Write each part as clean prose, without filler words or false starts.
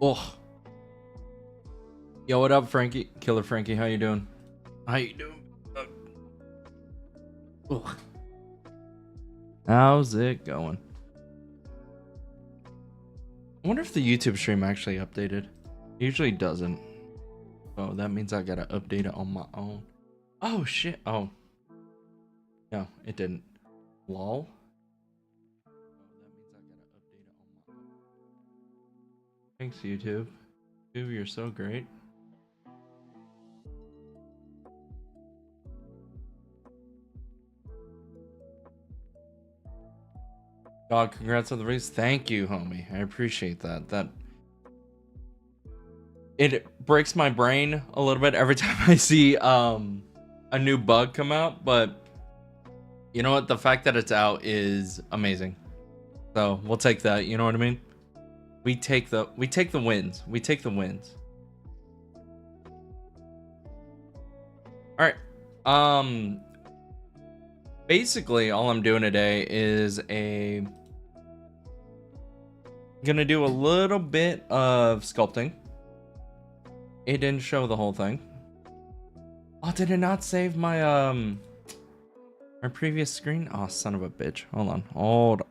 Oh, yo, what up, Frankie? Killer Frankie, how you doing? How you doing? Ugh. How's it going? I wonder if the YouTube stream actually updated. It usually doesn't. Oh, that means I gotta update it on my own. Oh shit. Oh. No, it didn't. Lol. Oh, that means I gotta update it on my own. Thanks, YouTube. YouTube, you're so great. God, congrats on the race. Thank you, homie. I appreciate that. It breaks my brain a little bit every time I see a new bug come out, but you know what? The fact that it's out is amazing. So we'll take that. You know what I mean? We take the wins. We take the wins. All right. Basically all I'm doing today is gonna do a little bit of sculpting. It didn't show the whole thing. Oh, did it not save my my previous screen? Oh, son of a bitch. Hold on. Hold up.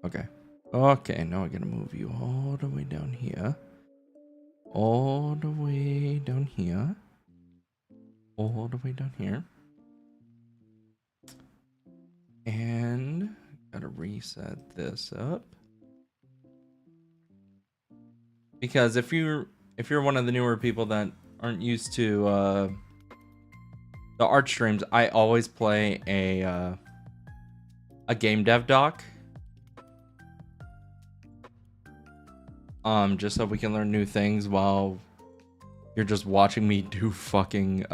Okay. Okay, now I gotta move you all the way down here. All the way down here. All the way down here. And gotta reset this up. Because if you're one of the newer people that aren't used to the art streams, I always play a game dev doc. Just so we can learn new things while you're just watching me do fucking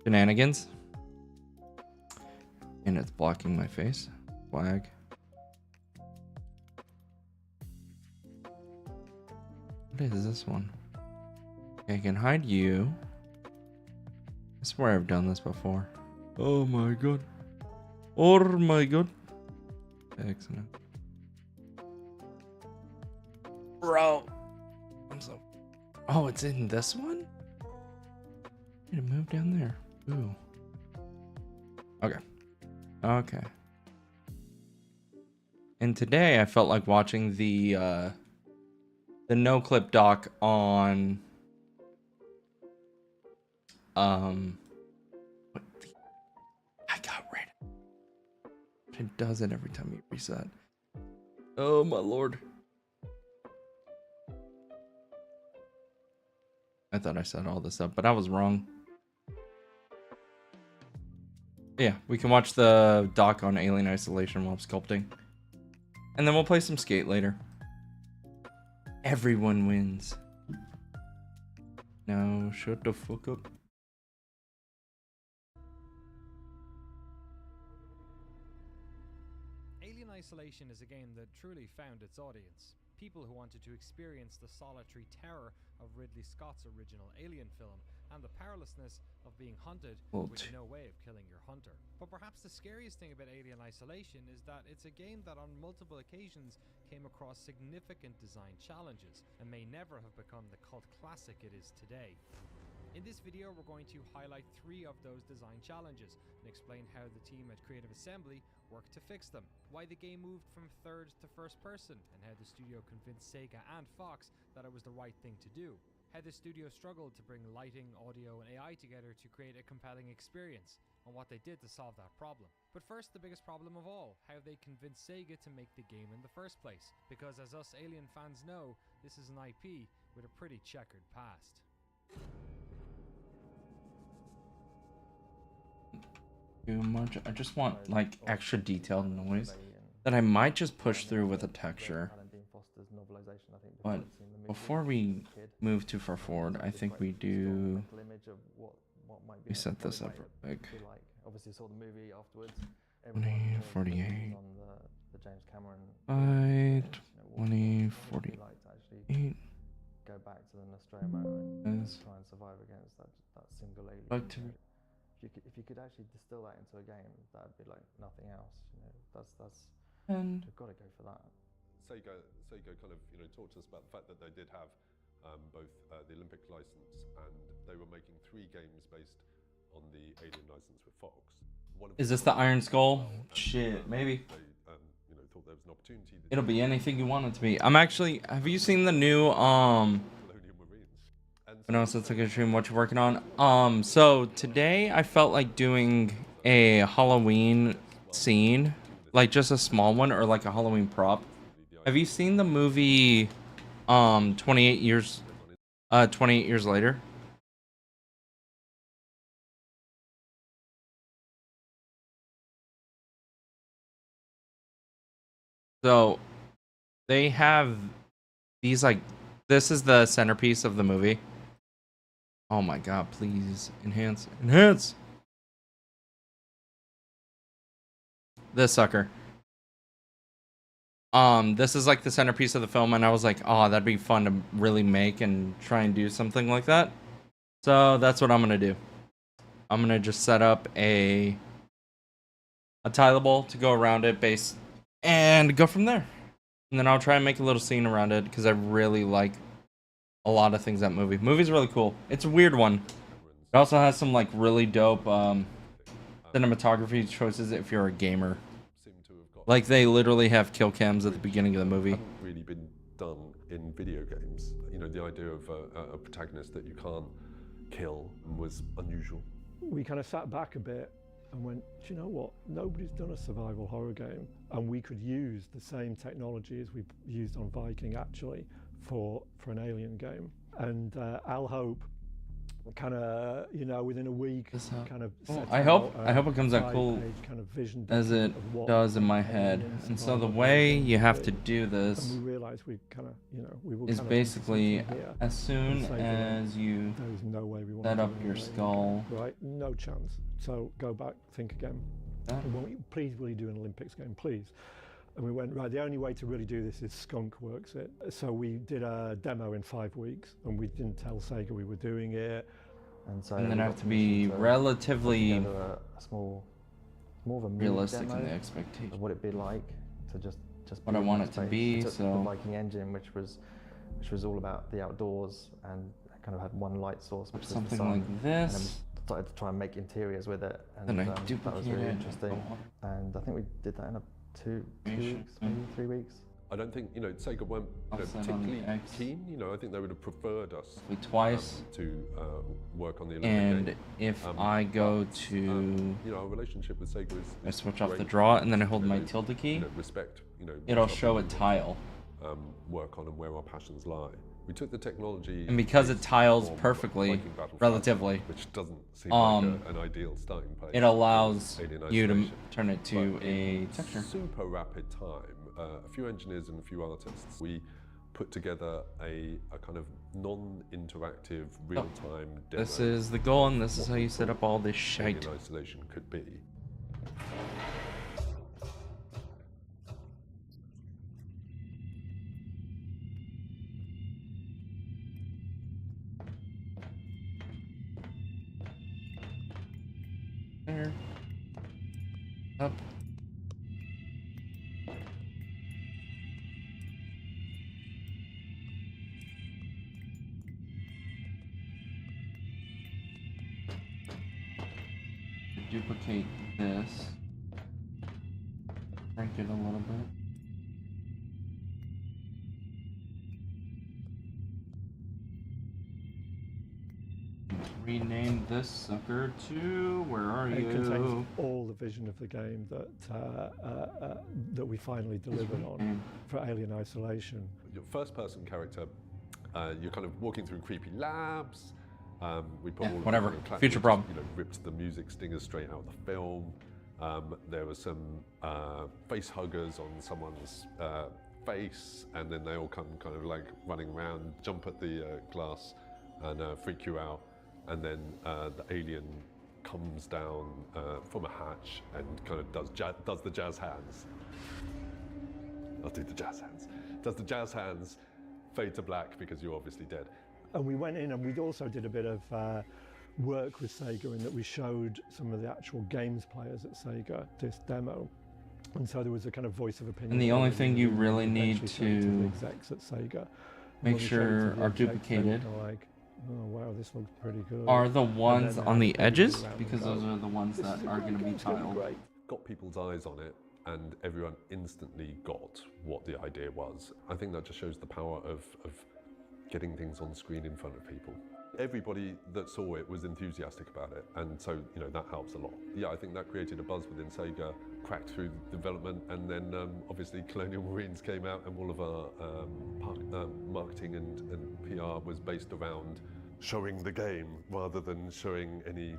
shenanigans. And it's blocking my face. Flag. What is this one? Okay, I can hide you. I swear I've done this before. Oh my god. Oh my god. Excellent. Bro. I'm so... Oh, it's in this one? I need to move down there. Ooh. Okay. Okay. And today I felt like watching the no clip doc on what the... I got rid of it. It does it every time you reset. Oh my lord. I thought I set all this up, but I was wrong. Yeah, we can watch the doc on Alien Isolation while sculpting. And then we'll play some Skate later. Everyone wins. No, shut the fuck up. Alien Isolation is a game that truly found its audience. People who wanted to experience the solitary terror of Ridley Scott's original Alien film and the powerlessness of being hunted with no way of killing your hunter. But perhaps the scariest thing about Alien Isolation is that it's a game that on multiple occasions came across significant design challenges and may never have become the cult classic it is today. In this video, we're going to highlight 3 of those design challenges and explain how the team at Creative Assembly worked to fix them, why the game moved from third to first person, and how the studio convinced Sega and Fox that it was the right thing to do, how the studio struggled to bring lighting, audio, and AI together to create a compelling experience, and what they did to solve that problem. But first, the biggest problem of all, how they convinced Sega to make the game in the first place, because as us Alien fans know, this is an IP with a pretty checkered past. Too much. I just want like extra detailed noise that I might just push through with a texture. But before we move too far forward, I think we set this up real quick. Obviously saw the movie afterwards. 2048. The James Cameron 2048. Go back to the Nostromo and try and survive against that single alien. Like to... If you could actually distill that into a game, that'd be like nothing else. You know, And we've got to go for that. Sega kind of talked to us about the fact that they did have both the Olympic license and they were making 3 games based on the Alien license with Fox. is this the Iron Skull? Shit, maybe. They thought there was an opportunity. It'll be anything you want it to be. I'm actually. Have you seen the new Colonial Marines. And I know, so it's like a stream. What you're working on? So today I felt like doing a Halloween scene, like just a small one or like a Halloween prop. Have you seen the movie, 28 years later? So they have these like, this is the centerpiece of the movie. Oh my god, please enhance. This sucker. This is like the centerpiece of the film, and I was like, oh, that'd be fun to really make and try and do something like that. So that's what I'm gonna do. I'm gonna just set up a tileable to go around it, base, and go from there. And then I'll try and make a little scene around it because I really like a lot of things that movie. Movie's really cool. It's a weird one. It also has some like really dope cinematography choices if you're a gamer. Like they literally have kill cams at the beginning of the movie. Haven't really been done in video games. The idea of a protagonist that you can't kill was unusual. We kind of sat back a bit and went, do you know what? Nobody's done a survival horror game, and we could use the same technology as we used on Viking actually for an Alien game. And Al Hope kind of, within a week, kind of. Well, I hope it comes out cool kind of vision as it does in my head. And so the way you have to do this and we realized we kind of, we were is kind of basically as soon as you there was no way we set up your skull. Right, no chance. So go back, think again. Please, will you do an Olympics game, please? And we went, right, the only way to really do this is Skunk works it. So we did a demo in 5 weeks, and we didn't tell Sega we were doing it. And then I have to be relatively a small, more of a realistic demo in the expectation of what it'd be like to just what I want it to be. The So Viking engine, which was all about the outdoors, and kind of had one light source, which was the something sun. like this. And then started to try and make interiors with it, and Then I that was duplicate really it. interesting. And I think we did that in 2 weeks, maybe 3 weeks. I don't think Sega weren't particularly keen. I think they would have preferred us twice to work on the Olympic and game. if I go to our relationship with Sega is I switch off the great. draw and then I hold my tilde key, respect. it'll what show a we tile. work on and where our passions lie. We took the technology, And because it tiles from perfectly, Viking Battlefront, relatively, which doesn't seem like an ideal starting place. it allows Alien you to Isolation. turn it to But a in texture. super rapid time, a few engineers and a few artists, we put together a kind of non-interactive, real-time demo. This is the goal, and this is what how we you set thought up all this shite. Alien Isolation could be. There. Up. Duplicate this. Crank it a little bit. Rename this sucker to, where are It contains you? all the vision of the game that we finally delivered on for Alien Isolation. Your first-person character, you're kind of walking through creepy labs. We put all whatever. the classic, Future problem. ripped the music stingers straight out of the film. There were some face huggers on someone's face, and then they all come kind of like running around, jump at the glass, and freak you out. And then the alien comes down from a hatch and kind of does the jazz hands. I'll do the jazz hands. Does the jazz hands, fade to black because you're obviously dead. And we went in and we also did a bit of work with Sega in that we showed some of the actual games players at Sega this demo. And so there was a kind of voice of opinion. And the only already thing you that we really need eventually showed to the to execs at Sega. And make when we showed it to sure the are execs, they were duplicated like, oh wow, this looks pretty good. are the ones then on the everybody edges, around because them those go, are the ones "This that is a are great going to be game, it's gonna be tiled. great." Got people's eyes on it, and everyone instantly got what the idea was. I think that just shows the power of getting things on screen in front of people. Everybody that saw it was enthusiastic about it, and so that helps a lot. Yeah, I think that created a buzz within Sega, cracked through development, and then obviously Colonial Marines came out, and all of our marketing and PR was based around showing the game rather than showing any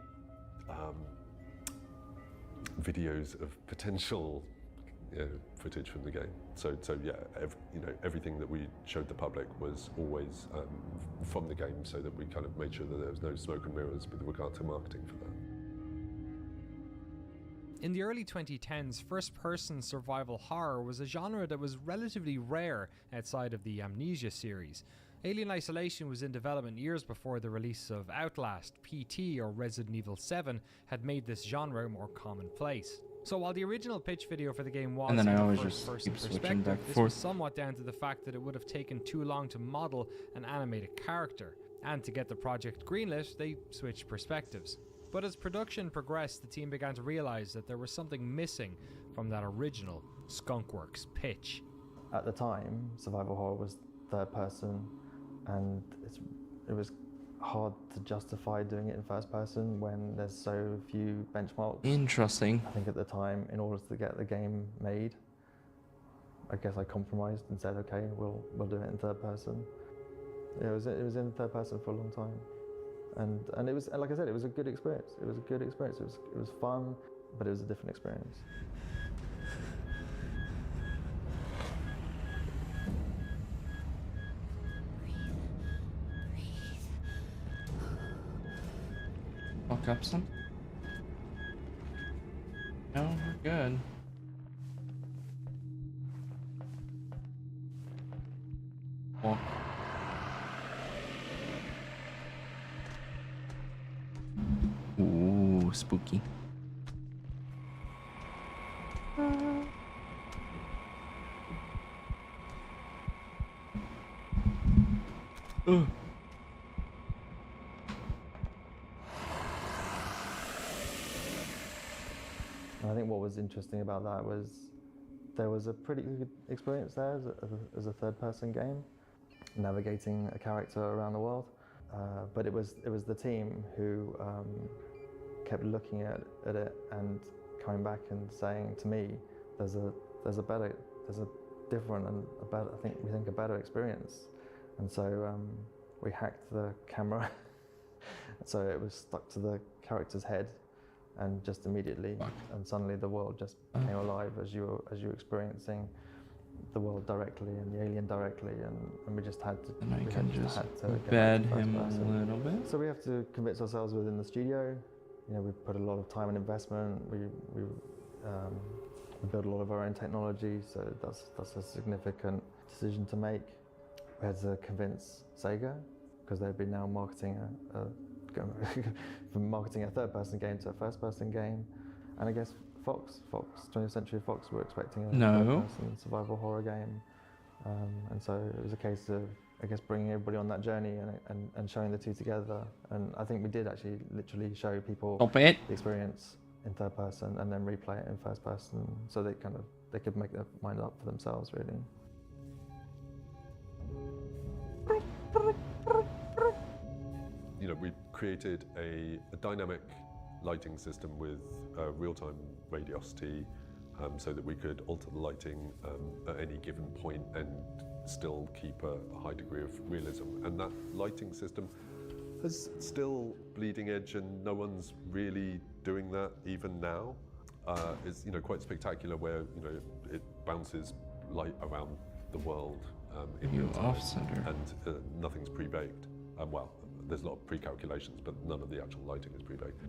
videos of potential footage from the game. So yeah, everything that we showed the public was always from the game, so that we kind of made sure that there was no smoke and mirrors with regard to marketing for that. In the early 2010s, first-person survival horror was a genre that was relatively rare outside of the Amnesia series. Alien Isolation was in development years before the release of Outlast, PT, or Resident Evil 7 had made this genre more commonplace. So while the original pitch video for the game was And then I in always a just first-person keep switching perspective, back and this forth. was somewhat down to the fact that it would have taken too long to model and animate a character. And to get the project greenlit, they switched perspectives. But as production progressed, the team began to realize that there was something missing from that original Skunkworks pitch. At the time, survival horror was third person, and it was hard to justify doing it in first person when there's so few benchmarks. Interesting. I think at the time, in order to get the game made, I guess I compromised and said, okay, we'll do it in third person. Yeah, it was in third person for a long time, and it was, and like I said, it was a good experience. It was a good experience. It was fun, but it was a different experience. Walk up some. No, we're good. Walk. Ooh, spooky. Ugh. And I think what was interesting about that was there was a pretty good experience there as a third-person game, navigating a character around the world. But it was the team who kept looking at it and coming back and saying to me, "There's a different and a better. We think a better experience." And so we hacked the camera, so it was stuck to the character's head. And just immediately, and suddenly the world just came alive as you were experiencing the world directly and the alien directly, and we just had to. And I we can had just had to get bed back to first him person. a little bit. So we have to convince ourselves within the studio. We put a lot of time and investment. We build a lot of our own technology, so that's a significant decision to make. We had to convince Sega, because they've been now marketing from marketing a third-person game to a first-person game, and I guess Fox, 20th Century Fox, were expecting a third-person survival horror game, and so it was a case of, I guess, bringing everybody on that journey and showing the two together. And I think we did actually literally show people the experience in third person and then replay it in first person, so they could make their mind up for themselves, really. We created a dynamic lighting system with real-time radiosity, so that we could alter the lighting at any given point and still keep a high degree of realism. And that lighting system is still bleeding edge, and no one's really doing that even now. It's quite spectacular, where it bounces light around the world in real time, Off-center. and nothing's pre-baked. Well, there's a lot of pre-calculations, but none of the actual lighting is pre-baked.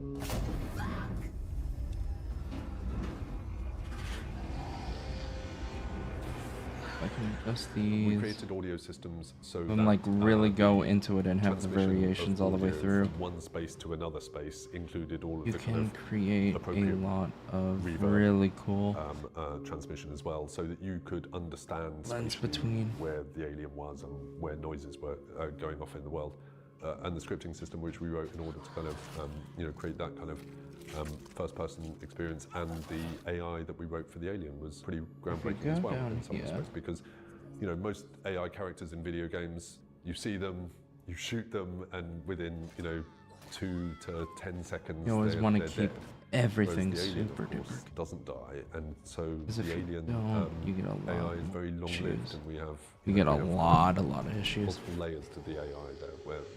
I can adjust We these. created audio systems so And that like really go the into it and have the transmission of variations all the way audio through. From one space to another space included all of You the kind can of create a appropriate lot of reverb, really cool transmission as well, so that you could understand blends spatially between. where the alien was and where noises were going off in the world. And the scripting system which we wrote in order to kind of create that kind of first-person experience, and the AI that we wrote for the alien was pretty groundbreaking as well in some respects, because most AI characters in video games, you see them, you shoot them, and within 2 to 10 seconds You always want to keep dead. everything Whereas the alien, super of course, duper. doesn't die, and so Because if the you alien don't, you get a lot AI of is very long-lived, issues. and we have You get a we have lot of issues. multiple layers to the AI there,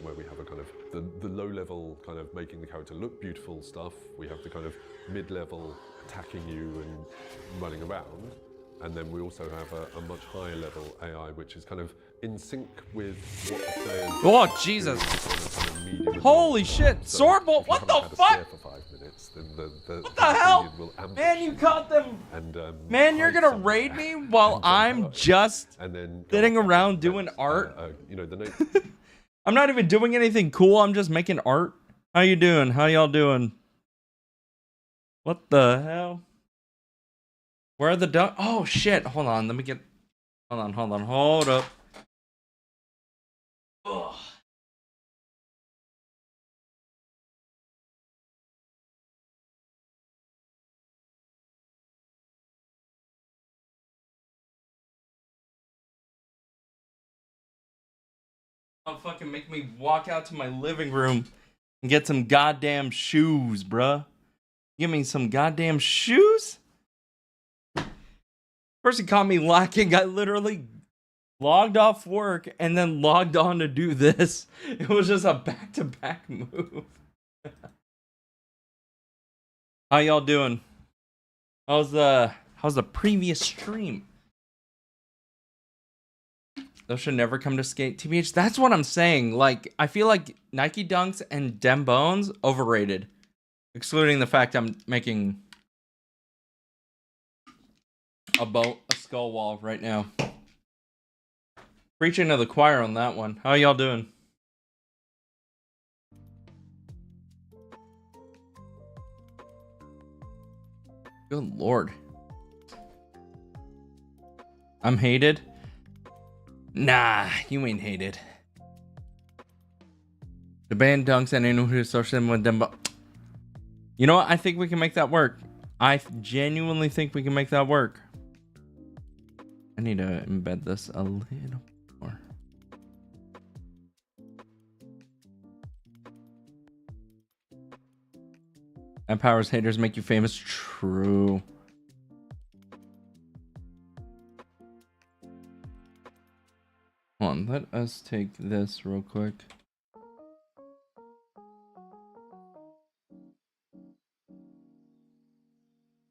where we have a kind of the low-level kind of making the character look beautiful stuff. We have the kind of mid-level attacking you and running around, and then we also have a much higher level AI, which is kind of in sync with what the players. Oh Jesus! Holy shit! Swordbolt! What the fuck? For 5 minutes, then the What the hell? will ambush Man, you caught them. and, Man, you're hide gonna somewhere raid me while and jump I'm out. just And then sitting go off around and doing art. the note. I'm not even doing anything cool. I'm just making art. How you doing? How y'all doing? What the hell? Where are the duck? Oh shit! Hold on. Let me get. Hold on. Hold up. Ugh. I'll fucking make me walk out to my living room and get some goddamn shoes, bruh. Give me some goddamn shoes? Person caught me lacking. I literally logged off work and then logged on to do this. It was just a back-to-back move. How y'all doing? How's the previous stream? Those should never come to skate. TBH, that's what I'm saying. Like, I feel like Nike Dunks and Dem Bones overrated. Excluding the fact I'm making a skull wall right now. Preaching to the choir on that one. How y'all doing? Good lord. I'm hated? Nah, you ain't hated. The band Dunks and Inuhu social with them. You know what? I think we can make that work. I genuinely think we can make that work. I need to embed this a little more. And powers haters make you famous. True. Hold on, let us take this real quick.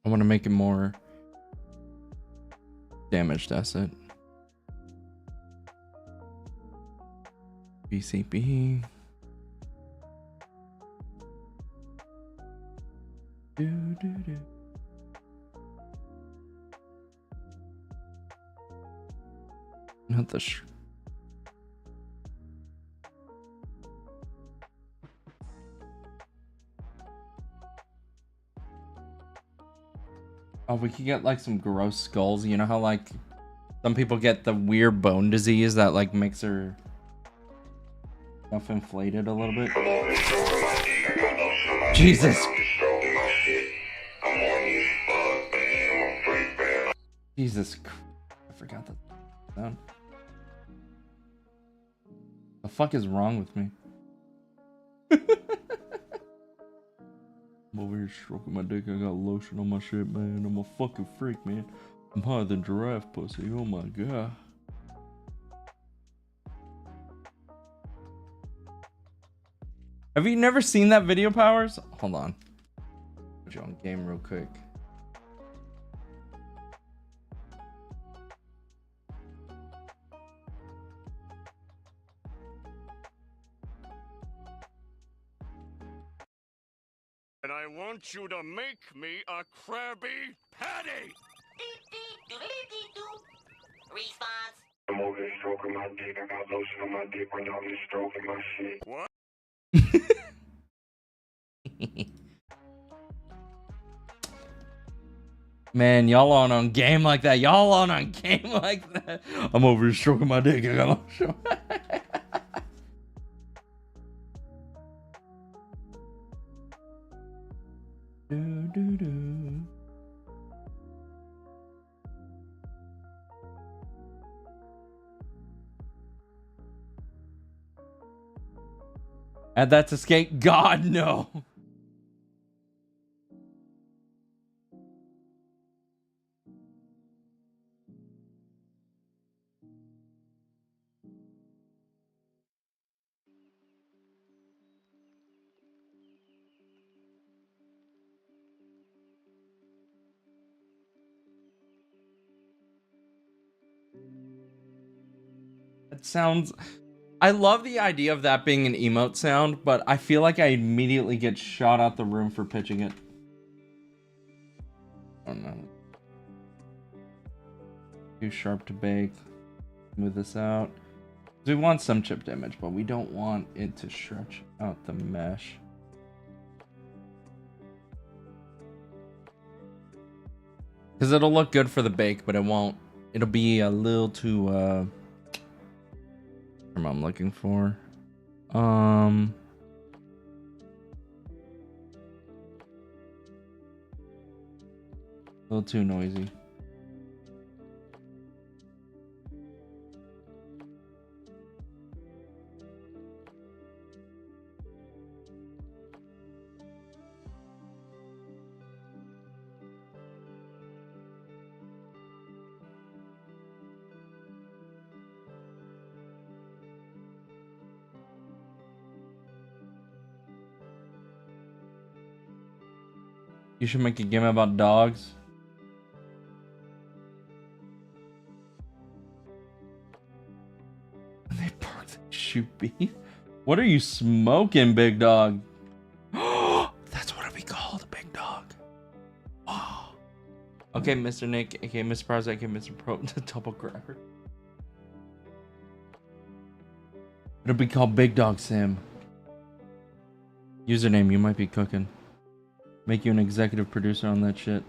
I want to make it more damaged asset. BCB. Do. Not the Oh, we could get like some gross skulls. You know how like some people get the weird bone disease that like makes their stuff inflated a little bit. Jesus. Jesus. I forgot that sound. The fuck is wrong with me? I'm over here stroking my dick. I got lotion on my shit, man. I'm a fucking freak, man. I'm higher than giraffe pussy. Oh my god. Have you never seen that video, Powers? Hold on. Put you on game real quick. And I want you to make me a Krabby Patty! Response. I'm over here stroking my dick. I got lotion on my dick when y'all be stroking my shit. What? Man, y'all on game like that. Y'all on game like that. I'm over here stroking my dick. I got lotion. Do, do, do. Add that to skate. God, no. It sounds... I love the idea of that being an emote sound, but I feel like I immediately get shot out the room for pitching it. Oh no. Too sharp to bake. Move this out. We want some chip damage, but we don't want it to stretch out the mesh. Because it'll look good for the bake, but it won't. It'll be a little too, I'm looking for. A little too noisy. You should make a game about dogs. They bark, they shoot beef. What are you smoking, big dog? That's what it'll be called, big dog. Oh. Okay, Mr. Nick, aka Mr. Prize, aka Mr. Pro, the double grabber. It'll be called Big Dog Sim. Username, you might be cooking. Make you an executive producer on that shit.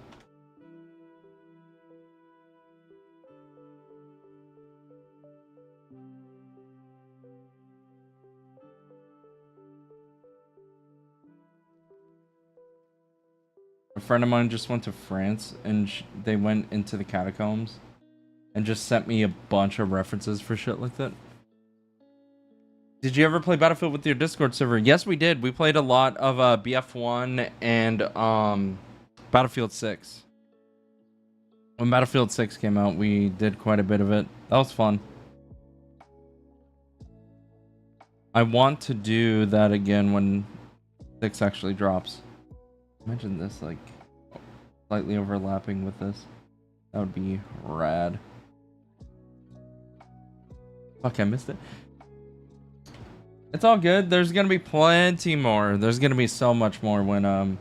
A friend of mine just went to France and they went into the catacombs and just sent me a bunch of references for shit like that. Did you ever play Battlefield with your Discord server? Yes, we did. We played a lot of BF1 and Battlefield 6. When Battlefield 6 came out, we did quite a bit of it. That was fun. I want to do that again when 6 actually drops. Imagine this, like, slightly overlapping with this. That would be rad. Fuck, I missed it. It's all good. There's gonna be plenty more. There's gonna be so much more when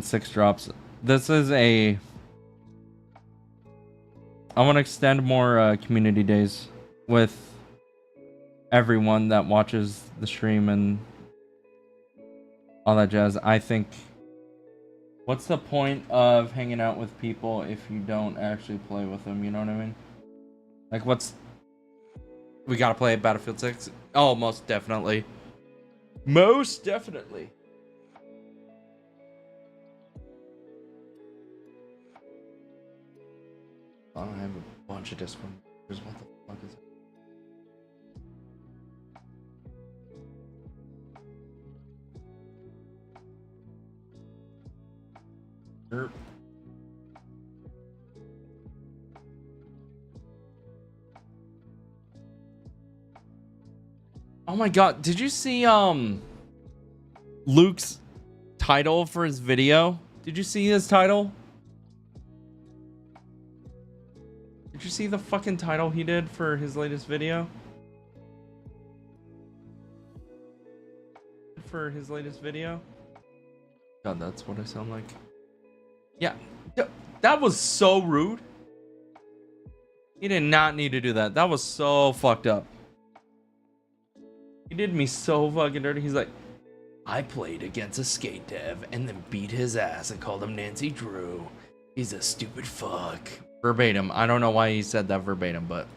6 drops. This is a... I want to extend more community days with everyone that watches the stream and all that jazz. I think... What's the point of hanging out with people if you don't actually play with them? You know what I mean? Like, what's... We gotta play Battlefield 6? Oh, most definitely. Most definitely. Oh, I have a bunch of Discord. What the fuck is it? Sure. Oh my god, did you see Luke's title for his video? Did you see his title? Did you see the fucking title he did for his latest video? For his latest video? God, that's what I sound like. Yeah, that was so rude. He did not need to do that. That was so fucked up. He did me so fucking dirty. He's like, I played against a skate dev and then beat his ass and called him Nancy Drew. He's a stupid fuck. Verbatim. I don't know why he said that verbatim, but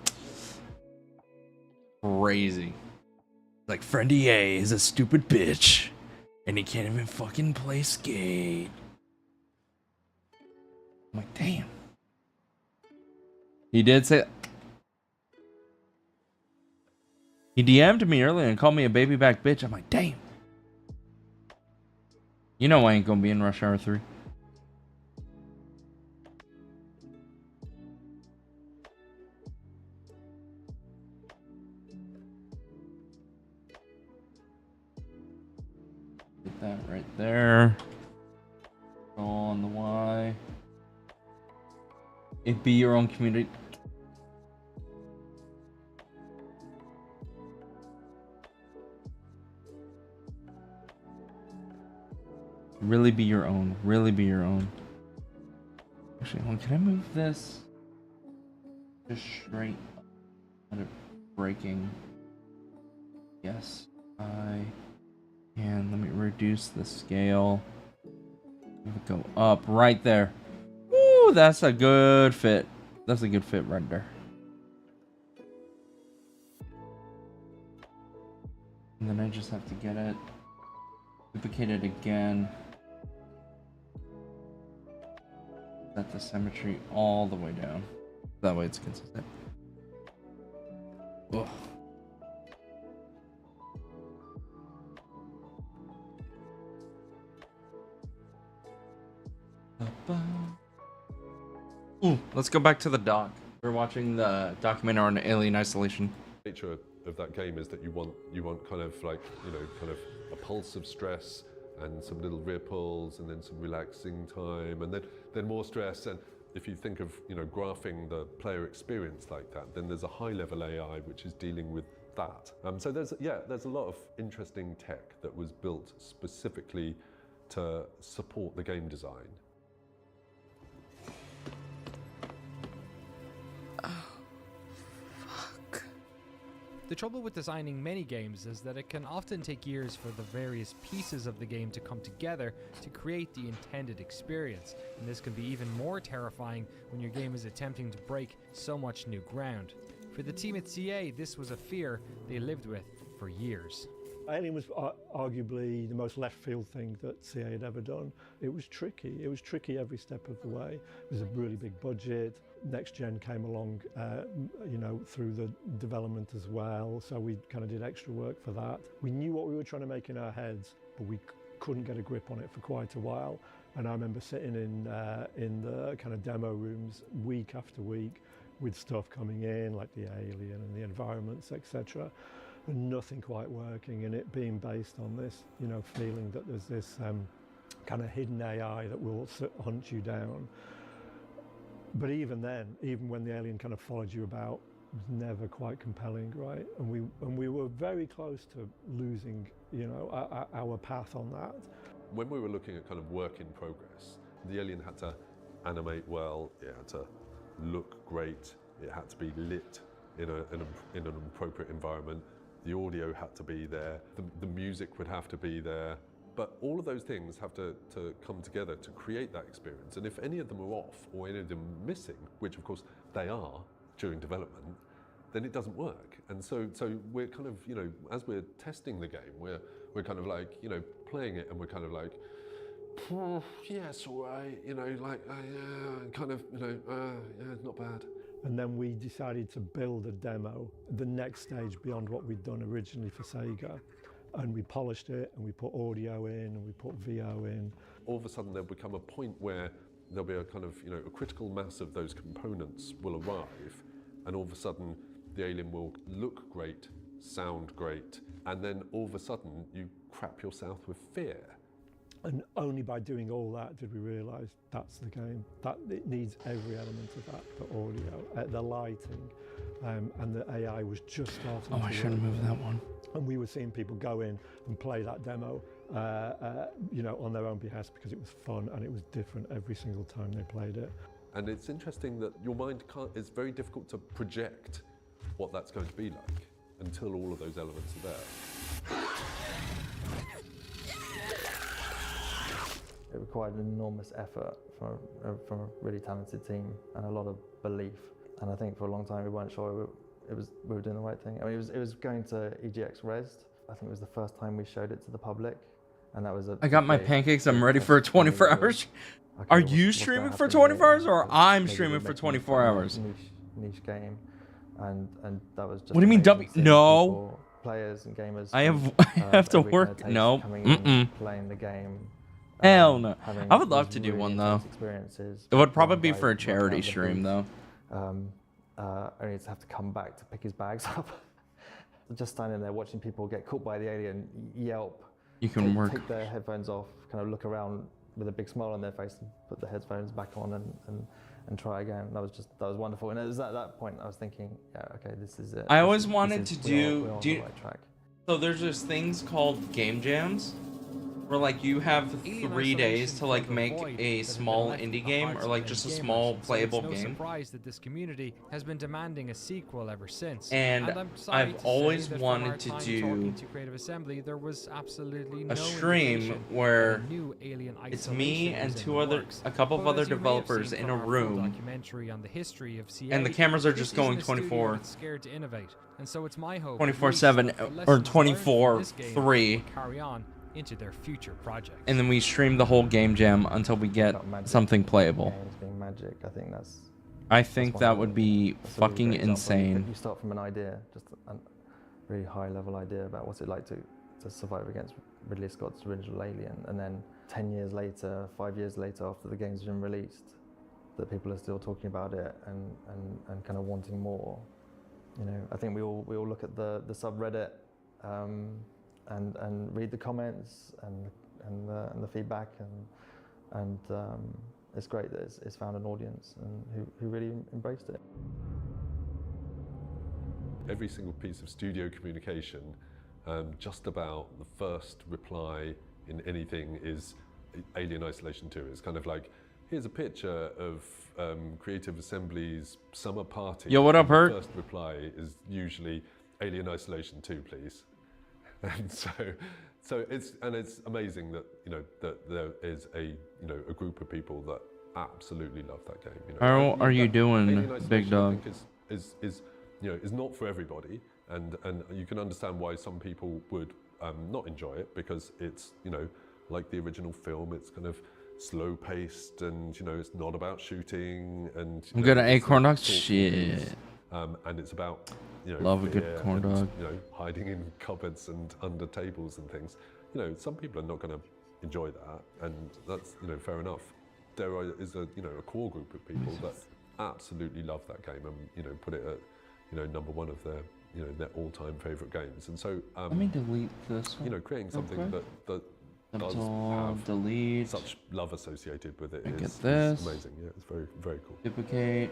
crazy. Like, Friendy A is a stupid bitch and he can't even fucking play skate. I'm like, damn. He did say... He DM'd me earlier and called me a baby back bitch. I'm like, damn. You know I ain't gonna be in Rush Hour 3. Get that right there. Go on the Y. It be your own community. Really be your own. Really be your own. Actually, hold on, can I move this just straight out of breaking? Yes, I can. Let me reduce the scale. Let it go up right there. Woo, that's a good fit. That's a good fit right there. And then I just have to get it, duplicate it again. Set the symmetry all the way down. That way it's consistent. Ugh. Ooh, let's go back to the doc. We're watching the documentary on Alien Isolation. Nature of that game is that you want kind of like, you know, kind of a pulse of stress and some little ripples and then some relaxing time and then more stress. And if you think of, you know, graphing the player experience like that, then there's a high level AI which is dealing with that. So there's a lot of interesting tech that was built specifically to support the game design. The trouble with designing many games is that it can often take years for the various pieces of the game to come together to create the intended experience, and this can be even more terrifying when your game is attempting to break so much new ground. For the team at CA, this was a fear they lived with for years. Alien was arguably the most left field thing that CA had ever done. It was tricky. It was tricky every step of the way. It was a really big budget. Next Gen came along, you know, through the development as well. So we kind of did extra work for that. We knew what we were trying to make in our heads, but we couldn't get a grip on it for quite a while. And I remember sitting in the kind of demo rooms week after week with stuff coming in, like the alien and the environments, etc. And nothing quite working, and it being based on this, you know, feeling that there's this kind of hidden AI that will hunt you down. But even then, even when the alien kind of followed you about, it was never quite compelling, right? And we were very close to losing, you know, our path on that. When we were looking at kind of work in progress, the alien had to animate well, it had to look great, it had to be lit in an appropriate environment. The audio had to be there, the music would have to be there, but all of those things have to come together to create that experience. And if any of them are off or any of them are missing, which of course they are during development, then it doesn't work. And so we're kind of, you know, as we're testing the game, we're kind of like, you know, playing it and we're kind of like, yes, all right, you know, like, yeah, kind of, you know, yeah, not bad. And then we decided to build a demo, the next stage beyond what we'd done originally for Sega. And we polished it, and we put audio in, and we put VO in. All of a sudden there'll become a point where there'll be a kind of, you know, a critical mass of those components will arrive, and all of a sudden the alien will look great, sound great, and then all of a sudden you crap yourself with fear. And only by doing all that did we realise that's the game. That it needs every element of that, the audio, the lighting, and the AI was just starting to I should have moved that one. And we were seeing people go in and play that demo, you know, on their own behest because it was fun and it was different every single time they played it. And it's interesting that your mind it's very difficult to project what that's going to be like until all of those elements are there. It required an enormous effort from a really talented team and a lot of belief. And I think for a long time we weren't sure we were doing the right thing. I mean, it was going to EGX Rezzed. I think it was the first time we showed it to the public, and that was I got my pancakes. I'm ready for 24 hours. Okay, Are you streaming for 24 hours, or I'm streaming for 24 hours? Niche game, and that was just. What do you mean, amazing seeing no? people, players and gamers. I have from, I have to every kind of work. taste No. coming in, playing the game. Hell no. having I would love these to do really one though. intense experiences, It would probably run be by for a working out charity the stream booth, though. only to have to come back to pick his bags up. Just standing there watching people get caught by the alien, yelp. You can work. Take their headphones off, kind of look around with a big smile on their face, and put the headphones back on and try again. That was wonderful. And it was at that point I was thinking, yeah, okay, this is it. I always wanted to we're on do. the right track. So there's this things called game jams, where like you have 3 days to like make a small indie game or like just a small playable so it's no game. surprise that this community has been demanding a sequel ever since. And I'm sorry I've to say always that from wanted our to time do talking to Creative Assembly, there was absolutely no a stream indication where that a new Alien it's me Isolation and was in two the other, works. a couple of But other as you may have developers seen in from a our full room, documentary on the history of CA, and the cameras are this just going isn't a studio 24 that's scared to innovate. And so it's my hope 24/7 or 24/3, carry on into their future projects. and then we stream the whole game jam until we get something playable. Games being magic, I think that's. I think one that of would the- be that's a really fucking great example. insane. You start from an idea, just a really high level idea about what's it like to survive against Ridley Scott's original Alien, and then 10 years later, 5 years later, after the game's been released, that people are still talking about it and kind of wanting more. You know, I think we all look at the subreddit and read the comments and the feedback and it's great that it's found an audience and who really embraced it. Every single piece of studio communication, just about the first reply in anything is Alien Isolation 2. It's kind of like, here's a picture of Creative Assembly's summer party. Yo, what up, The Hurt? first reply is usually Alien Isolation 2, please. And so it's amazing that that there is a group of people that absolutely love that game. How are you doing, Alien big Isolation, dog? I think is not for everybody, and you can understand why some people would not enjoy it, because it's like the original film, it's kind of slow paced and it's not about shooting and I'm good at corn dogs. thoughtful Shit. things, and it's about Love a good fear corn and, dog. hiding in cupboards and under tables and things. Some people are not going to enjoy that, and that's fair enough. There is a core group of people that absolutely love that game and put it at number one of their all-time favorite games. And so Let me delete this one. creating something quick. that does Control, have delete, such love associated with it I is get this. amazing. Yeah, it's very, very cool. duplicate,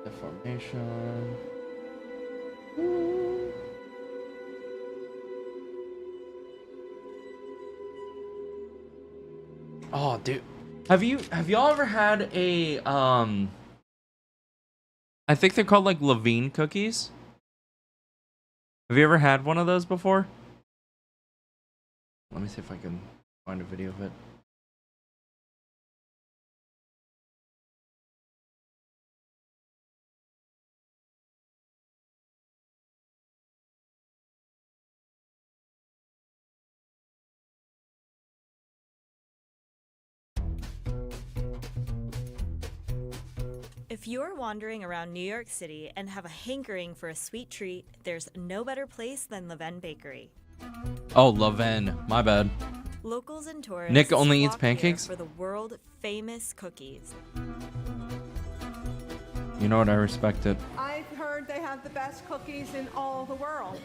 deformation. Oh, dude, have y'all ever had a I think they're called like Levine cookies. Have you ever had one of those before? Let me see if I can find a video of it. If you're wandering around New York City and have a hankering for a sweet treat, there's no better place than Leven Bakery. Oh, Leven. My bad. Locals and tourists Nick only eats flock here pancakes? for the world-famous cookies. You know what? I respect it. I've heard they have the best cookies in all the world.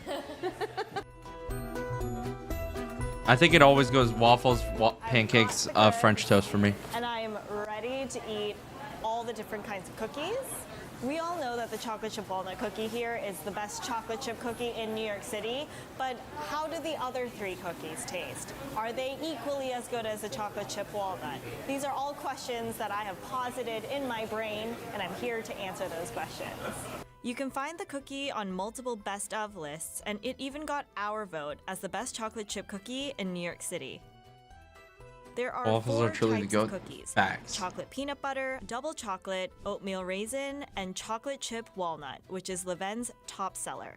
I think it always goes waffles, pancakes, French toast for me. And I am ready to eat all the different kinds of cookies. We all know that the chocolate chip walnut cookie here is the best chocolate chip cookie in New York City, but how do the other 3 cookies taste? Are they equally as good as the chocolate chip walnut? These are all questions that I have posited in my brain, and I'm here to answer those questions. You can find the cookie on multiple best of lists, and it even got our vote as the best chocolate chip cookie in New York City. There are Waffles 4 are truly types the of goat. cookies: Facts. chocolate peanut butter, double chocolate, oatmeal raisin, and chocolate chip walnut, which is Levain's top seller.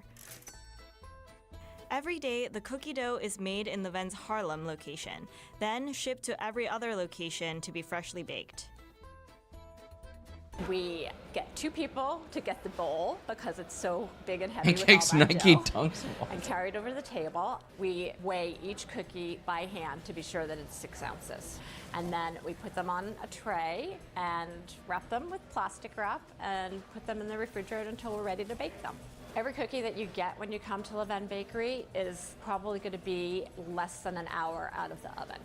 Every day, the cookie dough is made in Levain's Harlem location, then shipped to every other location to be freshly baked. We get 2 people to get the bowl because it's so big and heavy Pancakes, with all that Nike dough. Dunks. And carry it over to the table. We weigh each cookie by hand to be sure that it's 6 ounces. And then we put them on a tray and wrap them with plastic wrap and put them in the refrigerator until we're ready to bake them. Every cookie that you get when you come to Levain Bakery is probably going to be less than an hour out of the oven.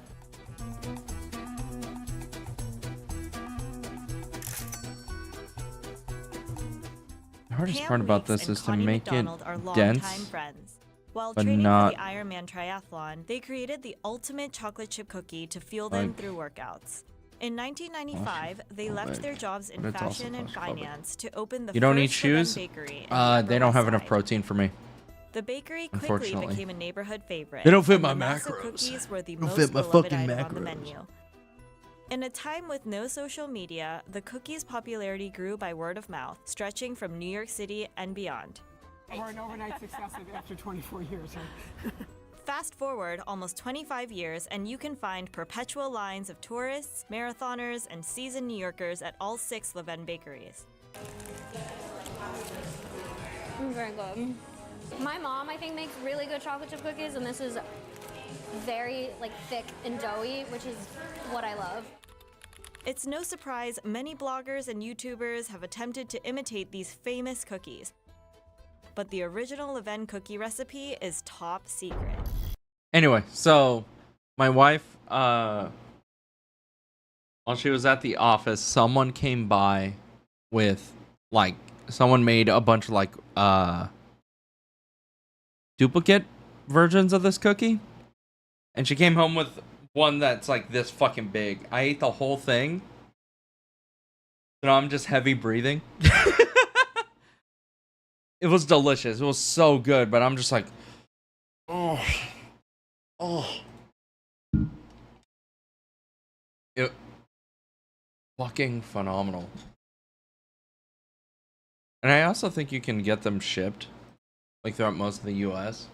The hardest Cam part about Weeks this and is to Connie make it McDonald are dense. longtime friends. While but training not- for the Ironman triathlon, they created the ultimate chocolate chip cookie to fuel them Like- through workouts. In 1995, they left Like, their jobs in but it's also fashion and claustrophobic. finance to open the You don't first eat shoes? Levain bakery in the Upper They don't West have enough Side. protein for me. The bakery quickly Unfortunately. became a neighborhood favorite. They don't fit and my the Massa macros. cookies were the They don't most fit my beloved fucking item on the macros. menu. In a time with no social media, the cookie's popularity grew by word of mouth, stretching from New York City and beyond. We're an overnight success after 24 years. Huh? Fast forward almost 25 years, and you can find perpetual lines of tourists, marathoners, and seasoned New Yorkers at all 6 Levain bakeries. Very good. My mom, I think, makes really good chocolate chip cookies, and this is very thick and doughy, which is what I love. It's no surprise many bloggers and YouTubers have attempted to imitate these famous cookies. But the original Levain cookie recipe is top secret. Anyway, so my wife, while she was at the office, someone came by with someone made a bunch of duplicate versions of this cookie, and she came home with one that's this fucking big. I ate the whole thing, so I'm just heavy breathing. It was delicious. It was so good, but I'm just oh. It fucking phenomenal. And I also think you can get them shipped throughout most of the US.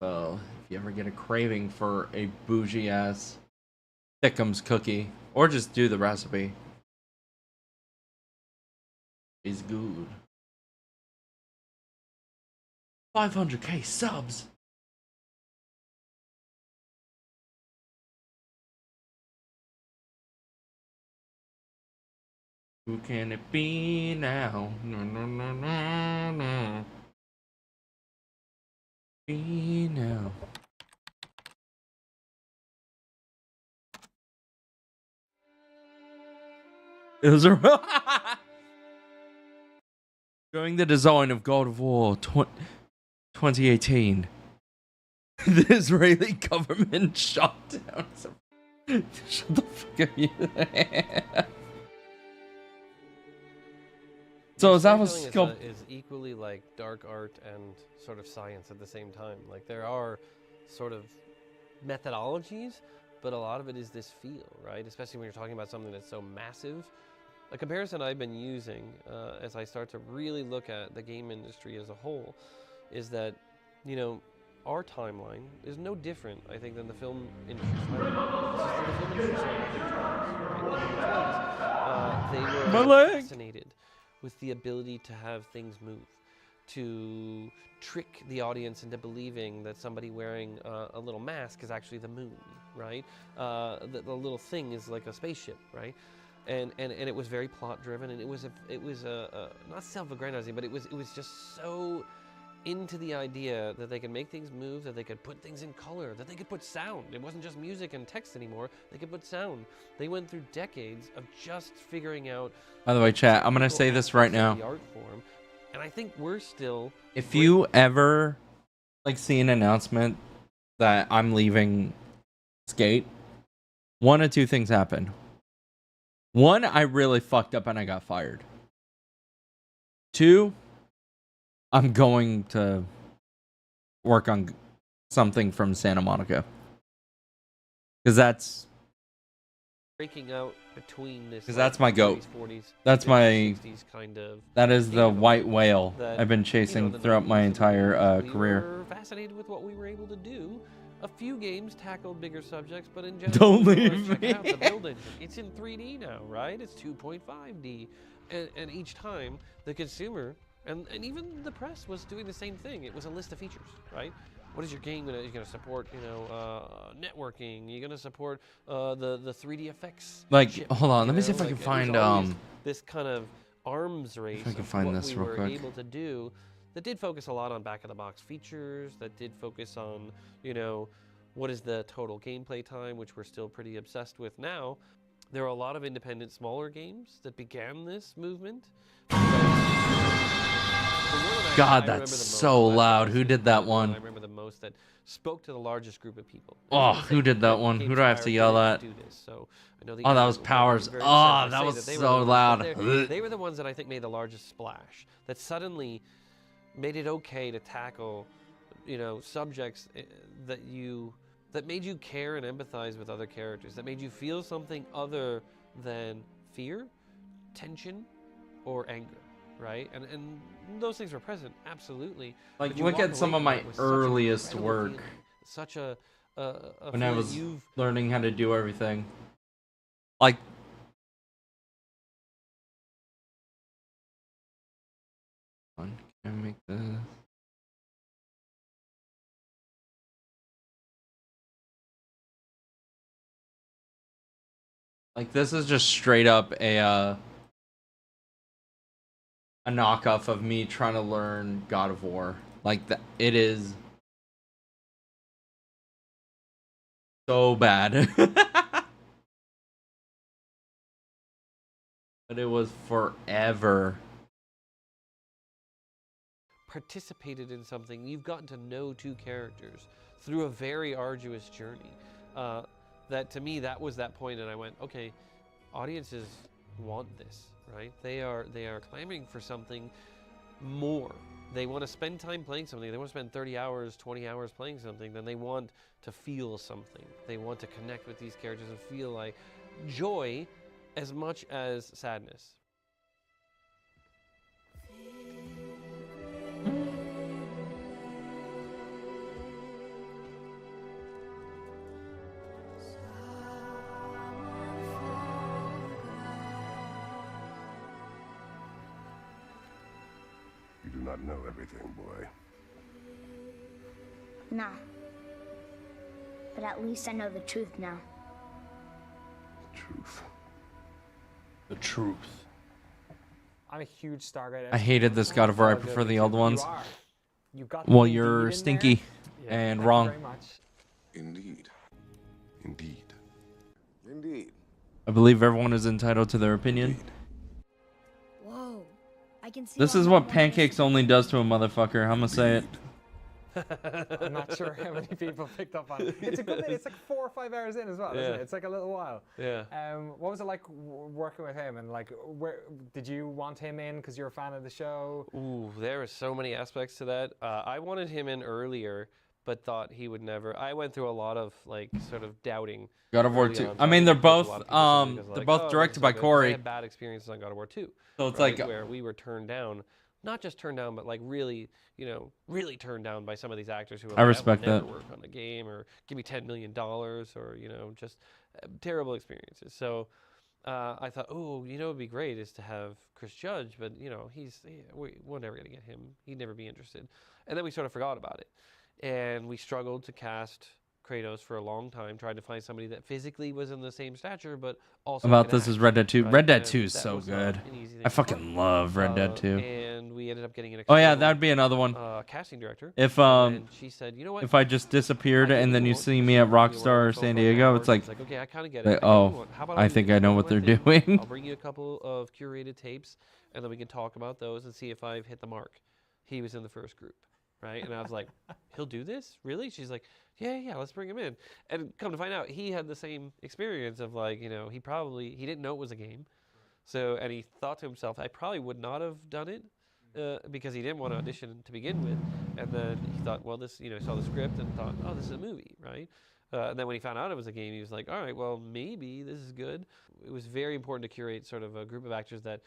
So if you ever get a craving for a bougie ass Thickums cookie, or just do the recipe, it's good. 500k subs. Who can it be now? No, no, no, no, no. Be now. It was a during the design of God of War 2018. The Israeli government shot down some. Shut the fuck up, you. So that was is equally dark art and sort of science at the same time. There are sort of methodologies, but a lot of it is this feel, right? Especially when you're talking about something that's so massive. A comparison I've been using as I start to really look at the game industry as a whole is that, our timeline is no different, I think, than the film industry's timeline. It's just that the film industry started back in the 20s, right? They were fascinated with the ability to have things move, to trick the audience into believing that somebody wearing a little mask is actually the moon, right? The little thing is like a spaceship, right? And it was very plot driven, and it was not self-aggrandizing, but it was just so into the idea that they could make things move, that they could put things in color, that they could put sound. It wasn't just music and text anymore. They could put sound. They went through decades of just figuring out. By the way, chat, I'm going to say this right now. The art form. And I think we're still... If you ever like see an announcement that I'm leaving Skate, one of two things happen. One, I really fucked up and I got fired. Two, I'm going to work on something from Santa Monica. Because that's... breaking out between this... Because that's my goat. 40s, that's 50s, my... 60s kind of that is the white whale that, I've been chasing the throughout my entire we career. were fascinated with what we were able to do. A few games tackled bigger subjects, but in general, Don't leave check me. out the build engine. It's in 3D now, right? It's 2.5D. And each time, the consumer, and even the press was doing the same thing. It was a list of features, right? What is your game going to support? You know, networking. You're going to support the 3D effects. Like, chip, hold on. Let me see know? if I can Like, find it was always this kind of arms race if I can of find what this we real were quick. able to do. That did focus a lot on back-of-the-box features. That did focus on, you know, what is the total gameplay time, which we're still pretty obsessed with now. There are a lot of independent, smaller games that began this movement. God, that's so loud. Who did that one? I remember the most that spoke to the largest group of people. Oh, who did that one? Who do I have to yell at? So I know the Oh, that was guys Powers. very Oh, excited to that say was they were so the ones loud. that they were the ones that I think made the largest splash. That suddenly made it okay to tackle, you know, subjects that made you care and empathize with other characters. That made you feel something other than fear, tension, or anger. Right, and those things were present, absolutely. Like, look at some of my earliest work. Feeling, such a when I was learning how to do everything. Like, can I make this? Like, this is just straight up a knockoff of me trying to learn God of War. Like, it is so bad. But it was forever. Participated in something. You've gotten to know two characters through a very arduous journey. That to me, that was that point, and I went, okay, audiences want this. Right? They are clamoring for something more. They want to spend time playing something. They want to spend 30 hours, 20 hours playing something. Then they want to feel something. They want to connect with these characters and feel like joy as much as sadness. You do not know everything, boy. Nah. But at least I know the truth now. Truth. The truth. I'm a huge Stargate. I hated this God of War. I prefer the old ones. Well, you're stinky and wrong. Very much. Indeed. Indeed. Indeed. I believe everyone is entitled to their opinion. Whoa. I can see. This is what Pancakes only does to a motherfucker. I'm gonna say it. I'm not sure how many people picked up on it. It's a good. It's like 4 or 5 hours in as well, isn't it? It's like a little while. Yeah. What was it like working with him? And like, where did you want him in because you're a fan of the show? Ooh, there are so many aspects to that. I wanted him in earlier, but thought he would never. I went through a lot of like sort of doubting. God of War 2. I mean, they're both directed by Corey. I had bad experiences on God of War 2. So it's right, like where we were turned down, not just turned down, but like really, you know, really turned down by some of these actors who were I like, respect I will never that. work on a game or give me $10 million or, you know, just terrible experiences. So I thought, oh, you know, it'd be great is to have Chris Judge, but you know, we're never gonna get him. He'd never be interested. And then we sort of forgot about it, and we struggled to cast Kratos for a long time, tried to find somebody that physically was in the same stature, but also About could this is act, Red Dead 2. right? Red Dead And 2 is that so was good. an easy thing I to fucking find. love Red Dead 2. And we ended up getting an Oh yeah, external, that'd be another one. casting director. If and she said, you know what? if I just disappeared I get and what then you want. see This me is at what you Rockstar want on or the phone San for an Diego, hour. it's like, She's like, okay, I kind of get it. like, I get what oh, you want. How about I do think this? I know Do what they're one thing. doing. I'll bring you a couple of curated tapes, and then we can talk about those and see if I've hit the mark. He was in the first group, right? And I was like, he'll do this? Really? She's like, yeah, let's bring him in. And come to find out, he had the same experience of like, he didn't know it was a game. So, and he thought to himself, I probably would not have done it because he didn't want to audition to begin with. And then he thought, well, this, saw the script and thought, oh, this is a movie, right? And then when he found out it was a game, he was like, all right, well, maybe this is good. It was very important to curate sort of a group of actors that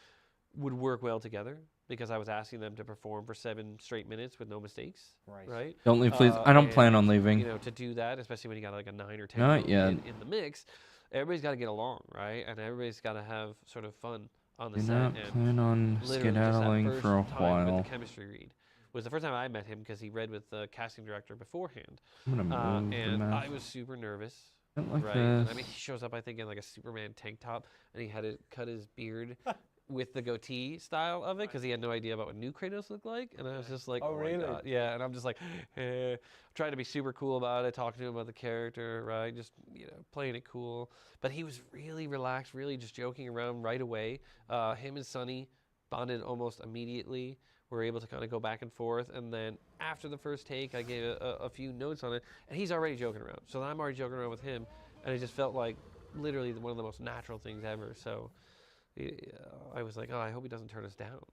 would work well together because I was asking them to perform for 7 straight minutes with no mistakes. Right? Don't leave, please. I don't plan on leaving. To do that, especially when you got like a 9 or 10 Not yet. in the mix, everybody's got to get along, right? And everybody's got to have sort of fun on the Do set. not plan on literally just that skedaddling first for a time while. with the chemistry read was the first time I met him because he read with the casting director beforehand. I'm gonna move the and map. I was super nervous. Like right? And this. I mean, he shows up, I think, in like a Superman tank top, and he had to cut his beard with the goatee style of it because he had no idea about what new Kratos looked like. And I was just like, oh really? my God. Yeah, and I'm just like, trying to be super cool about it, talking to him about the character, right? Just, playing it cool. But he was really relaxed, really just joking around right away. Him and Sonny bonded almost immediately. We were able to kind of go back and forth. And then after the first take, I gave a few notes on it, and he's already joking around. So I'm already joking around with him, and it just felt like literally one of the most natural things ever. So I was like, oh, I hope he doesn't turn us down.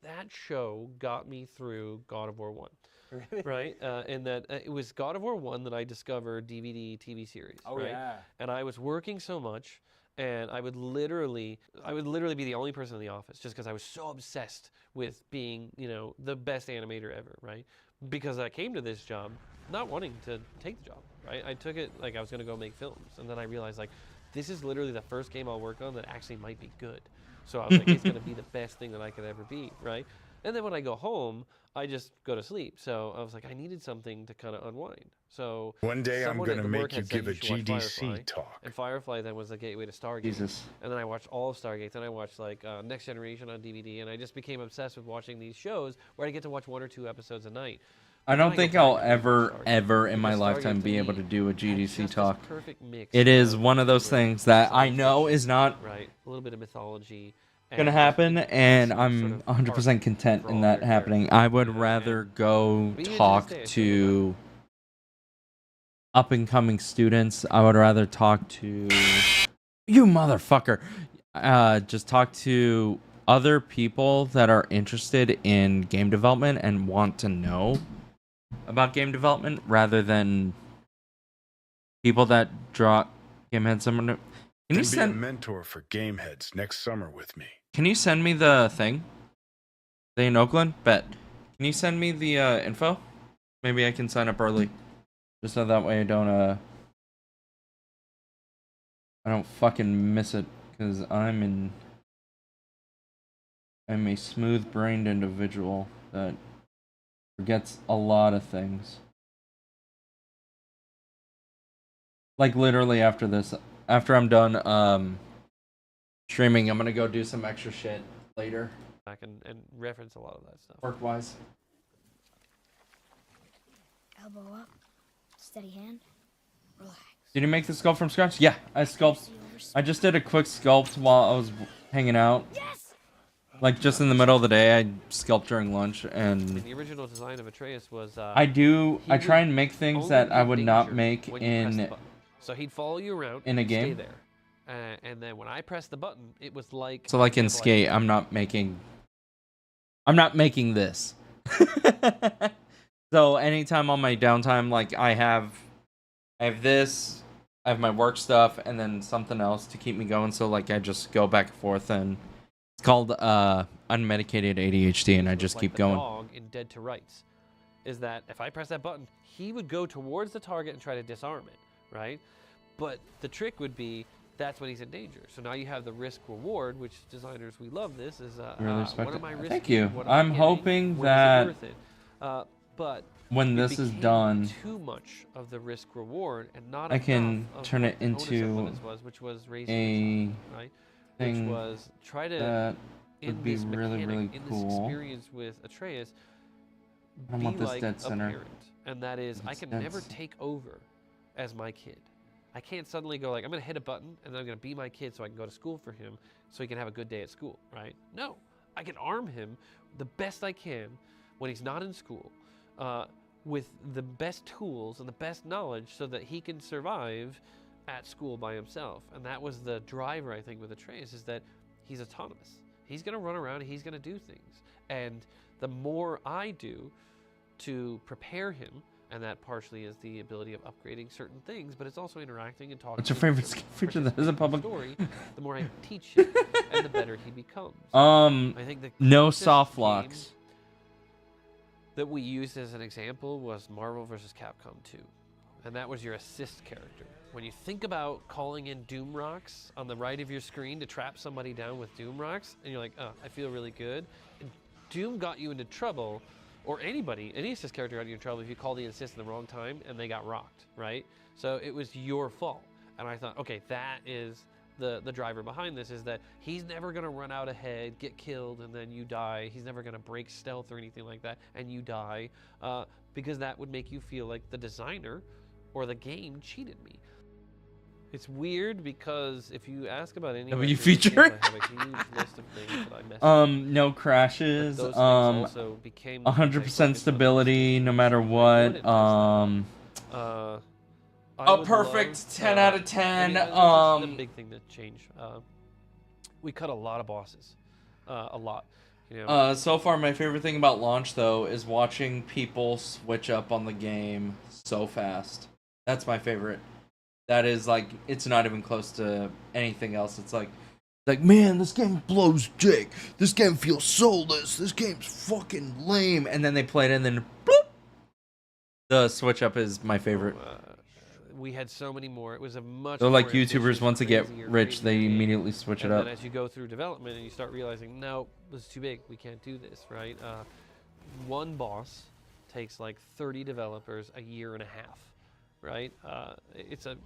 That show got me through God of War 1. Really? Right? And that it was God of War 1 that I discovered DVD TV series. Oh, right? yeah. And I was working so much, and I would literally be the only person in the office just because I was so obsessed with being, the best animator ever, right? Because I came to this job not wanting to take the job, right? I took it like I was going to go make films, and then I realized like, this is literally the first game I'll work on that actually might be good. So I was like, it's going to be the best thing that I could ever be, right? And then when I go home, I just go to sleep. So I was like, I needed something to kind of unwind. So one day I'm going to make you give a GDC GDC talk. And Firefly then was the gateway to Stargate. Jesus. And then I watched all of Stargate. Then I watched like Next Generation on DVD. And I just became obsessed with watching these shows where I get to watch 1 or 2 episodes a night. I don't think I'll ever in my lifetime be able to do a GDC talk. It is one of those things that I know is not right. A little bit of mythology gonna happen, and I'm 100% content in that happening. I would rather go talk to up-and-coming students. I would rather talk to you, motherfucker. Just talk to other people that are interested in game development and want to know about game development rather than people that draw game heads. Can you be a mentor for game heads next summer with me? Can you send me the thing? They in Oakland? Bet. Can you send me the info? Maybe I can sign up early, just so that way I don't fucking miss it, because I'm a smooth-brained individual that forgets a lot of things. Like literally after this, after I'm done streaming, I'm gonna go do some extra shit later. Back and reference a lot of that stuff. Work-wise. Elbow up, steady hand, relax. Did you make the sculpt from scratch? Yeah, I just did a quick sculpt while I was hanging out. Yes! Like just in the middle of the day, I sculpt during lunch, and the original design of Atreus was. I try and make things that I would not make in. So he'd follow you around in a game. Stay there. And then when I pressed the button, it was like. So like in Skate, I'm not making this. So anytime on my downtime, like I have this, I have my work stuff, and then something else to keep me going. So like I just go back and forth, and it's called unmedicated ADHD, and I just keep going. Dog in Dead to Rights is that if I press that button, he would go towards the target and try to disarm it, right? But the trick would be that's when he's in danger. So now you have the risk reward, which designers, we love this, is really what am I risking? Thank you. What am I I'm getting? hoping When that is it worth it? But when this is done, too much of the risk reward and not I can enough of turn what it the onus of into limits was, which was raising a your son, right? thing Which was try to that in would be this really, mechanic, really in cool. this experience with Atreus, I be want this like dead a center. parent, and that is, I It's can dead never center. take over as my kid. I can't suddenly go like, I'm going to hit a button, and then I'm going to be my kid so I can go to school for him, so he can have a good day at school, right? No, I can arm him the best I can when he's not in school, with the best tools and the best knowledge so that he can survive at school by himself. And that was the driver, I think, with Atreus, is that he's autonomous. He's going to run around, he's going to do things. And the more I do to prepare him, and that partially is the ability of upgrading certain things, but it's also interacting and talking. What's your favorite feature that isn't public? Story, the more I teach him, and the better he becomes. I think the no closest soft game locks. that we used as an example was Marvel vs. Capcom 2. And that was your assist character. When you think about calling in Doom Rocks on the right of your screen to trap somebody down with Doom Rocks, and you're like, oh, I feel really good. And Doom got you into trouble, or anybody, any assist character got you in trouble if you called the assist in the wrong time and they got rocked, right? So it was your fault. And I thought, okay, that is the driver behind this, is that he's never going to run out ahead, get killed, and then you die. He's never going to break stealth or anything like that, and you die, because that would make you feel like the designer or the game cheated me. It's weird because if you ask about any W feature? I have a huge list of things that I messed up. No crashes. But those things also became 100% stability, no matter what. A perfect 10 out of 10. That's the big thing that changed. We cut a lot of bosses, a lot. You know. So far, my favorite thing about launch though is watching people switch up on the game so fast. That's my favorite. That is like, it's not even close to anything else. It's like, man, this game blows dick. This game feels soulless. This game's fucking lame. And then they play it and then bloop. The switch up is my favorite. We had so many more. It was a much. They're like more YouTubers, ambitious, once they get crazier, rich, they game. immediately switch it up. And then as you go through development and you start realizing, no, this is too big. We can't do this, right? One boss takes like 30 developers a year and a half, right? It's a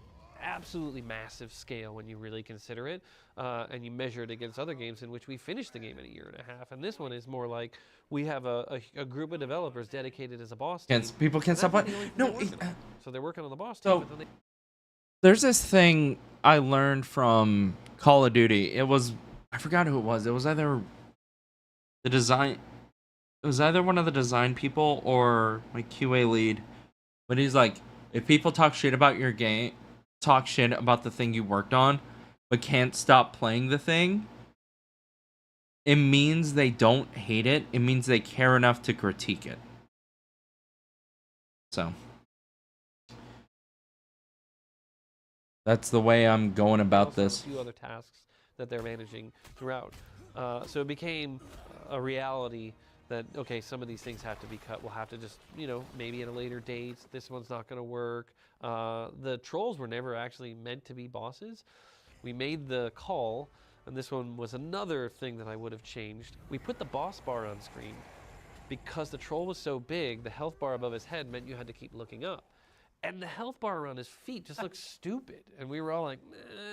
absolutely massive scale when you really consider it, and you measure it against other games in which we finished the game in a year and a half. And this one is more like we have a group of developers dedicated as a boss team. People can't stop playing. No, so they're working on the boss so team. But then there's this thing I learned from Call of Duty. It was, I forgot who it was. It was either the design. It was either one of the design people or my QA lead. But he's like, if people talk shit about your game, talk shit about the thing you worked on, but can't stop playing the thing, it means they don't hate it. It means they care enough to critique it. So that's the way I'm going about also this. A few other tasks that they're managing throughout. So it became a reality that, okay, some of these things have to be cut. We'll have to just, maybe at a later date, this one's not going to work. The trolls were never actually meant to be bosses. We made the call, and this one was another thing that I would have changed. We put the boss bar on screen because the troll was so big, the health bar above his head meant you had to keep looking up. And the health bar on his feet just looks stupid. And we were all like,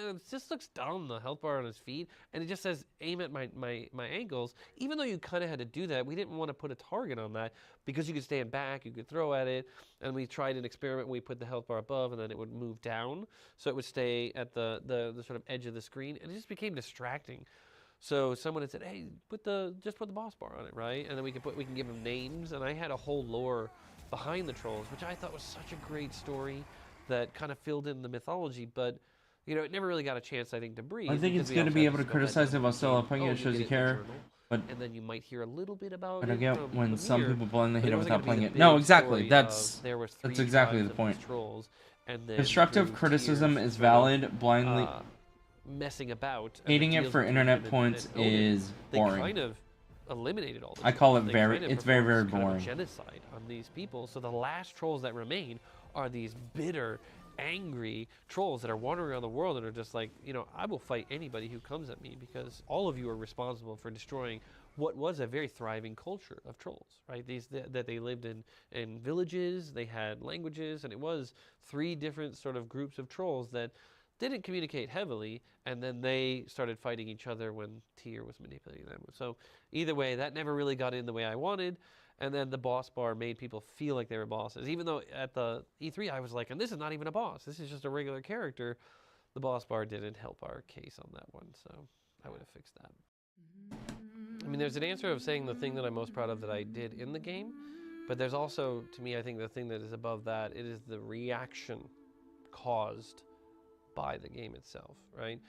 it just looks dumb, the health bar on his feet. And it just says, aim at my ankles. Even though you kind of had to do that, we didn't want to put a target on that because you could stand back, you could throw at it. And we tried an experiment where we put the health bar above and then it would move down. So it would stay at the sort of edge of the screen. And it just became distracting. So someone had said, hey, just put the boss bar on it, right? And then we can give them names. And I had a whole lore behind the trolls, which I thought was such a great story that kind of filled in the mythology, but it never really got a chance, I think, to breathe. I think it's good to be able to criticize it while still playing it. It shows you care. But and then you might hear a little bit about. But I get when some people blindly hate it wasn't without gonna be playing the it. No, big exactly. story That's of there was three exactly tribes the of point. these trolls, and then Constructive through criticism tears is sort of, valid. Blindly messing about. and hating the it deals for with internet and points own it, is boring. They kind of eliminated all the I call it trolls. They very. kind of It's very performed kind of a boring. genocide on these people. So the last trolls that remain are these bitter, angry trolls that are wandering around the world and are just like, I will fight anybody who comes at me because all of you are responsible for destroying what was a very thriving culture of trolls, right? That they lived in villages, they had languages, and it was 3 different sort of groups of trolls that didn't communicate heavily, and then they started fighting each other when Tyr was manipulating them. So either way, that never really got in the way I wanted. And then the boss bar made people feel like they were bosses. Even though at the E3 I was like, and this is not even a boss. This is just a regular character. The boss bar didn't help our case on that one, so I would have fixed that. I mean, there's an answer of saying the thing that I'm most proud of that I did in the game, but there's also, to me, I think the thing that is above that, it is the reaction caused by the game itself, right?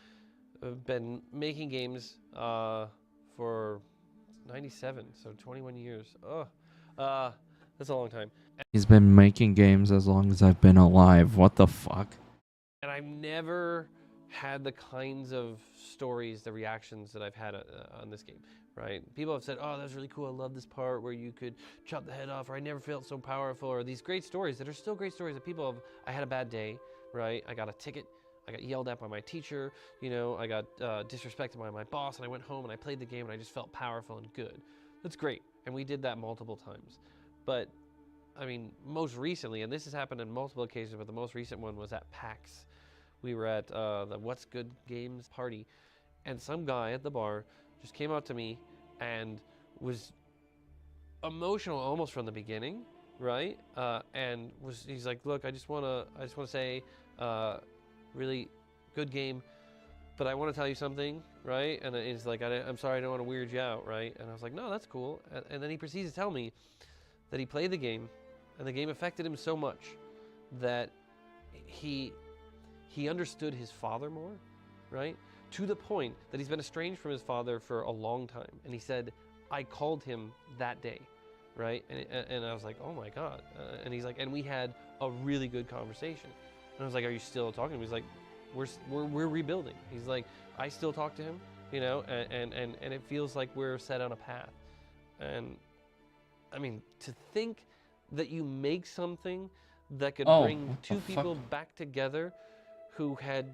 I've been making games for 97, so 21 years. That's a long time. He's been making games as long as I've been alive. What the fuck? And I've never had the kinds of stories, the reactions that I've had on this game, right? People have said, oh, that was really cool. I love this part where you could chop the head off, or I never felt so powerful, or these great stories that are still great stories that people have. I had a bad day, right? I got a ticket. I got yelled at by my teacher. You know, I got disrespected by my boss, and I went home and I played the game and I just felt powerful and good. That's great. And we did that multiple times. But I mean, most recently, and this has happened on multiple occasions, but the most recent one was at PAX. We were at the What's Good Games party, and some guy at the bar just came up to me and was emotional almost from the beginning, right? And he's like, "Look, I just want to say, really good game, but I want to tell you something, right?" And he's like, "I'm sorry, I don't want to weird you out, right?" And I was like, "No, that's cool." And then he proceeds to tell me that he played the game, and the game affected him so much that he understood his father more, right? To the point that he's been estranged from his father for a long time. And he said, I called him that day, right? And I was like, oh my God. And he's like, and we had a really good conversation. And I was like, are you still talking to him? He's like, we're rebuilding. He's like, I still talk to him, you know, and it feels like we're set on a path. And I mean, to think that you make something that could bring two people back together who had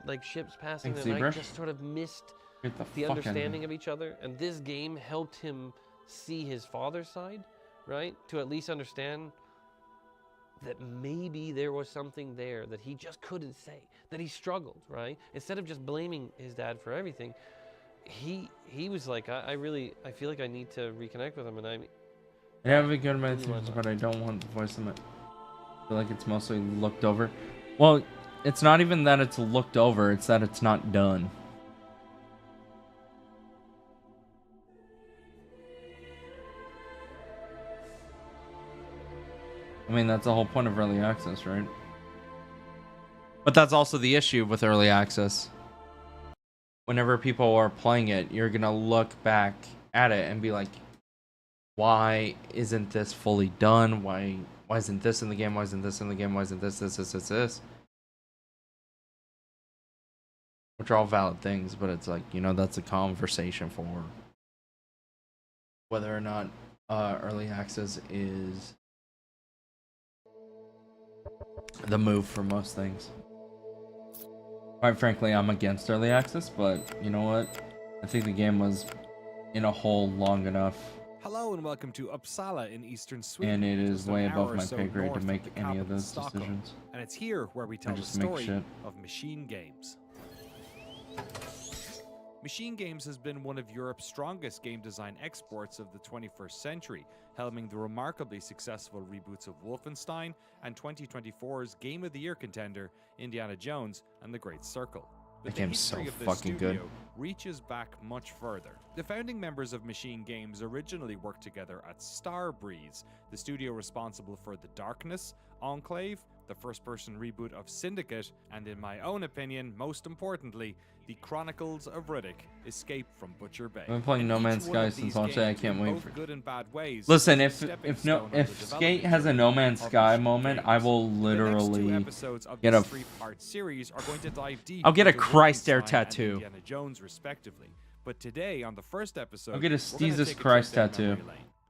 like ships passing the night, just sort of missed the understanding of each other, and this game helped him see his father's side, right? To at least understand that maybe there was something there that he just couldn't say, that he struggled, right? Instead of just blaming his dad for everything, he was like, I feel like I need to reconnect with him, and I have a good amount of things, but I don't want to voice them. I feel like it's mostly looked over. Well, it's not even that it's looked over, it's that it's not done. I mean, that's the whole point of early access, right? But that's also the issue with early access. Whenever people are playing it, you're gonna look back at it and be like, why isn't this fully done? Why isn't this in the game? Why isn't this in the game? Why isn't this? Which are all valid things, but it's like, you know, that's a conversation for whether or not early access is the move for most things. Quite frankly, I'm against early access, but you know what? I think the game was in a hole long enough. Hello and welcome to Uppsala in eastern Sweden. And it is way above my pay grade to make any of those decisions. And it's here where we tell the story of Machine Games. Machine Games has been one of Europe's strongest game design exports of the 21st century, helming the remarkably successful reboots of Wolfenstein and 2024's Game of the Year contender, Indiana Jones and the Great Circle. But the history of this studio reaches back much further. The founding members of Machine Games originally worked together at Starbreeze, the studio responsible for The Darkness, Enclave, the first-person reboot of Syndicate, and in my own opinion, most importantly, the Chronicles of Riddick: Escape from Butcher Bay. I've been playing No Man's Sky since launch day. I can't wait for good and bad ways. Listen, if Skate has a No Man's Sky moment, I will literally get a I'll get a Christ Air tattoo. Indiana Jones respectively. But today on the first episode, I'll get a Jesus Christ tattoo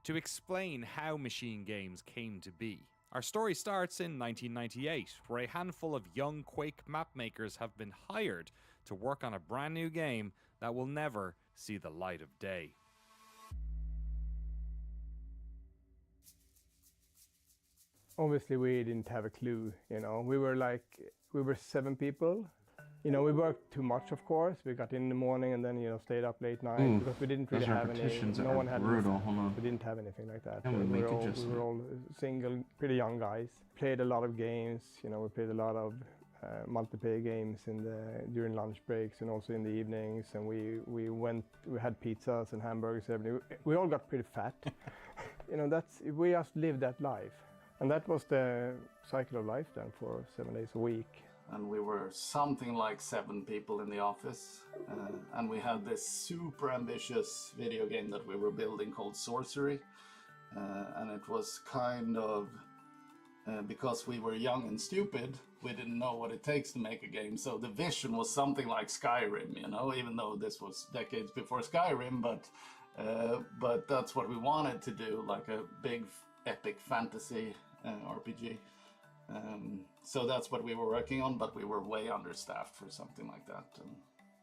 to explain how Machine Games came to be. Our story starts in 1998, where a handful of young Quake map makers have been hired to work on a brand new game that will never see the light of day. Obviously, we didn't have a clue, you know. We were 7 people You know, we worked too much, of course. We got in the morning and then, you know, stayed up late night Ooh, because we didn't really those have any. repetitions No are one had. brutal. Hold on. We didn't have anything like that. Can we we make were it all, just? we were all single, pretty young guys. Played a lot of games. You know, we played a lot of multiplayer games during lunch breaks and also in the evenings. And we had pizzas and hamburgers every day. We all got pretty fat. You know, we just lived that life, and that was the cycle of life then for 7 days a week. And we were something like 7 people in the office, and we had this super ambitious video game that we were building called Sorcery, and it was kind of because we were young and stupid, we didn't know what it takes to make a game. So the vision was something like Skyrim, you know, even though this was decades before Skyrim, but that's what we wanted to do, like a big epic fantasy RPG. So that's what we were working on, but we were way understaffed for something like that. And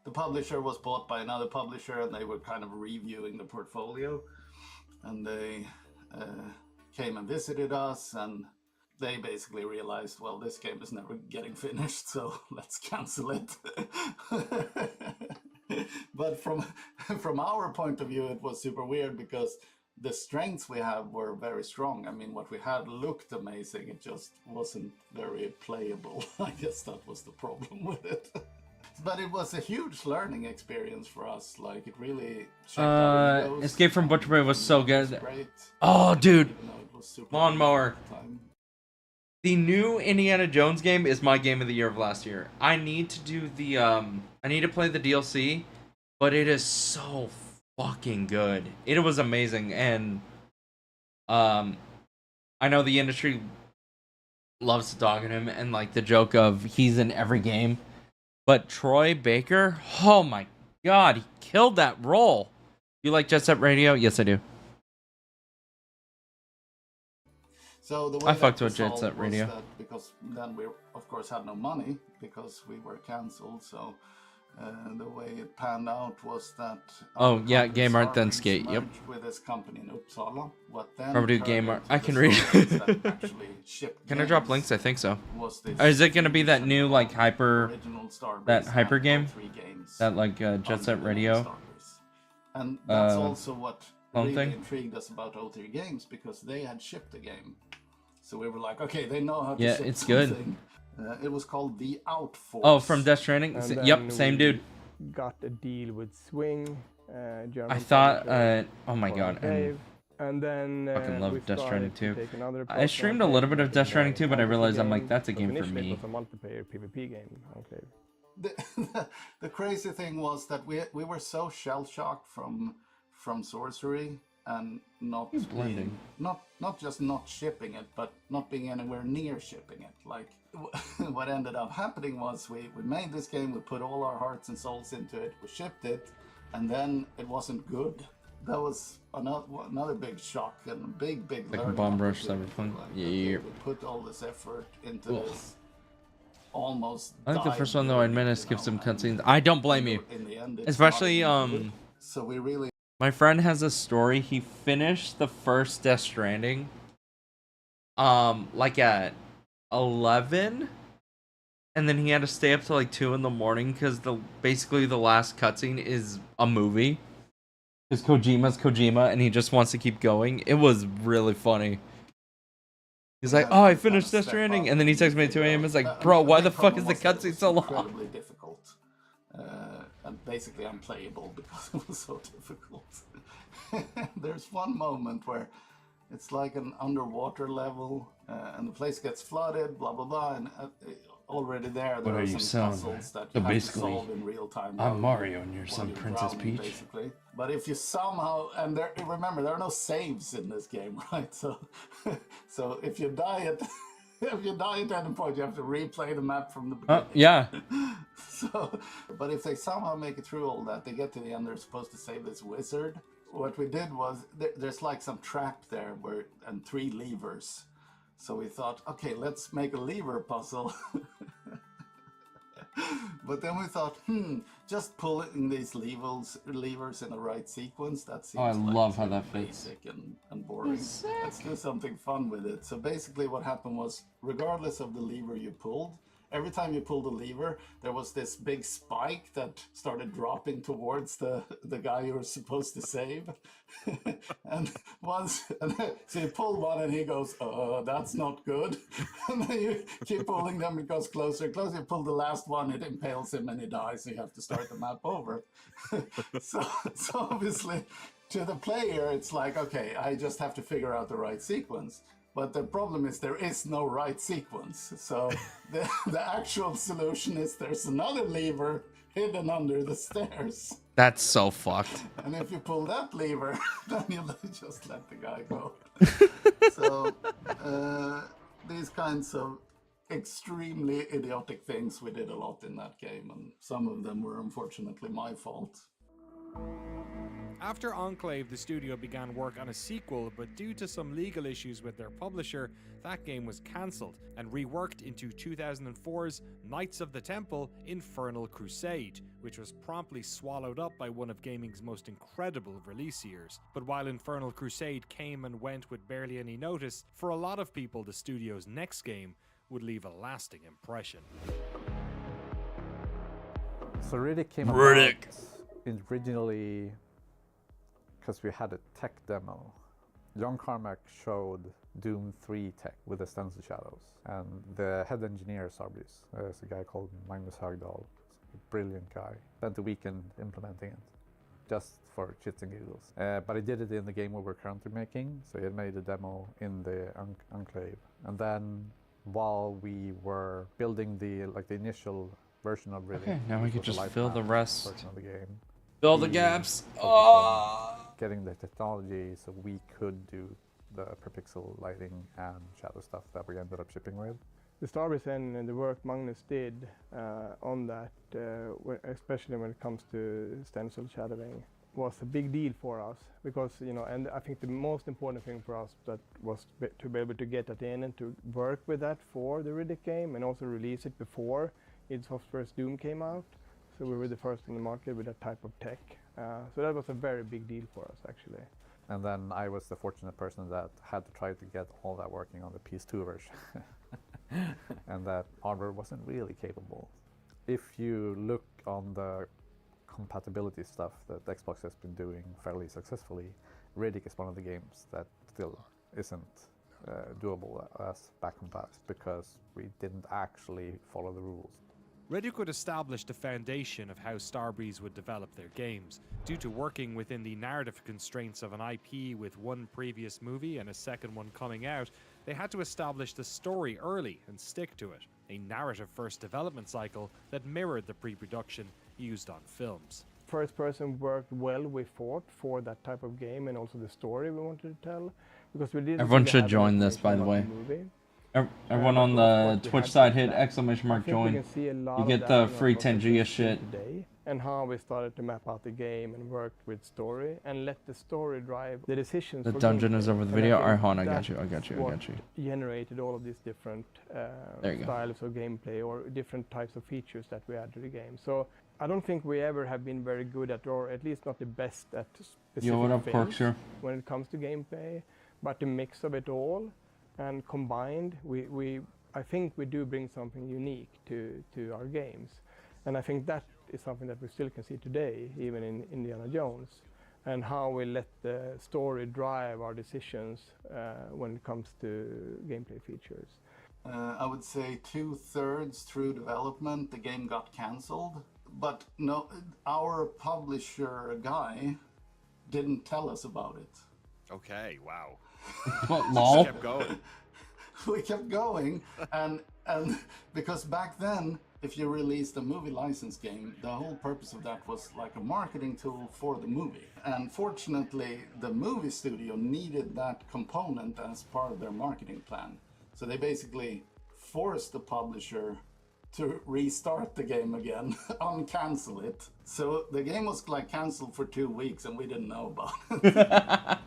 the publisher was bought by another publisher, and they were kind of reviewing the portfolio, and they came and visited us, and they basically realized, well, this game is never getting finished, so let's cancel it. But from our point of view, it was super weird because the strengths we have were very strong. I mean, what we had looked amazing, it just wasn't very playable. I guess that was the problem with it. But it was a huge learning experience for us. Like, it really checked our egos. Escape from Butcher Bay was so good. It was great. Oh, dude. Super Lawnmower. time. The new Indiana Jones game is my game of the year of last year. I need to do the I need to play the DLC, but it is so fucking good. It was amazing, and I know the industry loves dogging him and like the joke of he's in every game, but Troy Baker, oh my god, he killed that role. You like Jet Set Radio? Yes, I do. So the way I fucked that with Jet resolved Set was Radio. that because then we of course had no money because we were cancelled. So the way it panned out was that Oh yeah, company Game Art then Starbreeze Skate. Yep. merged with this company in Uppsala. What then Probably do turned Game Art. into I the can read. Starbreeze that actually shipped Can I drop games links? I think so. was this Or is it gonna be that new like hyper, original Starbreeze that hyper and game, 3 games that like Jet Set under Radio? Starbreeze. And that's Uh, also what clone really thing? intrigued us about O3 Games, because they had shipped the game. So we were like, okay, they know how to Yeah, ship it's good. something. It was called The Outforce. Oh, from Death Stranding. And then Yep, same we dude. Got a deal with Swing, German I thought, publisher, oh my for god, and Dave. And then fucking we love Death Stranding started to too. take another I approach streamed on a little bit of making Death Stranding a too, but I fantasy realized I'm like, game, that's a because game for initially me. It was a multiplayer PvP game, Enclave. The crazy thing was that we were so shell-shocked from Sorcery and not He's blending. being, not just not shipping it, but not being anywhere near shipping it. Like, what ended up happening was we made this game, we put all our hearts and souls into it, we shipped it, and then it wasn't good. That was another big shock and a big Like learning Bomb Rush opportunity. Cyberpunk. Like, Yeah, okay, yeah. we put all this effort into this. Almost. I think the died first one though, I admit, I skipped some cutscenes. I don't blame you. in the end, it's Especially not even good. So we really. my friend has a story. He finished the first Death Stranding, like at 11, and then he had to stay up till like 2 in the morning because basically the last cutscene is a movie. Because Kojima's Kojima, and he just wants to keep going. It was really funny. He's like, oh, I finished Death Stranding, and then he texts me at 2 a.m. It's like, bro, why the fuck is the cutscene so long? Incredibly difficult, and basically unplayable because it was so difficult. There's one moment where it's like an underwater level, and the place gets flooded, blah blah blah, and already there What are are you some selling? puzzles that So you have to basically, solve in real time. I'm while Mario and you're while some Princess drowning, Peach. basically. But if you somehow, and remember, there are no saves in this game, right? So, so if you die at any point, you have to replay the map from the beginning. Yeah. So, but if they somehow make it through all that, they get to the end, they're supposed to save this wizard. What we did was, there's like some trap there and 3 levers. So we thought, okay, let's make a lever puzzle. But then we thought, just pulling these levers in the right sequence, that seems Oh, I like love how sort that of fits. basic and boring. Let's do something fun with it. So basically what happened was, regardless of the lever you pulled, every time you pulled the lever, there was this big spike that started dropping towards the guy you were supposed to save. And so you pull one and he goes, that's not good. And then you keep pulling them, it goes closer and closer. You pull the last one, it impales him and he dies, so you have to start the map over. So obviously, to the player, it's like, okay, I just have to figure out the right sequence. But the problem is there is no right sequence. So the actual solution is there's another lever hidden under the stairs. That's so fucked. And if you pull that lever, then you just let the guy go. So these kinds of extremely idiotic things we did a lot in that game, and some of them were unfortunately my fault. After Enclave, the studio began work on a sequel, but due to some legal issues with their publisher, that game was cancelled and reworked into 2004's Knights of the Temple: Infernal Crusade, which was promptly swallowed up by one of gaming's most incredible release years. But while Infernal Crusade came and went with barely any notice, for a lot of people the studio's next game would leave a lasting impression. So Riddick came about originally because we had a tech demo. John Carmack showed Doom 3 tech with the stencil shadows, and the head engineer of Starbreeze is a guy called Magnus Högdahl, a brilliant guy. Spent a weekend implementing it, just for shits and giggles. But he did it in the game we were currently making, so he had made a demo in the Enclave. And then while we were building the initial version of Riddick, okay, now we can just fill the rest. Version of the game. Fill the gaps. Oh. Getting the technology so we could do the per pixel lighting and shadow stuff that we ended up shipping with. The Starbreeze engine and the work Magnus did on that, especially when it comes to stencil shadowing, was a big deal for us because, and I think the most important thing for us that was to be able to get that in and to work with that for the Riddick game and also release it before id Software's Doom came out. So we were the first in the market with that type of tech. So that was a very big deal for us, actually. And then I was the fortunate person that had to try to get all that working on the PS2 version. And that hardware wasn't really capable. If you look on the compatibility stuff that Xbox has been doing fairly successfully, Riddick is one of the games that still isn't doable as back compat because we didn't actually follow the rules. Riddick would establish the foundation of how Starbreeze would develop their games. Due to working within the narrative constraints of an IP with one previous movie and a second one coming out, they had to establish the story early and stick to it. A narrative-first development cycle that mirrored the pre-production used on films. First person worked well, we thought, for that type of game and also the story we wanted to tell. Because we didn't Everyone should join this, by the way. Everyone on the Twitch side, hit ! join. You get the free 10G shit. And how we started to map out the game and worked with story and let the story drive the decisions. The dungeon is over the video. Alright, hold on, I got you. Generated all of these different styles of gameplay or different types of features that we add to the game. So I don't think we ever have been very good at, or at least not the best at specific things when it comes to gameplay. But the mix of it all and combined, I think we do bring something unique to our games. And I think that is something that we still can see today, even in Indiana Jones, and how we let the story drive our decisions when it comes to gameplay features. I would say 2/3 through development, the game got cancelled. But no, our publisher guy didn't tell us about it. Okay, wow. What, lol? Kept going. We kept going, and because back then, if you released a movie license game, the whole purpose of that was like a marketing tool for the movie. And fortunately, the movie studio needed that component as part of their marketing plan. So they basically forced the publisher to restart the game again, uncancel it. So the game was like canceled for 2 weeks and we didn't know about it.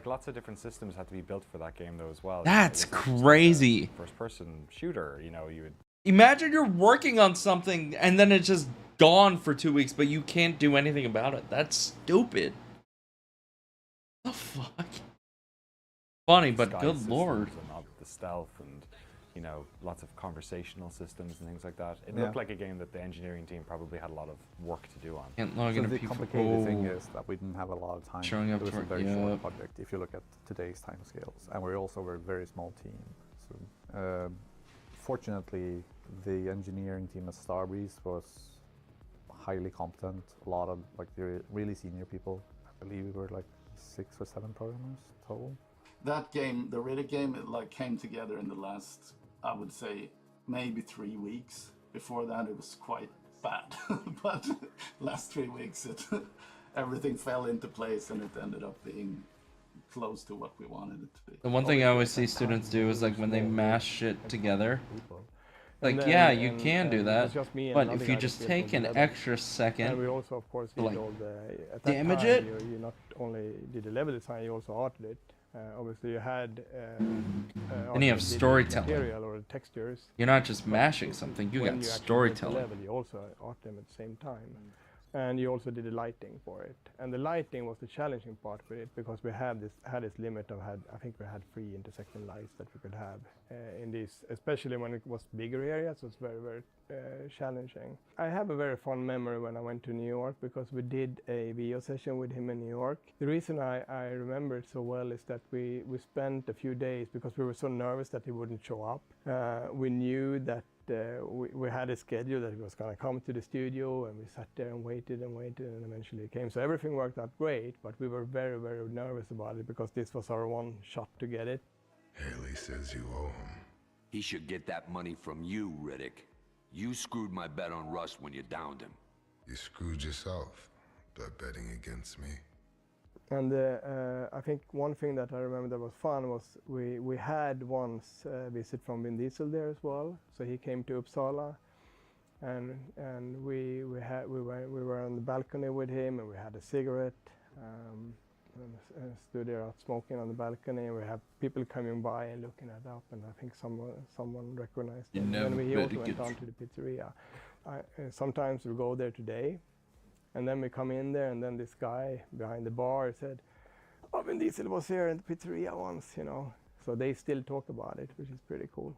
Lots of different systems had to be built for that game though as well. That's crazy. First-person shooter, you would imagine you're working on something and then it's just gone for 2 weeks, but you can't do anything about it. That's stupid. What the fuck? Funny, but good lord. And the stealth and you know, lots of conversational systems and things like that. It Yeah. looked like a game that the engineering team probably had a lot of work to do on. Can't log So into the people. complicated thing is that we didn't have a lot of time. Showing up it was for- a very yeah. short project if you look at today's timescales, and we also were a very small team. So fortunately, the engineering team at Starbreeze was highly competent. A lot of like the really senior people. I believe we were like 6 or 7 programmers total. That game, the Riddick game, it like came together in the last, I would say, maybe 3 weeks. Before that, it was quite bad. But last 3 weeks, everything fell into place, and it ended up being close to what we wanted it to be. The one thing I always see students do is like when they mash shit together. Like, And then- yeah, you and- can do and it that, was just me and but another if you guy just that take built an all the level. extra second And we also, of course, to, did like, all the at that damage time, it. You not only did the level design, you also arted it. Obviously, you had Then you have arted the storytelling. material or the textures. You're not just But mashing something, you when got actually built the storytelling. level, you also art them at the same time. And you also did the lighting for it. And the lighting was the challenging part with it, because we had this limit of I think we had 3 intersecting lights that we could have in these, especially when it was bigger areas. So it's very, very challenging. I have a very fond memory when I went to New York, because we did a video session with him in New York. The reason I remember it so well is that we spent a few days, because we were so nervous that he wouldn't show up. We knew that we had a schedule that he was going to come to the studio, and we sat there and waited, and eventually he came. So everything worked out great, but we were very, very nervous about it, because this was our one shot to get it. Haley says you owe him. He should get that money from you, Riddick. You screwed my bet on Rust when you downed him. You screwed yourself by betting against me. And I think one thing that I remember that was fun was we had once a visit from Vin Diesel there as well. So he came to Uppsala, and we were on the balcony with him, and we had a cigarette, and stood there out smoking on the balcony, and we have people coming by and looking at up, and I think someone recognized him. And we also went down to the pizzeria. Sometimes we go there today. And then we come in there, and then this guy behind the bar said, "Oh, Vin Diesel was here in the pizzeria once," you know. So they still talk about it, which is pretty cool.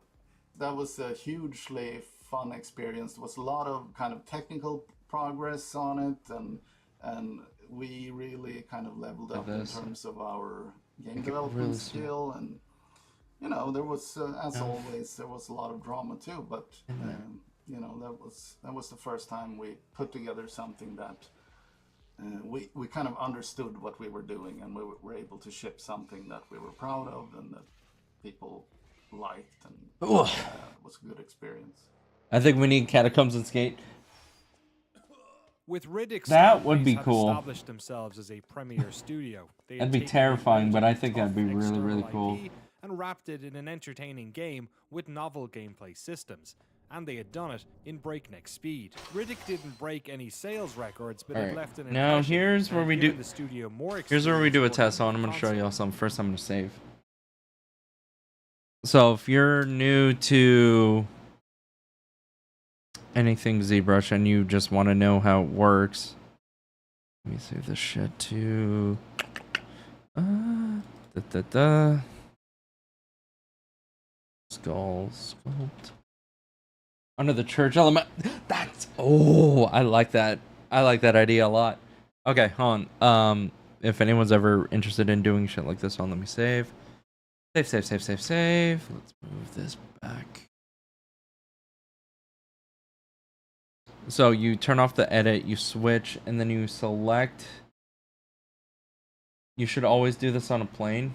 That was a hugely fun experience. There was a lot of kind of technical progress on it, and we really kind of leveled up in terms of our game development skill. And you know, there was, as always, there was a lot of drama too. But you know, that was the first time we put together something that we kind of understood what we were doing, and we were able to ship something that we were proud of and that people liked, and it was a good experience. I think we need Catacombs and Skate. With Riddick, That would be have cool. established themselves as a premier studio. They had That'd be taken terrifying, but I advantage think of that'd be tough really, really external cool. IP and wrapped it in an entertaining game with novel gameplay systems. And they had done it in breakneck speed. Riddick didn't break any sales records, but it Alright, left an now impression here's and where we given do. the studio more Here's where we do a experience test. So working I'm on gonna show console. y'all something. First, I'm gonna save. So if you're new to anything ZBrush and you just want to know how it works, let me save this shit to skull sculpt under the church element. That's I like that. I like that idea a lot. Okay, hold on. If anyone's ever interested in doing shit like this, let me save. Save. Let's move this back. So you turn off the edit, you switch, and then you select. You should always do this on a plane.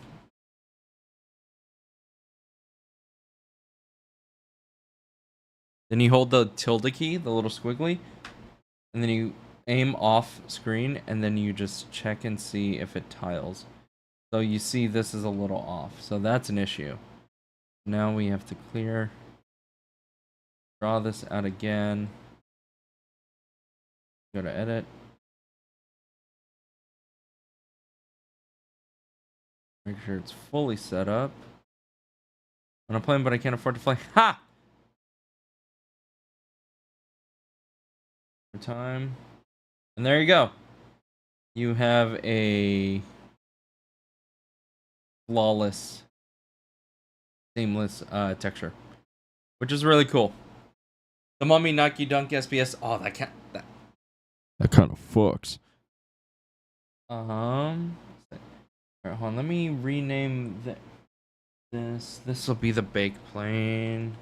Then you hold the tilde key, the little squiggly, and then you aim off screen, and then you just check and see if it tiles. So you see this is a little off, so that's an issue. Now we have to clear. Draw this out again. Go to edit. Make sure it's fully set up. On a plane, but I can't afford to fly. Ha! For time. And there you go. You have a flawless, seamless texture. which is really cool. The Mummy Nike Dunk SBS. Oh, that kind of fucks. Alright, hold on. Let me rename this. This will be the bake plane.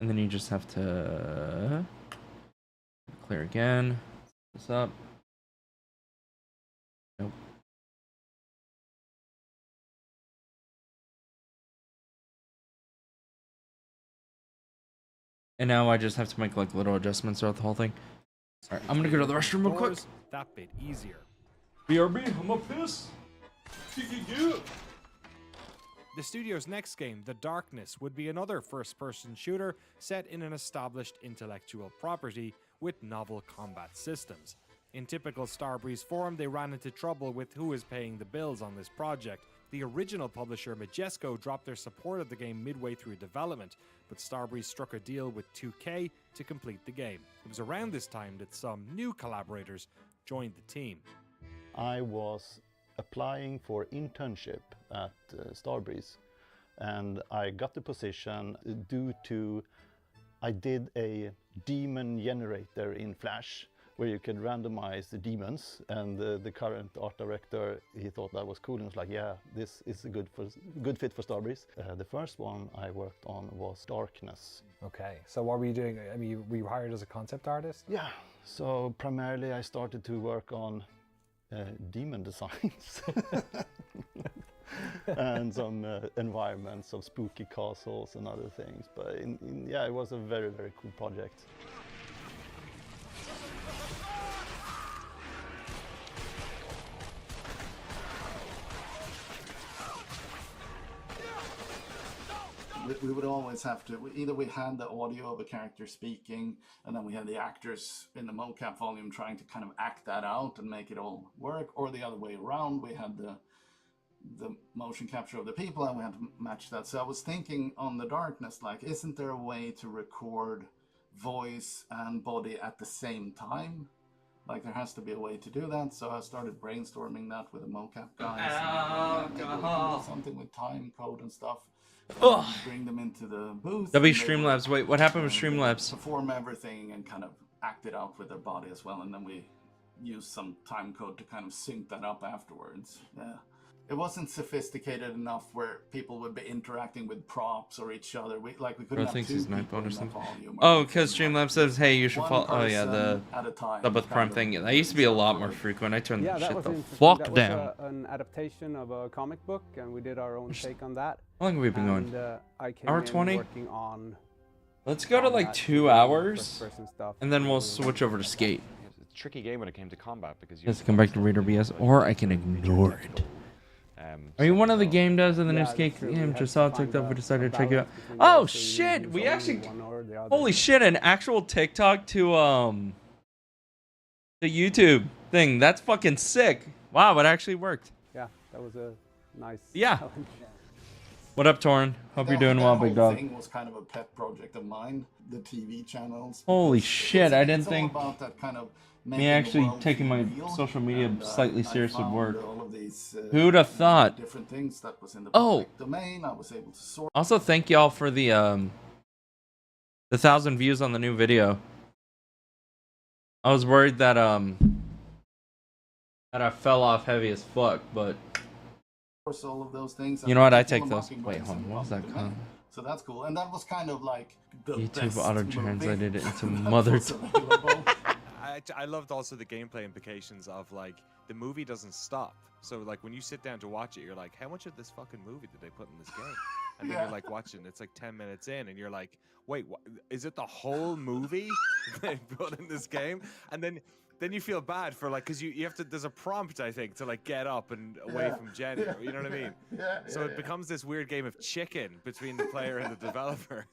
And then you just have to clear again. This up. Nope. And now I just have to make like little adjustments throughout the whole thing. Alright, I'm gonna go to the restroom real quick. That bit easier. BRB, I'm up this. The studio's next game, The Darkness, would be another first-person shooter set in an established intellectual property with novel combat systems. In typical Starbreeze form, they ran into trouble with who is paying the bills on this project. The original publisher, Majesco, dropped their support of the game midway through development, but Starbreeze struck a deal with 2K to complete the game. It was around this time that some new collaborators joined the team. I was applying for internship at Starbreeze, and I got the position due to I did a demon generator in Flash where you could randomize the demons, and the current art director, he thought that was cool and was like, yeah, this is a good fit for Starbreeze. The first one I worked on was Darkness. Okay, so what were you doing? I mean, were you hired as a concept artist? Yeah, so primarily I started to work on demon designs and some environments of spooky castles and other things. But yeah, it was a very, very cool project. We would always have to, either we had the audio of a character speaking, and then we had the actors in the mocap volume trying to kind of act that out and make it all work, or the other way around, we had the motion capture of the people and we had to match that. So I was thinking on The Darkness, like, isn't there a way to record voice and body at the same time? Like, there has to be a way to do that. So I started brainstorming that with the mocap guys. And something with time code and stuff. Bring them into the booth. W Streamlabs. Wait, what happened with Streamlabs? Perform everything and kind of act it out with their body as well, and then we use some time code to kind of sync that up afterwards. Yeah. It wasn't sophisticated enough where people would be interacting with props or each other. We couldn't have two people in that volume. Oh, because Streamlabs says, hey, you should follow. Oh yeah, the sub with Prime thing. That used to be a lot more frequent. I turned that shit the fuck down. That was an adaptation of a comic book, and we did our own take on that. How long have we been going? I came Hour 20? working on. Let's go to like 2 hours, and then we'll switch over to Skate. It's a tricky game when it came to combat because you Let's come back to Reader BS, or I can ignore it. Are you one of the game devs in the new Skate game? Just saw TikTok, we decided to check it out. Oh shit! We actually, holy shit! An actual TikTok to the YouTube thing. That's fucking sick. Wow, it actually worked. Yeah, that was a nice. Yeah. What up, Torn? Hope you're doing well, big dog. That thing was kind of a pet project of mine. The TV channels. Holy shit! I didn't think. All about that kind of me actually taking my social media slightly serious would work. Who'd have thought? Different things that was in the public domain. I was able to sort. Also, thank y'all for the 1,000 views on the new video. I was worried that that I fell off heavy as fuck, but all of those things. You know what? I take those. Wait, hold on. What was that called? So that's cool, and that was kind of like the YouTube auto-translated it into mother. I loved also the gameplay implications of like the movie doesn't stop. So like when you sit down to watch it, you're like, how much of this fucking movie did they put in this game? And then you're like watching, it's like 10 minutes in, and you're like, wait, what, is it the whole movie they put in this game? And then you feel bad for like, because you have to, there's a prompt I think to like get up and away from Jenny, you know what I mean? So it becomes this weird game of chicken between the player and the developer.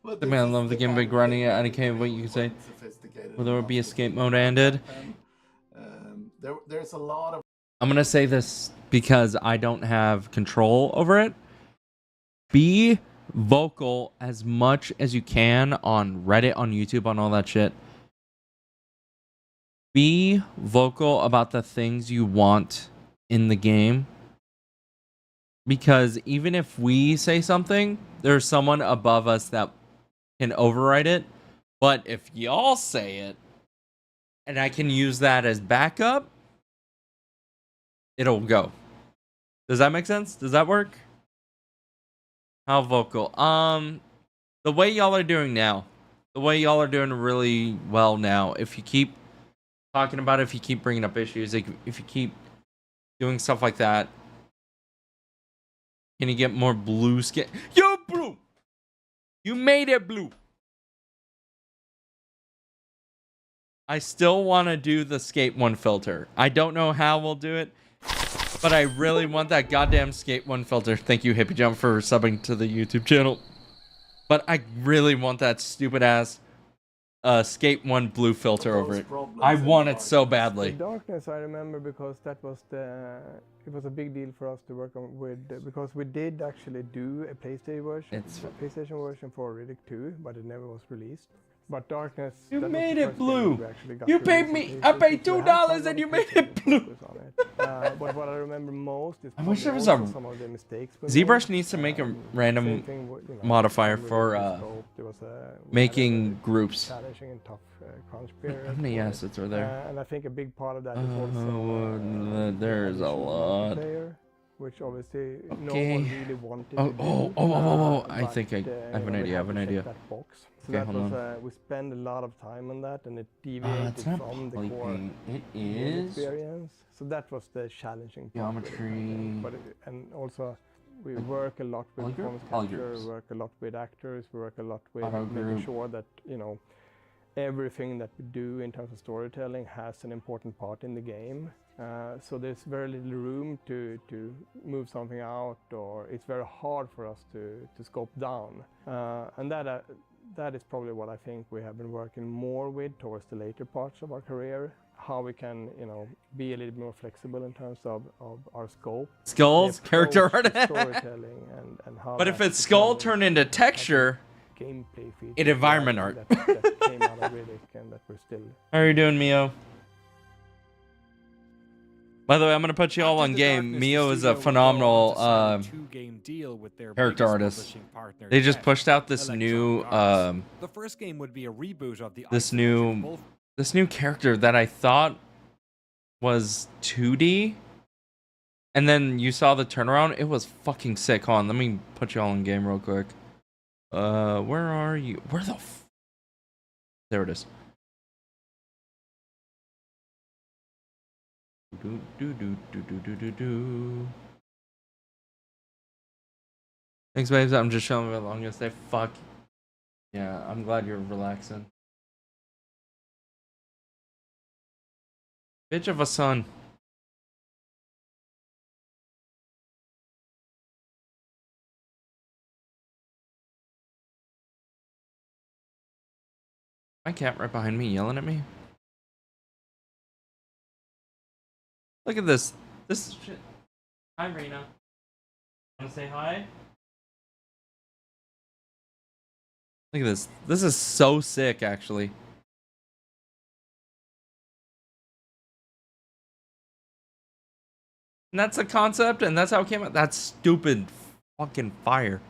The man loved the game by grinding it. I can't what you can say. Will there be escape mode ended? There's a lot of. I'm gonna say this because I don't have control over it. Be vocal as much as you can on Reddit, on YouTube, on all that shit. Be vocal about the things you want in the game. Because even if we say something, there's someone above us that can override it. But if y'all say it, and I can use that as backup, it'll go. Does that make sense? Does that work? How vocal? The way y'all are doing now. The way y'all are doing really well now. If you keep talking about it, if you keep bringing up issues, if you keep doing stuff like that, can you get more blue skin? Yo, blue! You made it blue. I still want to do the Skate 1 filter. I don't know how we'll do it, but I really want that goddamn Skate 1 filter. Thank you, Hippie Jump, for subbing to the YouTube channel. But I really want that stupid ass Skate 1 blue filter over it. I want it so badly. The darkness I remember because that was it was a big deal for us to work on with because we did actually do a PlayStation version for Riddick 2, but it never was released. But Darkness, you made it blue. You paid me. I paid $2 and you made it blue. But what I remember most is I wish there was some of the mistakes. ZBrush needs to make a random modifier for making groups. Challenging and tough crunch How period. many assets are there? And I think a big part of that is also there's a lot. Which obviously no Okay. one really wanted Oh, to do. I think I have an idea. I have an idea. That box. So Okay, that hold was, on. we spend a lot of time on that, and it deviated it's not from the poly core paint. It game is experience. So that was the challenging part. geometry. But and also we work a lot with Polygroup? performance capture, Polygroups. we work a lot with actors, we work a lot with Auto making group. sure that everything that we do in terms of storytelling has an important part in the game. So there's very little room to move something out, or it's very hard for us to scope down. And that is probably what I think we have been working more with towards the later parts of our career. How we can, be a little bit more flexible in terms of our scope. Skulls, character art. storytelling, and how. But if that it's skull becomes turned into texture, gameplay feature it environment art. that came out of Riddick and that we're still. How are you doing, Mio? By the way, I'm gonna put you all on game. Mio is a phenomenal character artist. They just pushed out this new The first game would be a reboot of the this new character that I thought was 2D, and then you saw the turnaround. It was fucking sick. Hold on, let me put you all in game real quick. Where are you? Where the there it is. Thanks, babes. I'm just showing how long you stay. Fuck. Yeah, I'm glad you're relaxing. Bitch of a son. My cat right behind me yelling at me. Look at this. This is shit. Hi, Rena. Wanna say hi? Look at this. This is so sick, actually. And that's the concept, and that's how it came out. That's stupid fucking fire.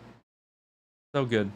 So good.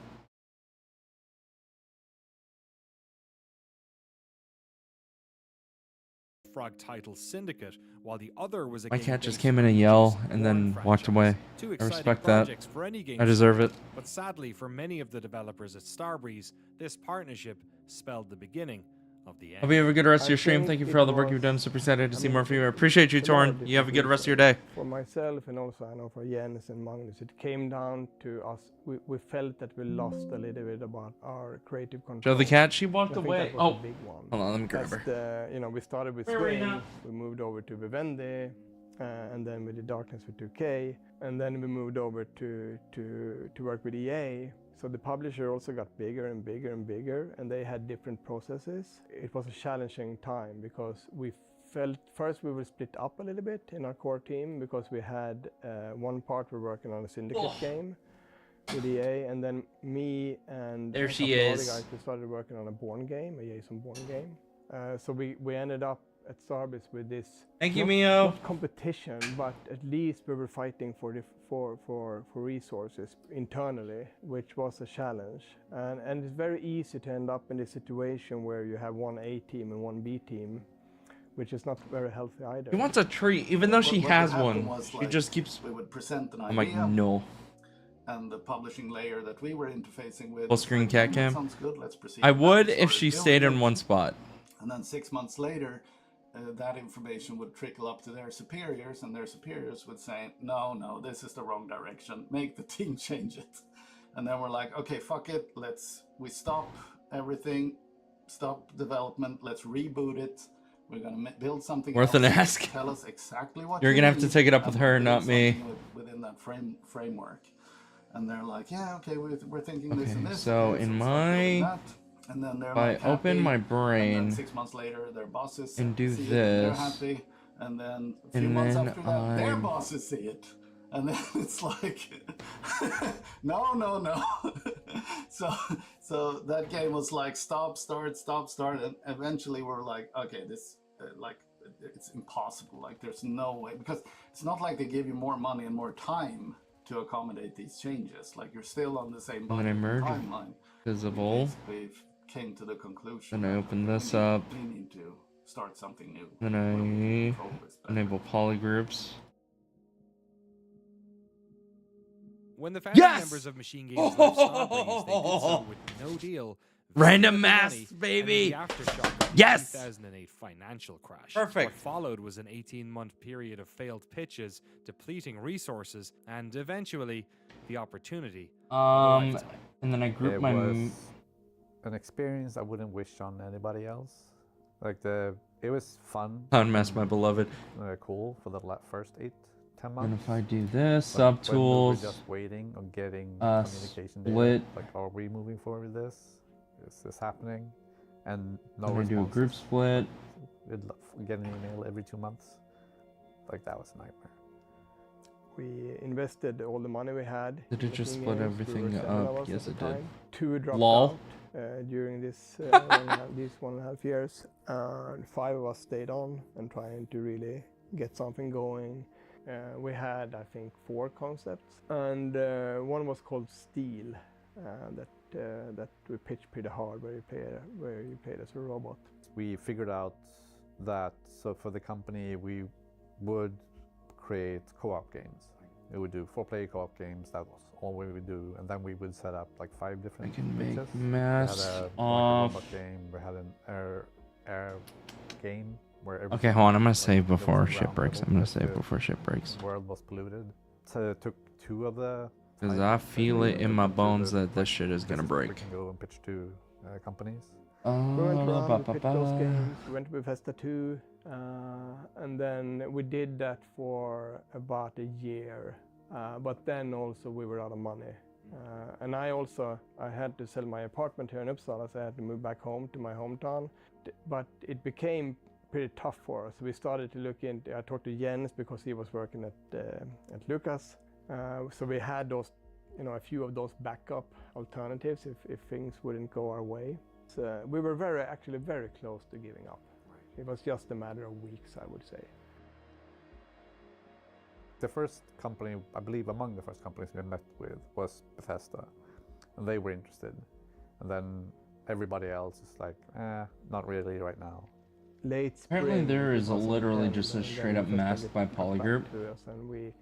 Frog title Syndicate, while the other was a My game cat just based came in on and the yelled Jason and then Bourne walked away. Two I exciting respect that. projects for any game I deserve it. designer, But sadly, for many of the developers at Starbreeze, this partnership spelled the beginning of the end. Hope you have a good rest of your stream. Thank you for all the work you've done. Super excited to see more from you. I appreciate you, Torn. You have a good rest of your day. For myself and also I know for Jens and Magnus, it came down to us. We felt that we lost a little bit about our creative control. Joe the cat, she walked I think away. that was Oh, a big one. hold on, let me grab That's her. we started with Where are we Swing, now? we moved over to Vivendi, and then we did Darkness with 2K, and then we moved over to work with EA. So the publisher also got bigger and bigger and bigger, and they had different processes. It was a challenging time because we felt first we were split up a little bit in our core team because we had one part we're working on a Syndicate game with EA, and then me and There a she couple of is. other guys, we started working on a Bourne game, a Jason Bourne game. So we ended up at Starbreeze with this. Thank you, not- Mio. Not competition, but at least we were fighting for for resources internally, which was a challenge. And it's very easy to end up in this situation where you have one A team and one B team, which is not very healthy either. She wants a tree, even though she has one. She just keeps. We would present an I'm like, idea, no. and the publishing layer that we were interfacing with. Full screen cat cam. Sounds good. Let's proceed. I with would that. if she Started stayed building in it. one spot. And then 6 months later, that information would trickle up to their superiors, and their superiors would say, no, this is the wrong direction. Make the team change it. And then we're like, okay, fuck it. We stop everything, stop development. Let's reboot it. We're going to build something Worth else. an ask. Tell us exactly what You're you gonna have to need, take it up with and her, we'll not build me. something within that framework. And they're like, yeah, okay, we're thinking this Okay, and this. so okay, in start building my- that. And then they're if I like open happy, my and brain then 6 months later, their bosses and do see it, and they're this, happy. And then a few and months then after that, their I'm- bosses see it. And then it's like, no. so that game was like stop, start, and eventually we're like, okay, this it's impossible. Like there's no way, because it's not like they give you more money and more time to accommodate these changes. Like you're still on the same And then I budget and merge timeline. visible. We came to the conclusion. Then I open this up. We need to start something new. Then I enable polygroups. When the founding Yes! members of Machine Games left Starbreeze, they did so with no deal. Random very mass, little money, baby! And the aftershock of Yes! the 2008 financial crash. Perfect. What followed was an 18-month period of failed pitches, depleting resources, and eventually the opportunity. of a lifetime. And then I group It my. was an experience I wouldn't wish on anybody else. Like it was fun. Unmask my beloved. Cool for the first 8-10 And months. if I do this, But when we subtools, were just waiting on getting split. communication data. Like, are we moving forward with this? Is this happening? And no then I do a responses. group split. We'd get an email every 2 months. Like that was a nightmare. We invested all the money we had. Did in it just Machine split Games. everything We were 7 up? of us Yes, at it the did. time. 2 dropped Lol. out during this these 1.5 years. And 5 of us stayed on and trying to really get something going. We had, I think, 4 concepts, and one was called Steel, that we pitched pretty hard, where you played as a robot. We figured out that for the company we would create co-op games. We would do 4-player co-op games. That was all we would do, and then we would set up like 5 different. I can make pitches. masks We had a off. robot game. We had an air game where everything Okay, hold on. I'm gonna was, save there was before a shit ground breaks. level I'm gonna because save the before shit breaks. world was polluted. So it took 2 of the. Because types I and feel we it in took my them to bones the- that this shit is gonna We break. can go and pitch to companies. We went around, Ba, we ba, pitched ba. those games, we went to Bethesda 2, and then we did that for about a year. But then also we were out of money. And I had to sell my apartment here in Uppsala, so I had to move back home to my hometown. But it became pretty tough for us. We started to look into, I talked to Jens because he was working at Lucas. So we had those, a few of those backup alternatives if things wouldn't go our way. So we were actually very close to giving up. It was just a matter of weeks, I would say. The first company, I believe among the first companies we met with was Bethesda, and they were interested. And then everybody else is like, not really right now. Late Apparently spring there is 2010, literally just a and then straight up Bethesda mask by got back polygroup. to us, and we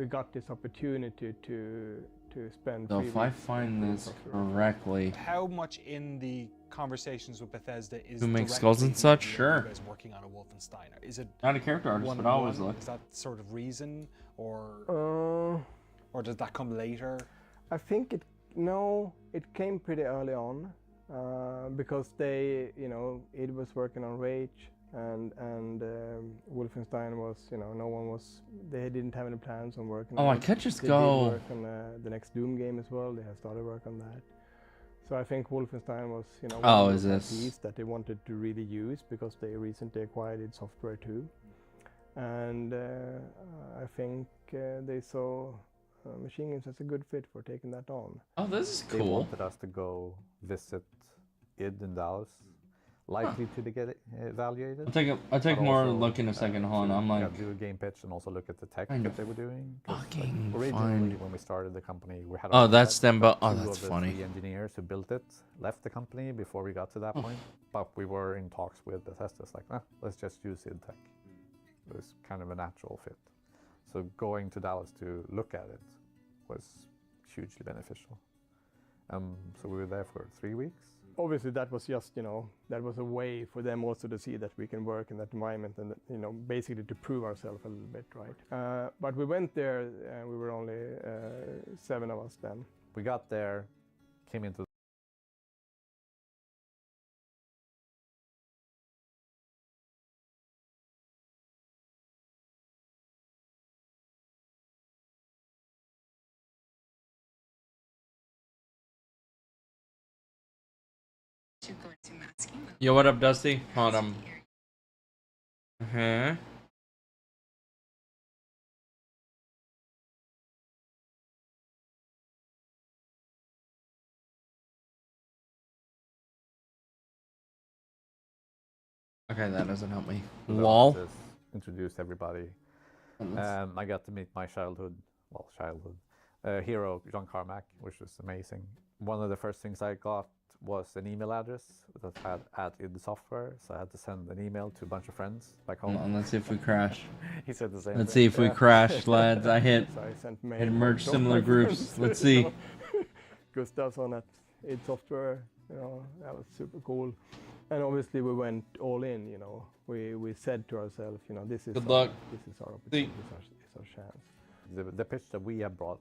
got this opportunity to spend. So 3 if I weeks find doing this software. correctly, How much in the conversations with Bethesda is Who makes directly skulls and the such? idea of Sure. you guys working on a Wolfenstein? Is it Not a character artist, but I always one-on-one? look. Is that sort of reason, or does that come later? I think it came pretty early on because it was working on Rage and Wolfenstein was, they didn't have any plans on working on Oh, I it. could just They go- did work on the next Doom game as well. They have started work on that. So I think Wolfenstein was, one Oh, of is those this- IPs that they wanted to really use because they recently acquired id Software too. And I think they saw Machine Games as a good fit for taking that on. Oh, this is They cool. wanted us to go visit id in Dallas likely to get evaluated. I'll take But more also, look in a second. Hold on, I'm like do a game pitch and also look at the tech kind that of they were doing. 'Cause, fucking originally, find- when we started the company, we had Oh, our own that's tech, them, but- oh, two that's of the funny. 3 engineers who built it left the company before we got to that Oh. point. But we were in talks with Bethesda, like, let's just use id Tech. It was kind of a natural fit. So going to Dallas to look at it was hugely beneficial. So we were there for 3 weeks. Obviously, that was just, that was a way for them also to see that we can work in that environment and, basically to prove ourselves a little bit, right? But we went there, and we were only 7 of us then. We got there, came into Yo, what up, Dusty? Hold on. Uh-huh. Okay, that doesn't help me. Lol. Introduced everybody. I got to meet my childhood hero, John Carmack, which was amazing. One of the first things I got was an email address that had id Software, so I had to send an email to a bunch of friends back home. Hold on, let's see if we crash. He said the same Let's thing. see if we crash, lads. I hit So I sent mail and merge to similar my groups. friends, Let's see. Gustavsson at id Software, that was super cool. And obviously we went all in, we said to ourselves, this is Good luck. This is our opportunity, this is our chance. The pitch that we have brought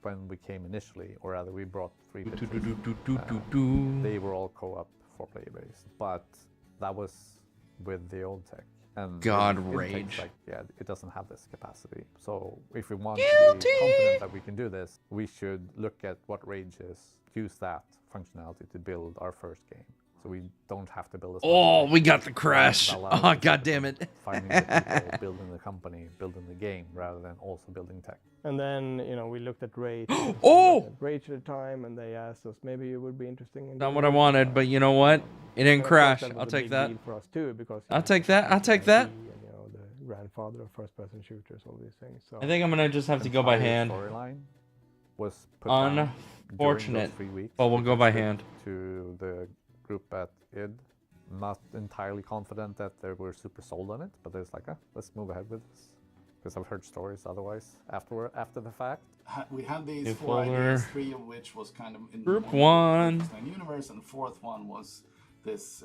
when we came initially, or rather we brought 3 pitches, they were all co-op 4-player based, but that was with the old tech. And God, id Rage. Tech's it doesn't have this capacity. So if we want to be confident that we can do this, we should look at what Rage is, use that functionality to build our first game. So we don't have to build a Oh, we got the crash. Oh, God damn it. Finding the people, building the company, building the game, rather than also building tech. And then, we looked at Rage. Rage at the time, and they asked us, maybe it would be interesting. Not what I wanted, but you know what? It didn't crash. I'll take that. For us too, because I'll take that. I'll take that. The grandfather of first-person shooters, all these things. So I think I'm gonna just have to go by hand. Storyline was put down during Unfortunate, those 3 weeks. but we'll go by Pitched it hand. To the group at id, not entirely confident that they were super sold on it, but it's like, let's move ahead with this. Because I've heard stories otherwise after the fact. We had these New 4 folder. ideas, 3 of which was kind of in Group the one. Wolfenstein universe, and the 4th one was this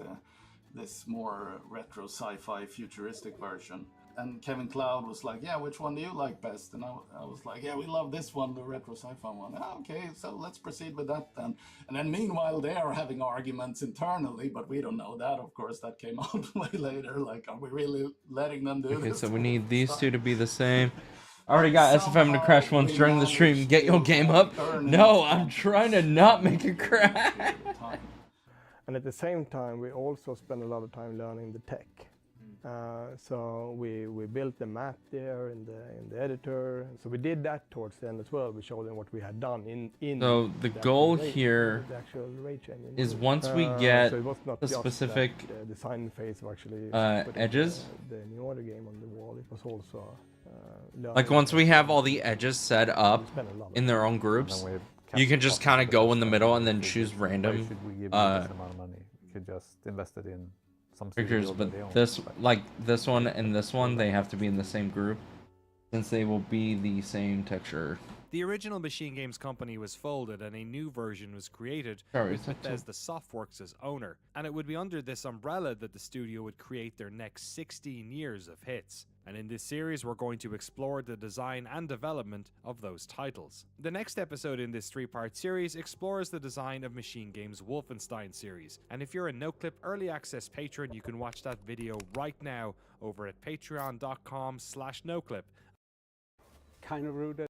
more retro sci-fi futuristic version. And Kevin Cloud was like, yeah, which one do you like best? And I was like, yeah, we love this one, the retro sci-fi one. Okay, so let's proceed with that then. And then meanwhile, they are having arguments internally, but we don't know that, of course. That came out way later. Like, are we really letting them do Okay, this? so we need these two to be the same. I already got SFM to crash once during the stream. Get your game up. No, I'm trying to not make it crash. And at the same time, we also spent a lot of time learning the tech. So we built the map there in the editor. So we did that towards the end as well. We showed them what we had done in So the goal here the actual Rage engine. is once we get so it was not the just specific that, design phase of actually putting edges. the New Order game on the wall. It was also Like once we have all the edges set up in their own groups, you can just kind of go in the middle and then choose random should we give you this amount of money? We could just invest it in some pictures, studio but that they own. this, like this one and this one, they have to be in the same group since they will be the same texture. The original Machine Games company was folded and a new version was created with Bethesda Softworks as owner, and it would be under this umbrella that the studio would create their next 16 years of hits. And in this series we're going to explore the design and development of those titles. The next episode in this 3-part series explores the design of Machine Games' Wolfenstein series, and if you're a NoClip Early Access patron, you can watch that video right now over at patreon.com/NoClip. Kind of rude.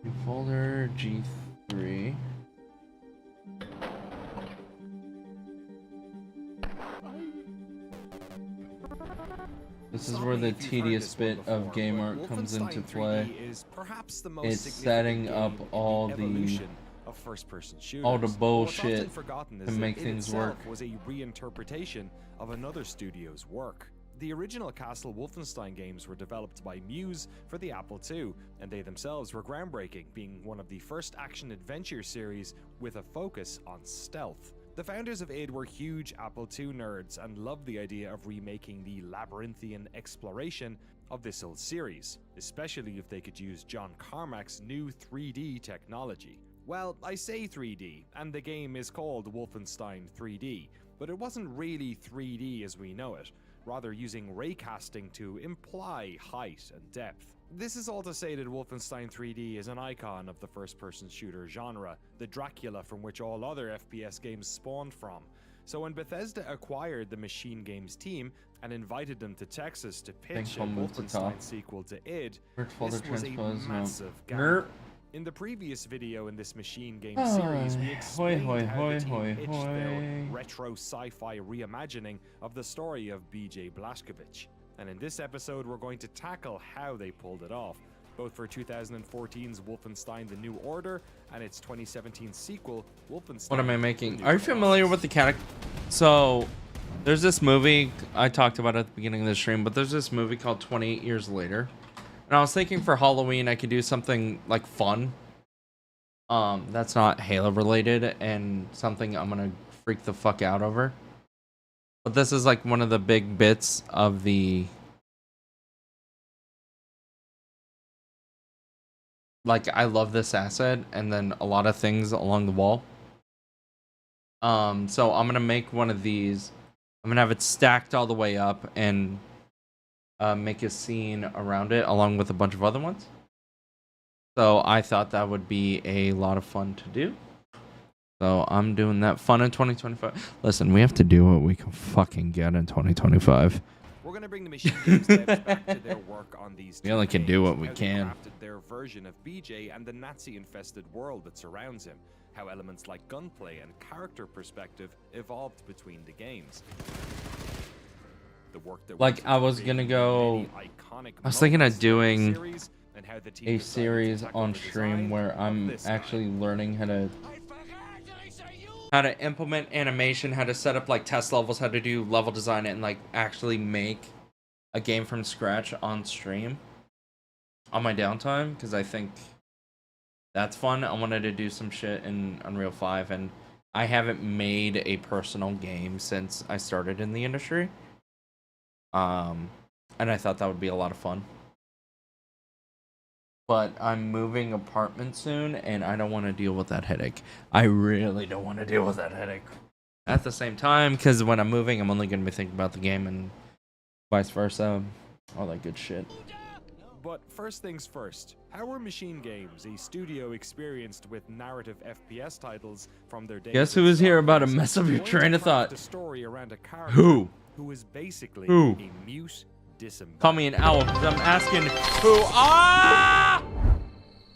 New folder G3. This is where the tedious bit of game art comes into play. It's setting up all the bullshit to make things work. Was a reinterpretation of another studio's work. The original Castle Wolfenstein games were developed by Muse for the Apple II, and they themselves were groundbreaking, being one of the first action-adventure series with a focus on stealth. The founders of id were huge Apple II nerds and loved the idea of remaking the labyrinthian exploration of this old series, especially if they could use John Carmack's new 3D technology. Well, I say 3D, and the game is called Wolfenstein 3D, but it wasn't really 3D as we know it, rather using raycasting to imply height and depth. This is all to say that Wolfenstein 3D is an icon of the first-person shooter genre, the Dracula from which all other FPS games spawned from. So when Bethesda acquired the Machine Games team and invited them to Texas to pitch a Wolfenstein sequel to id, this was a massive gamble. In the previous video in this Machine Games series, we explained how the team pitched their retro sci-fi reimagining of the story of BJ Blazkowicz. And in this episode, we're going to tackle how they pulled it off, both for 2014's Wolfenstein The New Order and its 2017 sequel, Wolfenstein. What am I making? Are you familiar with the So, there's this movie I talked about at the beginning of the stream, but there's this movie called 28 Years Later. And I was thinking for Halloween I could do something like fun. That's not Halo related and something I'm gonna freak the fuck out over. But this is like one of the big bits of the I love this asset and then a lot of things along the wall. So I'm gonna make one of these. I'm gonna have it stacked all the way up and make a scene around it along with a bunch of other ones. So I thought that would be a lot of fun to do. So I'm doing that fun in 2025. Listen, we have to do what we can fucking get in 2025. We're going to bring the Machine Games devs back to their work on these We only can do what we can. Crafted their version of BJ and the Nazi-infested world that surrounds him. How elements like gunplay and character perspective evolved between the games. The work that I was gonna go. I was thinking of doing a series on stream where I'm actually learning how to implement animation, how to set up like test levels, how to do level design, and like actually make a game from scratch on stream on my downtime, because I think that's fun. I wanted to do some shit in Unreal 5, and I haven't made a personal game since I started in the industry. And I thought that would be a lot of fun. But I'm moving apartment soon, and I don't want to deal with that headache. I really don't want to deal with that headache. At the same time, because when I'm moving, I'm only going to be thinking about the game and vice versa. All that good shit. But first things first, how were Machine Games, a studio experienced with narrative FPS titles from their days? Guess who is here about to mess up your train of thought? Who? Who is basically Who? a mute disembodied. Call me an owl, because I'm asking who. Ah!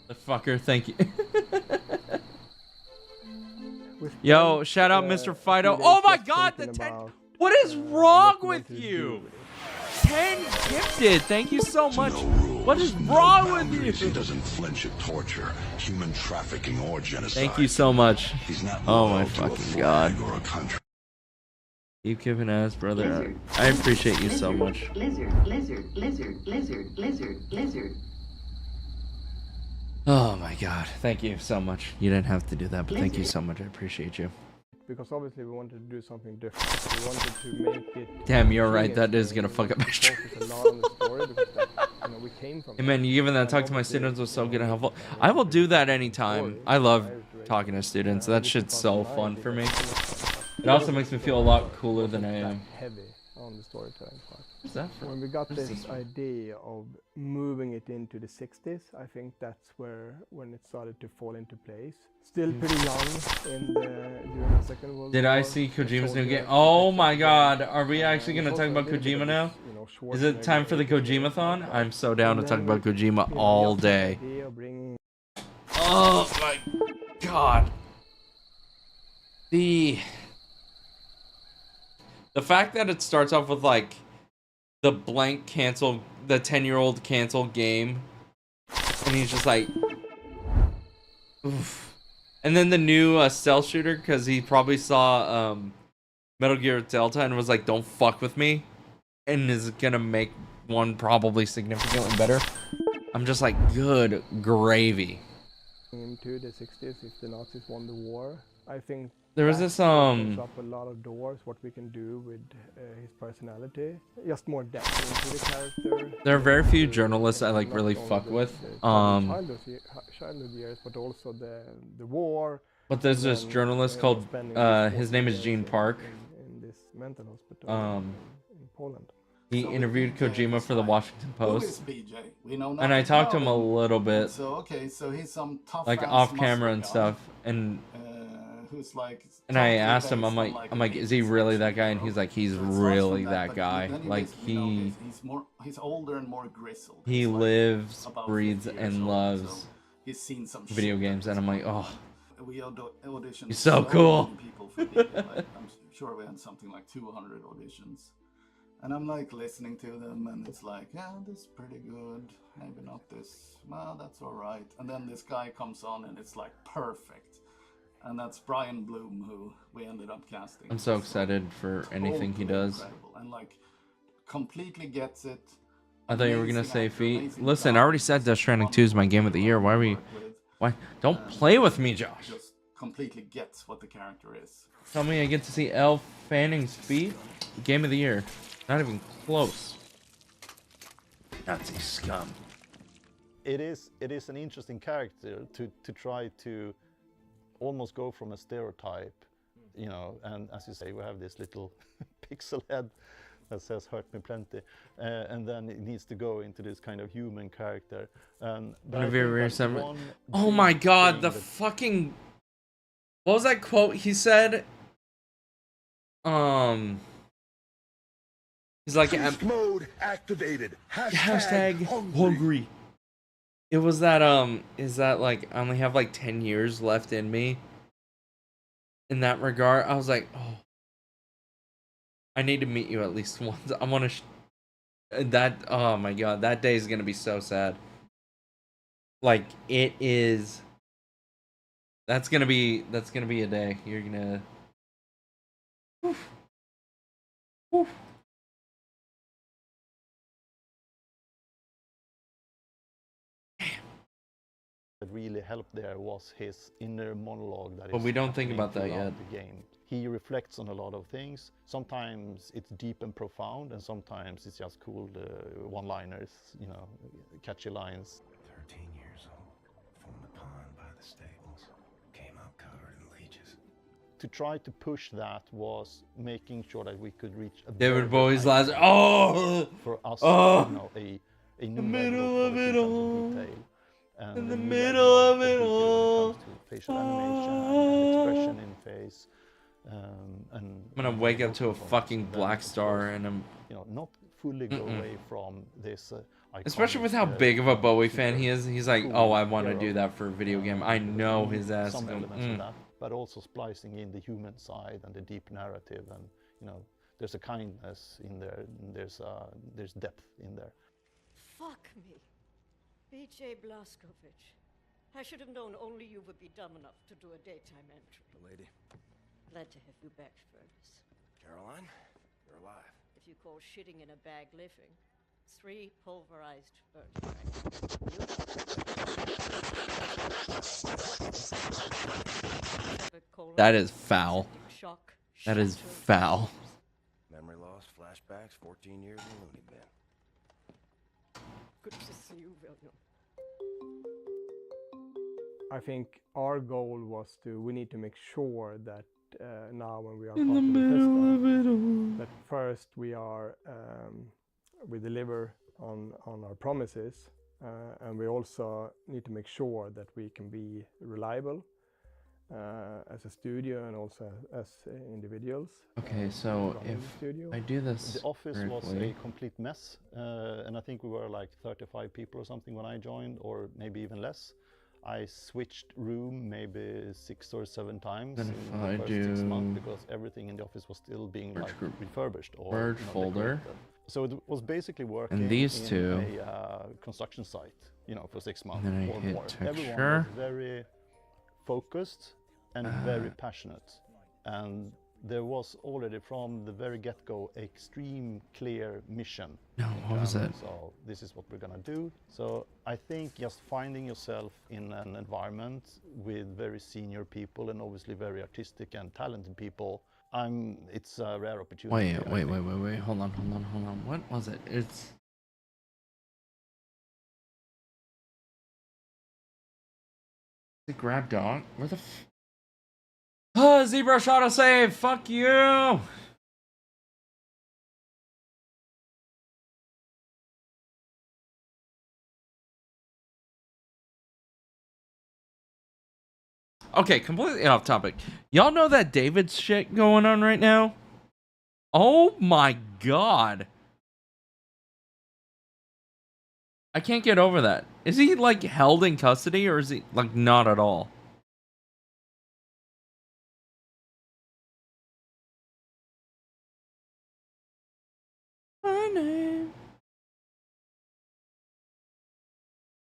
The fucker, thank you. Yo, shout out Mr. Fido. Oh my god, the 10. What is wrong with you? 10 gifted. Thank you so much. What is wrong with you? He doesn't flinch at torture, human trafficking, or genocide. Thank you so much. He's not Oh my loyal to a fucking god. flag or a country. Keep giving ass, brother. I appreciate you so much. Lizard, lizard, lizard, lizard, lizard, lizard. Oh my god. Thank you so much. You didn't have to do that, but thank you so much. I appreciate you. Because obviously we wanted to do something different. We wanted to make it. Damn, you're right. That is gonna fuck up my stream. Hey man, you giving that talk to my students was so good and helpful. I will do that anytime. I love talking to students. That shit's so fun for me. It also makes me feel a lot cooler than I am. Heavy on the storytelling part. What's that for? When we got What is this this for? idea of moving it into the 60s, I think that's when it started to fall into place. Still pretty young during the Second World Did War. I see Kojima's new game? Oh my god, are we actually gonna talk about Kojima now? Is it time for the Kojima-thon? I'm so down to talk about Kojima all day. Oh my god. The fact that it starts off with like the blank cancel, the 10-year-old cancel game, and he's just like, oof. And then the new stealth shooter, because he probably saw Metal Gear Delta and was like, don't fuck with me, and is gonna make one probably significantly better. I'm just like, good gravy. Into the 60s, if the Nazis won the war, I think there was this opens up a lot of doors what we can do with his personality, just more depth into the character. There are very few journalists I like really fuck with. Childhood years, but also the war. But there's this journalist called his name is Gene Park. In this mental hospital in Poland. He interviewed Kojima for the Washington Post. Who is BJ? We know and I talked to him a about little bit. So okay, so he's some tough like ass off camera muscle and guy, stuff, and who's like. And I asked him, I'm like, is he really that guy? And he's like, he's really that guy. Like he's older and more grizzled. He lives, breathes, and loves he's seen some video games, and I'm like, oh, we auditioned he's so cool. many people for BJ. Like, I'm sure we had something like 200 auditions. And I'm like listening to them, and it's like, yeah, this is pretty good. Maybe not this. Well, that's all right. And then this guy comes on, and it's like perfect. And that's Brian Bloom, who we ended up casting. I'm so excited for anything he does. Incredible. And like, completely gets it. I thought you were gonna say feet. Listen, I already said Death Stranding 2 is my game of the year. Why are we? Why? Don't play with me, Josh. Just completely gets what the character is. Tell me I get to see Elle Fanning's feet. Game of the year. Not even close. Nazi scum. It is an interesting character to try to almost go from a stereotype, you know, and as you say, we have this little pixel head that says "hurt me plenty," and then it needs to go into this kind of human character. Oh my god, the fucking... What was that quote he said? He's like, mode activated. Hashtag hungry. It was that, is that like, I only have like 10 years left in me. In that regard, I was like, oh, I need to meet you at least once. I want to, that, oh my god, that day is going to be so sad. Like, it is, that's going to be a day. You're going to, oof. Oof. That really helped there was his inner monologue. But we don't think about that yet. The game. He reflects on a lot of things. Sometimes it's deep and profound, and sometimes it's just cool one-liners, you know, catchy lines. 13 years old, from the pond by the stables, came out covered in leeches. To try to push that was making sure that we could reach a David Bowie's last. Oh, for us, oh, you know, a new the middle of it all. Detail. And in the middle of it all. Facial animation and expression in face. And I'm gonna wake up to a fucking black star, and I'm, you know, not fully go away from this. Especially with how big of a Bowie fan he is. He's like, oh, I want to do that for a video game. I know his ass. Some elements of that, but also splicing in the human side and the deep narrative, and you know, there's a kindness in there. And there's depth in there. Fuck me. BJ Blazkowicz. I should have known only you would be dumb enough to do a daytime entry. Lady. Glad to have you back, Furnace. Caroline, you're alive. If you call shitting in a bag living, 3 pulverized birds. That is foul. That is foul. Memory loss, flashbacks, 14 years in the loony bin. Good to see you, William. I think our goal was we need to make sure that now when we are in part the of middle of it all, that first we deliver on our promises, and we also need to make sure that we can be reliable as a studio and also as individuals. Okay, so if I do this the office correctly. was a complete mess, and I think we were like 35 people or something when I joined, or maybe even less. I switched room maybe 6 or 7 times Then in the first 6 months because everything in the office was still being like refurbished or merge folder. decorated. So it was basically working And these in two. a construction site, you know, for 6 months And then I or hit more. Everyone texture. was very focused and very passionate. And there was already from the very get-go extreme clear mission. No, what was it? So this is what we're gonna do. So I think just finding yourself in an environment with very senior people and obviously very artistic and talented people, it's a rare opportunity. Wait. Hold on. What was it? It's... The grab dog? Where the f... Oh, Zebra shot a save! Fuck you! Okay, completely off topic. Y'all know that David's shit going on right now? Oh my god. I can't get over that. Is he like held in custody or is he like not at all? My name.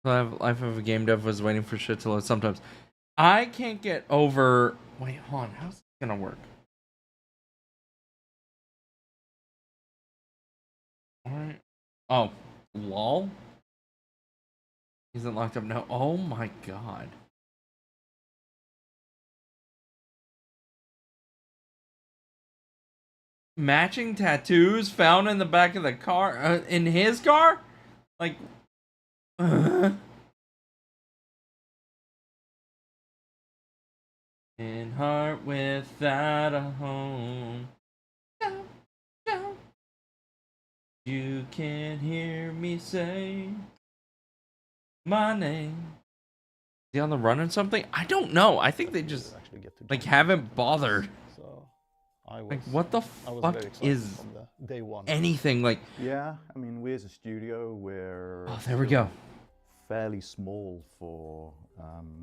Life of a game dev was waiting for shit to load sometimes. I can't get over... Wait, hold on. How's this gonna work? Alright. Oh. Lol? He's not locked up now. Oh my god. Matching tattoos found in the back of the car? In his car? Like... In heart without a home. You can hear me say my name. Is he on the run or something? I don't know. I think they just like haven't bothered. So I was, like what the fuck is day one. Anything like? Yeah, I mean, we as a studio, we're there we go. Fairly small for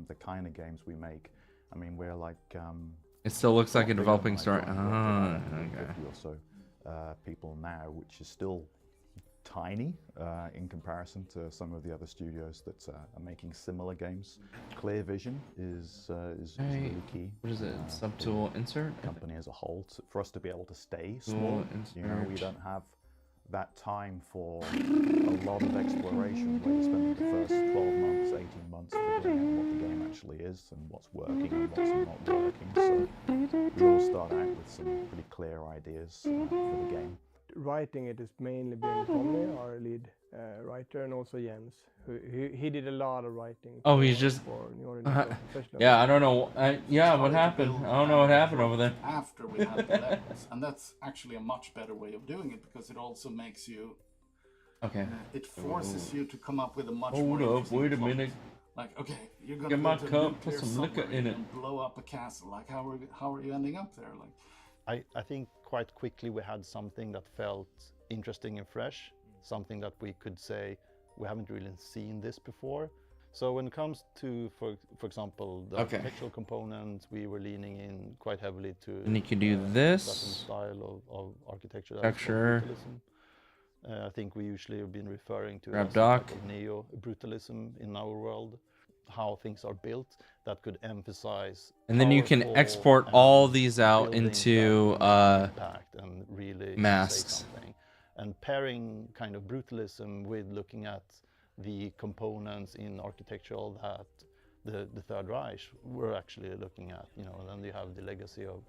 the kind of games we make. I mean, we're like. It still looks like a developing story. Okay. Or so people now, which is still tiny in comparison to some of the other studios that are making similar games. Clear vision is really key. What is it? Subtool insert? Company as a whole, for us to be able to stay small. You know, we don't have that time for a lot of exploration where you spend the first 12 months, 18 months figuring out what the game actually is and what's working and what's not working. So we all start out with some pretty clear ideas for the game. Writing it has mainly been Tommy, our lead writer, and also Jens. He did a lot of writing. Oh, he's just. Yeah, I don't know. Yeah, what happened? I don't know what happened over there. After we had the levels, and that's actually a much better way of doing it because it also makes you. Okay. It forces you to come up with a much Hold more. up, wait a minute. Like, okay, you're gonna Get my go to cup, put some liquor in it, and blow up a castle. Like, how are you ending up there? Like, I think quite quickly we had something that felt interesting and fresh, something that we could say we haven't really seen this before. So when it comes to, for example, the architectural components, we were leaning in quite heavily to. And you can do this. Style of architecture. Texture. I think we usually have been referring to Grab as doc. type of neo-brutalism in our world, how things are built that could emphasize. And then you can export all these out into impact and really masks. Say something. And pairing kind of brutalism with looking at the components in architectural that the Third Reich were actually looking at, you know, and then you have the legacy of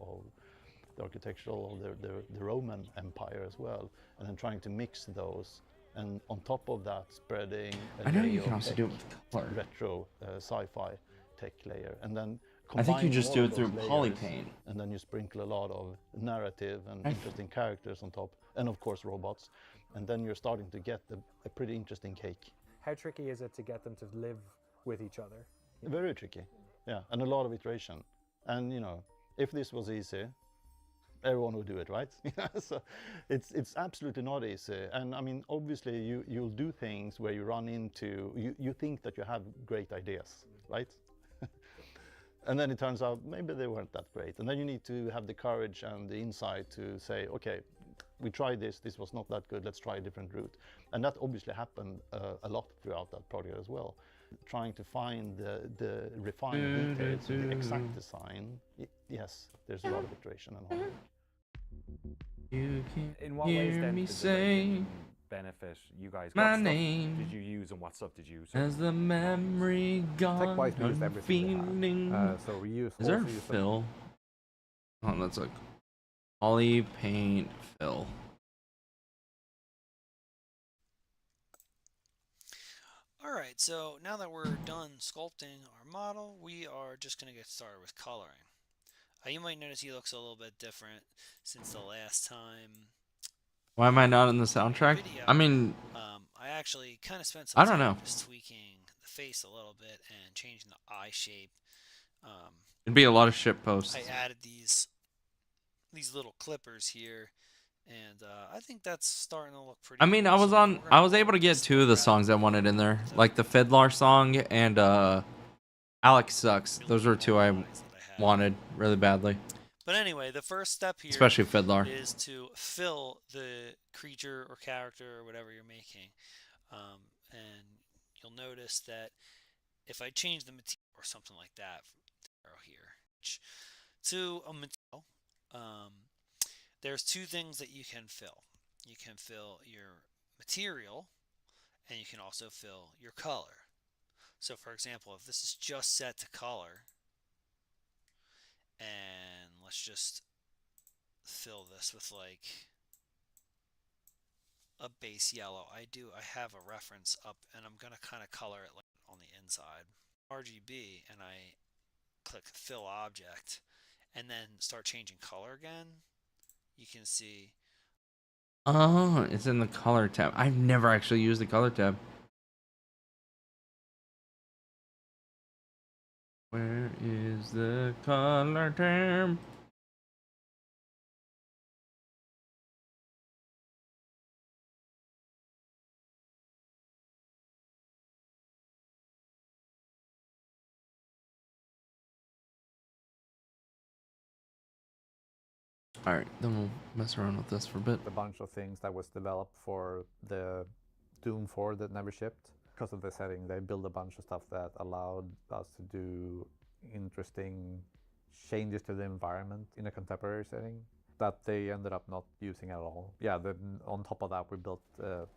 the architectural of the Roman Empire as well, and then trying to mix those, and on top of that spreading I know you can also do it with color. Retro sci-fi tech layer, and then I think you just do it through layers, polypaint. and then you sprinkle a lot of narrative and interesting characters on top, and of course robots, and then you're starting to get a pretty interesting cake. How tricky is it to get them to live with each other? Very tricky, yeah, and a lot of iteration. And you know, if this was easy, everyone would do it, right? So it's absolutely not easy. And I mean, obviously you'll do things where you run into, you think that you have great ideas, right? And then it turns out maybe they weren't that great. And then you need to have the courage and the insight to say, okay, we tried this was not that good, let's try a different route. And that obviously happened a lot throughout that project as well. Trying to find the refined details, the exact design, yes, there's a lot of iteration and all. You can In what ways then did the break-in benefit you guys? my What stuff name did you use and what stuff did you? as the memory gone? Tech-wise, we used I'm everything we feeling. had. So we used. Is there also used fill? Oh, that's like poly paint fill. Alright, so now that we're done sculpting our model, we are just going to get started with coloring. You might notice he looks a little bit different since the last time. Why am I not in the soundtrack? Video. I mean, I actually kind of spent some I don't time know. just tweaking the face a little bit and changing the eye shape. It'd be a lot of shit posts. I added these little clippers here, and I think that's starting to look pretty. I mean, I was able to get 2 of the songs I wanted in there, like the Fiddler song and Alex Sucks. Those were 2 I wanted really badly. But anyway, the first step here Especially Fiddler. is to fill the creature or character or whatever you're making. And you'll notice that if I change the material or something like that here to a material, there's 2 things that you can fill. You can fill your material and you can also fill your color. So for example, if this is just set to color, and let's just fill this with like a base yellow. I have a reference up, and I'm gonna kind of color it like on the inside. RGB, and I click fill object, and then start changing color again. You can see. Oh, it's in the color tab. I've never actually used the color tab. Where is the color tab? Alright, then we'll mess around with this for a bit. A bunch of things that was developed for the Doom 4 that never shipped. Because of the setting, they built a bunch of stuff that allowed us to do interesting changes to the environment in a contemporary setting that they ended up not using at all. Yeah, then on top of that, we built a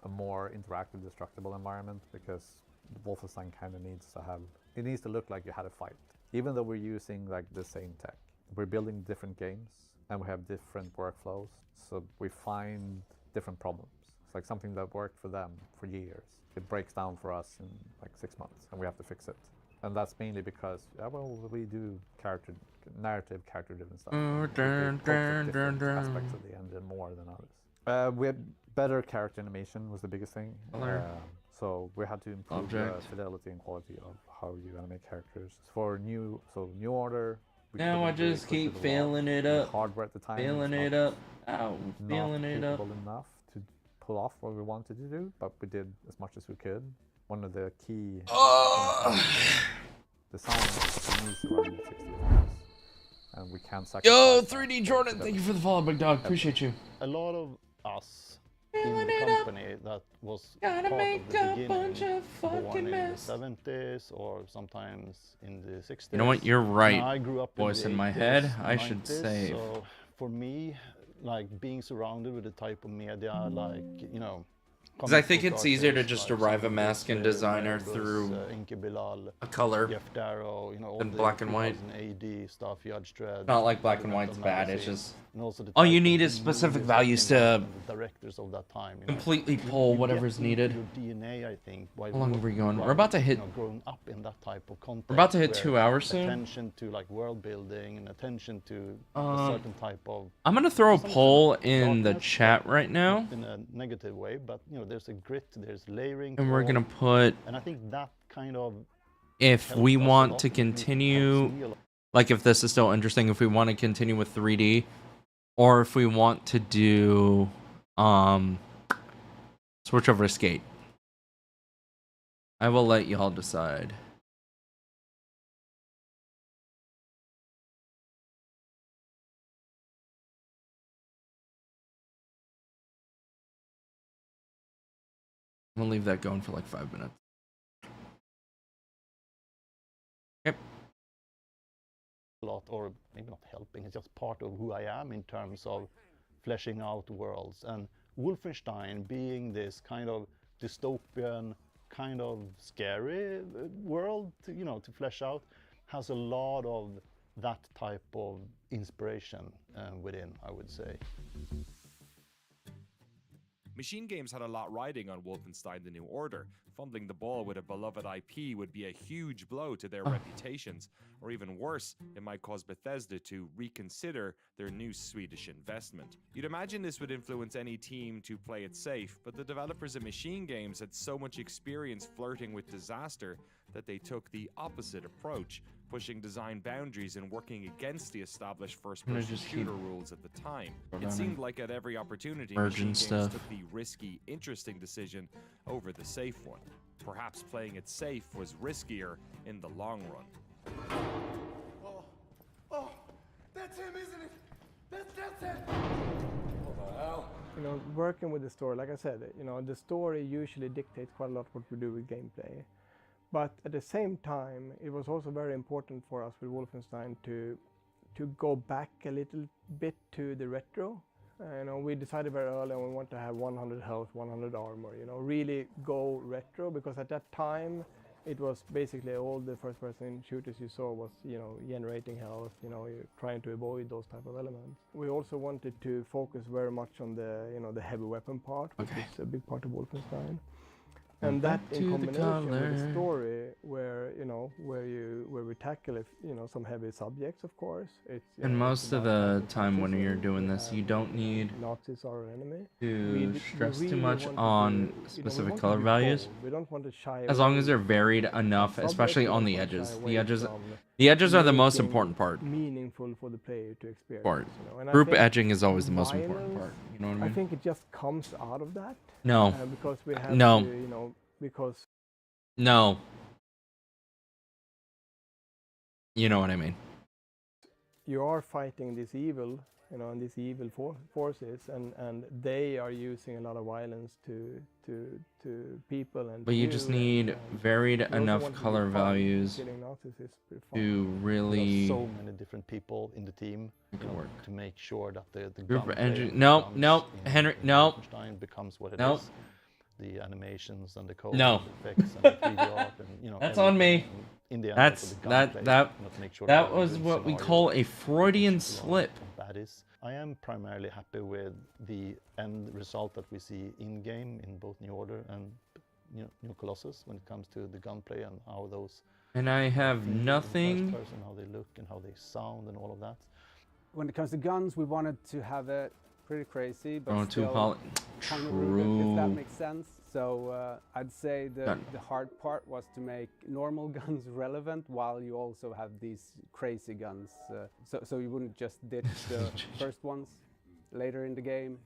more interactive, destructible environment because Wolfenstein kind of needs to look like you had a fight. Even though we're using like the same tech, we're building different games and we have different workflows, so we find different problems. It's like something that worked for them for years. It breaks down for us in like 6 months and we have to fix it. And that's mainly because, we do narrative, character-driven stuff. Different aspects of the engine more than others. We had better character animation was the biggest thing. So we had to improve the fidelity and quality of how you animate characters. For New Order. Now I just keep filling it up. Hardware at the time. Filling it up. Ow, filling it up. Not capable enough to pull off what we wanted to do, but we did as much as we could. One of the key the sound needs to run at 60 frames, and we can't sacrifice. Yo, 3D Jordan, thank you for the follow, big dog. Appreciate you. A lot of us in the company that was part of the beginning, born in the 70s or sometimes in the 60s. You know what? You're right. I grew up voice in my 80s, head. I 90s, should save. So for me, like being surrounded with the type of media, like because I think it's easier to just arrive a mask and designer through a color than black and white. Not like black and white's bad, it's just all you need is specific values to completely pull whatever's needed. How long are we going? We're about to hit. We're about to hit 2 hours soon. Attention to like world building and attention to a certain type of. I'm gonna throw a poll in the chat right now. In a negative way, but there's a grit, there's layering. And we're gonna put. And I think that kind of. If we want to continue, like if this is still interesting, if we want to continue with 3D, or if we want to do, switch over to Skate. I will let y'all decide. I'm gonna leave that going for like 5 minutes. Yep. A lot, or maybe not helping, it's just part of who I am in terms of fleshing out worlds. And Wolfenstein being this kind of dystopian, kind of scary world to flesh out, has a lot of that type of inspiration within, I would say. Machine Games had a lot riding on Wolfenstein: The New Order. Fumbling the ball with a beloved IP would be a huge blow to their reputations, or even worse, it might cause Bethesda to reconsider their new Swedish investment. You'd imagine this would influence any team to play it safe, but the developers at Machine Games had so much experience flirting with disaster that they took the opposite approach, pushing design boundaries and working against the established first-person shooter rules at the time. It seemed like at every opportunity, Machine Games took the risky, interesting decision over the safe one. Perhaps playing it safe was riskier in the long run. Oh, that's him, isn't it? That's him. What the hell? Working with the story, like I said, the story usually dictates quite a lot what we do with gameplay. But at the same time, it was also very important for us with Wolfenstein to go back a little bit to the retro. We decided very early we want to have 100 health, 100 armor, really go retro, because at that time it was basically all the first-person shooters you saw was, generating health, trying to avoid those type of elements. We also wanted to focus very much on the, the heavy weapon part, which is a big part of Wolfenstein. And that in combination with the story, where we tackle some heavy subjects, of course. And most of the time when you're doing this, you don't need Nazis are an enemy. to stress too much on specific color values. We don't want to shy as long as they're varied enough, especially on the edges. The edges are the most important part. Meaningful for the player to experience. And Group edging is always the most important part. You know what I mean? I think it just comes out of that. No. Because we have no. Because no. You know what I mean. You are fighting this evil, and these evil forces, and they are using a lot of violence to people and. But you just need varied enough color values to really. So many different people in the team to make sure that the group engine. No, Henry, no. Becomes what it is. The animations and the code effects and the 3D art and that's on me. In the end, that was what we call a Freudian slip. That is, I am primarily happy with the end result that we see in game in both New Order and New Colossus when it comes to the gunplay and how those. And I have nothing. First person, how they look and how they sound and all of that. When it comes to guns, we wanted to have it pretty crazy, but still kind of rooted, if that makes sense. So I'd say the hard part was to make normal guns relevant while you also have these crazy guns. So you wouldn't just ditch the first ones later in the game.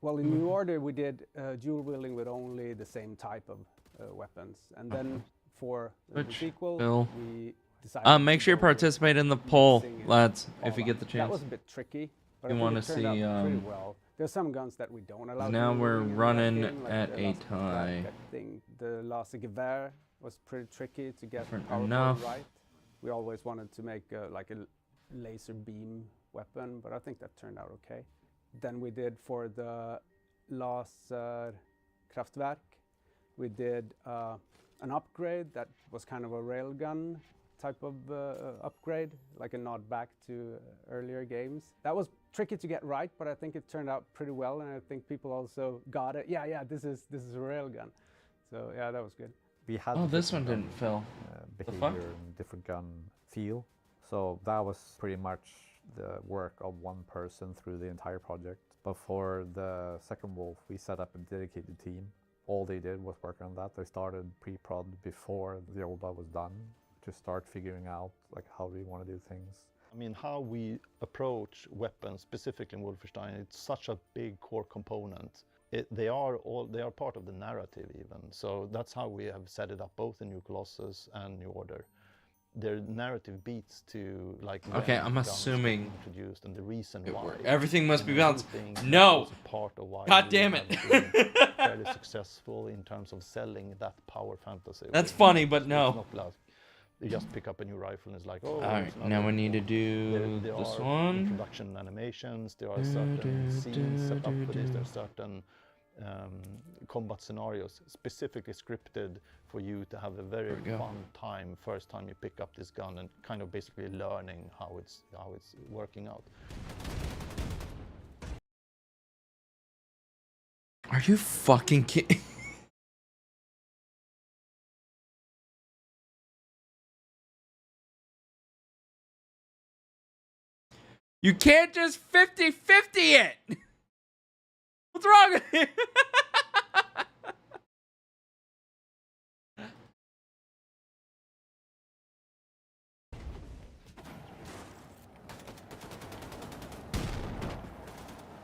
Well, in New Order we did dual wielding with only the same type of weapons, and then for the sequel we decided. Make sure you participate in the poll, lads, if you get the chance. That was a bit tricky. But you want to see? Well. There's some guns that we don't allow. Now we're running at a tie. I think the Laser Gewehr was pretty tricky to get the power right. We always wanted to make like a laser beam weapon, but I think that turned out okay. Then we did for the Laser Kraftwerk, we did an upgrade that was kind of a railgun type of upgrade, like a nod back to earlier games. That was tricky to get right, but I think it turned out pretty well, and I think people also got it. Yeah, this is a railgun. So yeah, that was good. We had this one didn't fill. Behavior and different gun feel. So that was pretty much the work of one person through the entire project. But for the second Wolf, we set up a dedicated team. All they did was work on that. They started pre-prod before the OLDA was done to start figuring out like how we want to do things. I mean, how we approach weapons, specifically in Wolfenstein, it's such a big core component. They are part of the narrative even. So that's how we have set it up both in New Colossus and New Order. Their narrative beats to like. Okay, I'm assuming. Introduced and the reason why. Everything must be balanced. No. Part of why. God damn it. fairly successful in terms of selling that power fantasy. That's funny, but no. It's not like you just pick up a new rifle and it's like, oh. Alright, now we need to do there this are one. introduction animations, there are certain scenes set up for this, there are certain combat scenarios specifically scripted for you to have a very fun time first time you pick up this gun and kind of basically learning how it's working out. Are you fucking kidding? You can't just 50-50 it! What's wrong with you?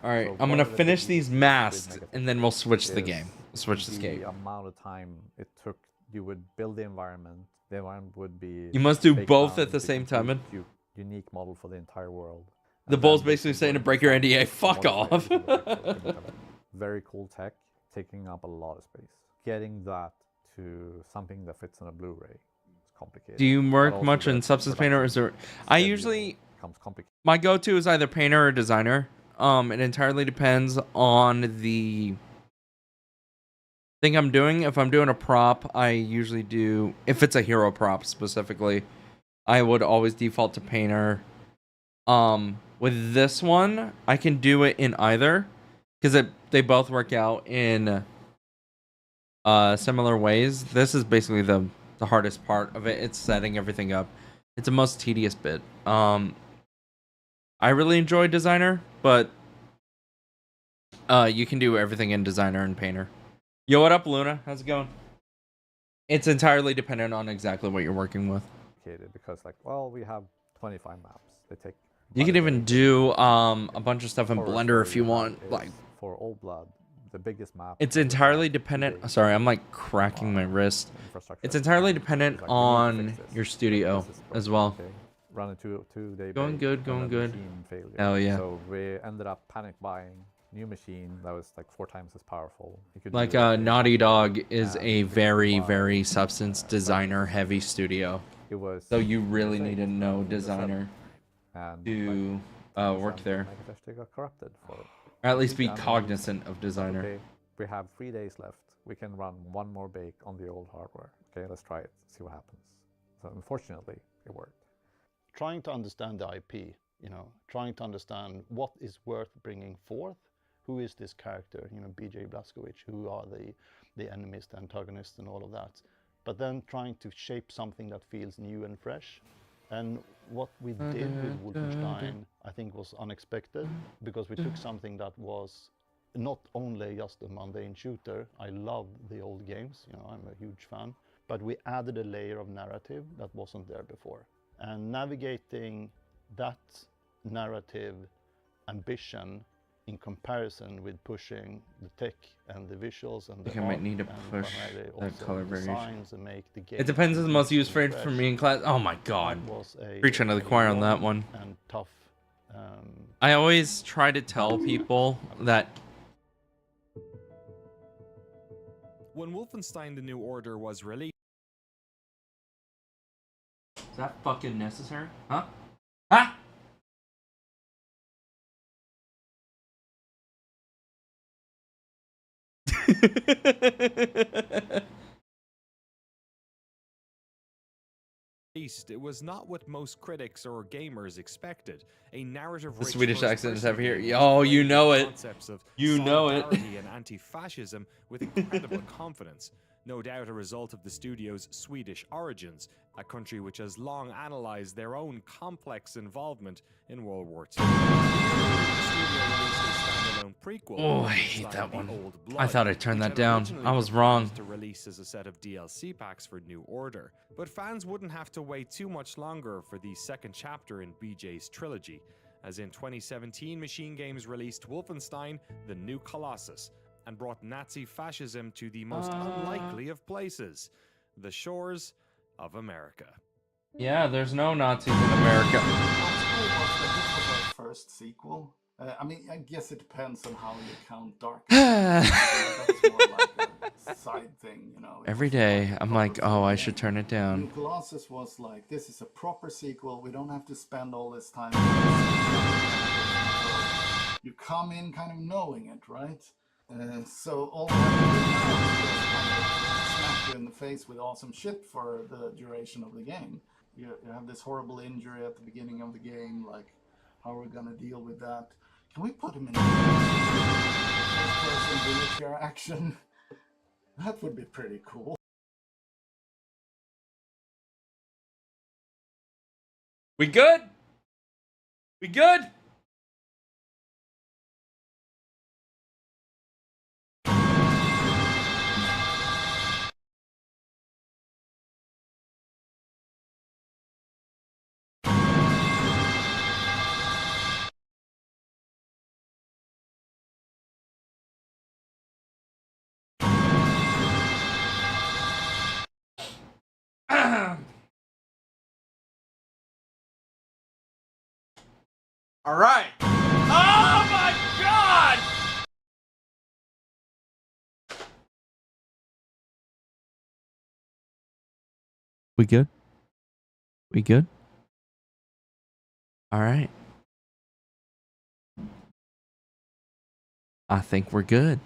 Alright, I'm gonna finish these masks and then we'll switch the game. We'll switch this game. The amount of time it took, you would build the environment would be... You must do both at the same time, man. Unique model for the entire world. The bull's basically saying to break your NDA, fuck off. Very cool tech, taking up a lot of space. Getting that to something that fits on a Blu-ray is complicated. Do you work much in Substance Painter, or is there... I usually... My go-to is either Painter or Designer. It entirely depends on the thing I'm doing. If I'm doing a prop, I usually do... If it's a hero prop specifically, I would always default to Painter. With this one, I can do it in either, because they both work out in similar ways. This is basically the hardest part of it. It's setting everything up. It's the most tedious bit. I really enjoy Designer, but you can do everything in Designer and Painter. Yo, what up, Luna? How's it going? It's entirely dependent on exactly what you're working with. Because, like, well, we have 25 maps. They take... You can even do a bunch of stuff in Blender if you want. Like, for Old Blood, the biggest map. It's entirely dependent. Sorry, I'm like cracking my wrist. It's entirely dependent on your studio as well. Run a two-day. Going good, going good. Failure. Hell yeah. So we ended up panic buying new machine that was like 4 times as powerful. Like Naughty Dog is a very Substance Designer heavy studio. So you really need to know Designer to work there. Got corrupted for, or at least be cognizant of Designer. Okay, we have 3 days left. We can run one more bake on the old hardware. Okay, let's try it, see what happens. So unfortunately, it worked. Trying to understand the IP, you know, trying to understand what is worth bringing forth. Who is this character, you know, BJ Blazkowicz, who are the enemies, the antagonists and all of that. But then trying to shape something that feels new and fresh. And what we did with Wolfenstein, I think, was unexpected, because we took something that was not only just a mundane shooter. I love the old games, you know, I'm a huge fan, but we added a layer of narrative that wasn't there before. And navigating that narrative ambition in comparison with pushing the tech and the visuals and the I think I might need to push that color variation. And make the game it depends on the most used phrase for me in class. Oh my god. Preaching to the choir on that one. And tough. I always try to tell people that when Wolfenstein: The New Order was released. Is that fucking necessary? Huh? Huh? It was not what most critics or gamers expected. A narrative. The Swedish accent is heavy here. Oh, you know it. You know it. And anti-fascism with incredible confidence. No doubt a result of the studio's Swedish origins, a country which has long analyzed their own complex involvement in World War II. Oh, I hate that one. I thought I turned that down. I was wrong. To release as a set of DLC packs for New Order, but fans wouldn't have to wait too much longer for the second chapter in BJ's trilogy, as in 2017 Machine Games released Wolfenstein: The New Colossus, and brought Nazi fascism to the most unlikely of places, the shores of America. Yeah, there's no Nazis in America. This was our first sequel, I mean, I guess it depends on how you count Dark. That's more like a side thing, you know. Every day, I'm like, oh, I should turn it down. Colossus was like, this is a proper sequel. We don't have to spend all this time. You come in kind of knowing it, right? So all that smack you in the face with awesome shit for the duration of the game. You have this horrible injury at the beginning of the game, like, how are we gonna deal with that? Can we put him in first-person wheelchair action? That would be pretty cool. We good? We good? All right. Oh my God! We good? We good? All right. I think we're good.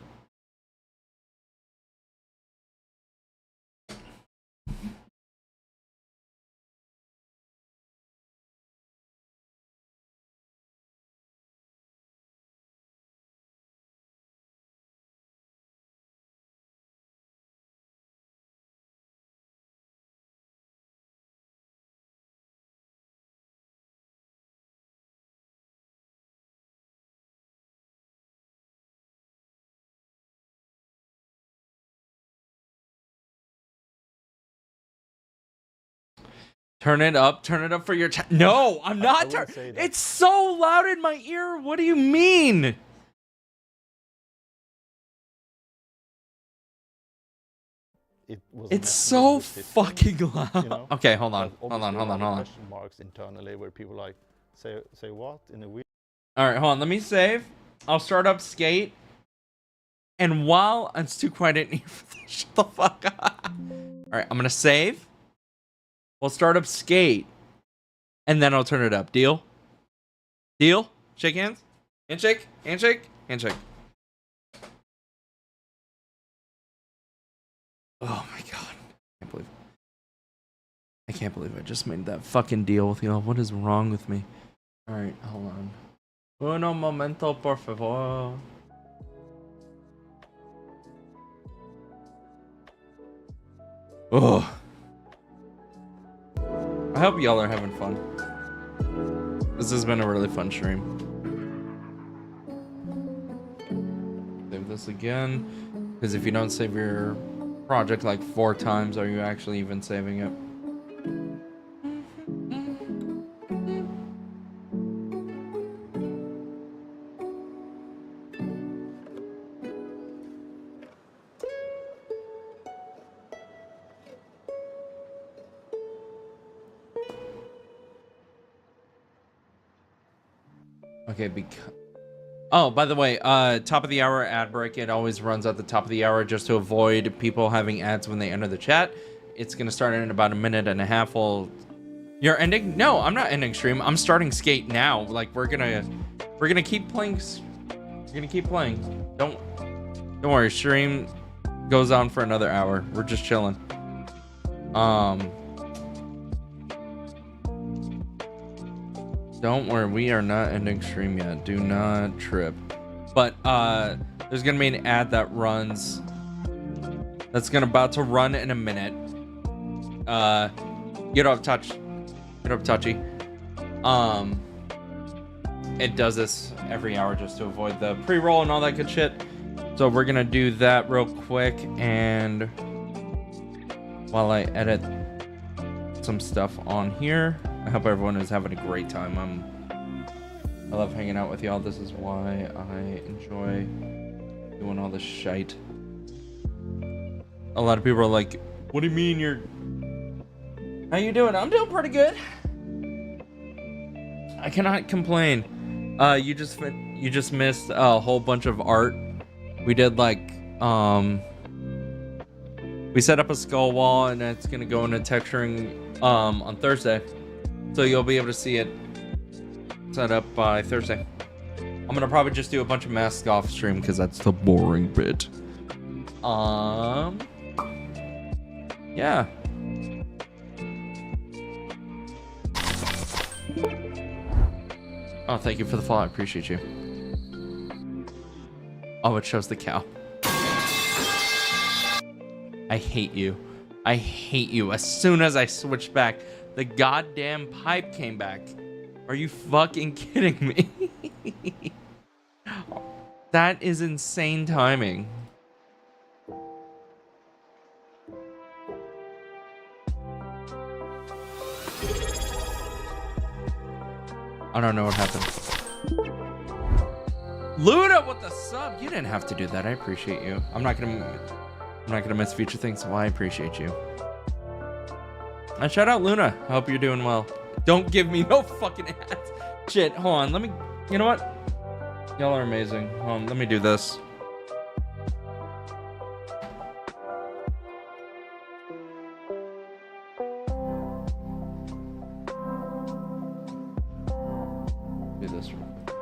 Turn it up for your chat. No, I'm not. It's so loud in my ear. What do you mean? It's so fucking loud. You know? Okay, hold on. Question marks internally where people like say what in a weird. All right, hold on. Let me save. I'll start up Skate. And while it's too quiet in here, shut the fuck up. All right, I'm gonna save. We'll start up Skate, and then I'll turn it up. Deal? Deal? Shake hands? Handshake? Handshake? Handshake. Oh my God. I can't believe I just made that fucking deal with y'all. What is wrong with me? Alright, hold on. Uno momento, por favor. Oh. I hope y'all are having fun. This has been a really fun stream. Save this again, because if you don't save your project like 4 times, are you actually even saving it? Okay, oh, by the way, top of the hour ad break, it always runs at the top of the hour just to avoid people having ads when they enter the chat. It's gonna start in about 1.5 minutes. Well, you're ending? No, I'm not ending stream. I'm starting Skate now. Like we're gonna keep playing. We're gonna keep playing. Don't worry. Stream goes on for another hour. We're just chilling. Don't worry, we are not ending stream yet. Do not trip. But there's gonna be an ad that runs. That's about to run in a minute. Get up, touch. Get up, touchy. It does this every hour just to avoid the pre-roll and all that good shit. So we're gonna do that real quick, and while I edit some stuff on here. I hope everyone is having a great time. I love hanging out with y'all. This is why I enjoy doing all this shite. A lot of people are like, what do you mean you're... How you doing? I'm doing pretty good. I cannot complain. You just you just missed a whole bunch of art. We did like we set up a skull wall, and it's gonna go into texturing on Thursday, so you'll be able to see it set up by Thursday. I'm gonna probably just do a bunch of masks off stream because that's the boring bit. Yeah. Oh, thank you for the follow. I appreciate you. Oh, it shows the cow. I hate you. I hate you. As soon as I switched back, the goddamn pipe came back. Are you fucking kidding me? That is insane timing. I don't know what happened. Luna with the sub. You didn't have to do that. I appreciate you. I'm not gonna miss future things, so I appreciate you. And shout out Luna. I hope you're doing well. Don't give me no fucking ads. Shit, hold on. Let me, you know what? Y'all are amazing. Hold on, let me do this. Do this real quick.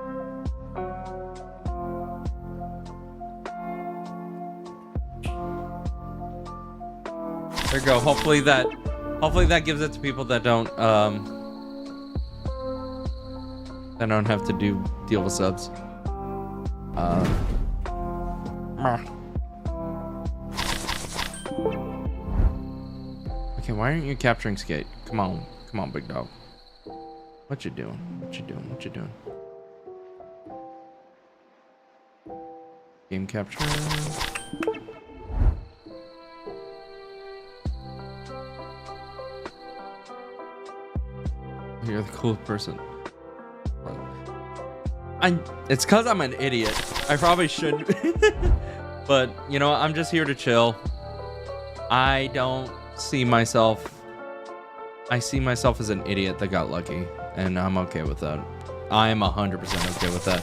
There you go. Hopefully that gives it to people that don't have to deal with subs. Okay, why aren't you capturing Skate? Come on, big dog. What you doing? What you doing? Game capture. You're the cool person. It's cause I'm an idiot. I probably shouldn't. But you know, I'm just here to chill. I don't see myself. I see myself as an idiot that got lucky, and I'm okay with that. I am 100% okay with that.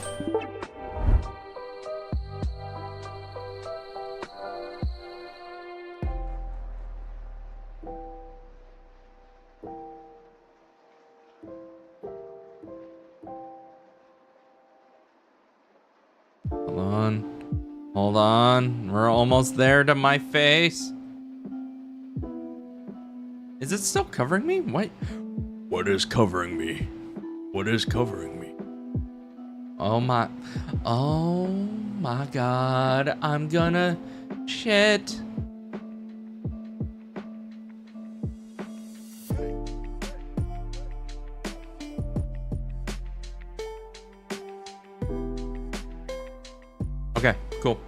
Hold on. We're almost there to my face. Is it still covering me? What is covering me? What is covering me? Oh my God. I'm gonna shit. Okay, cool.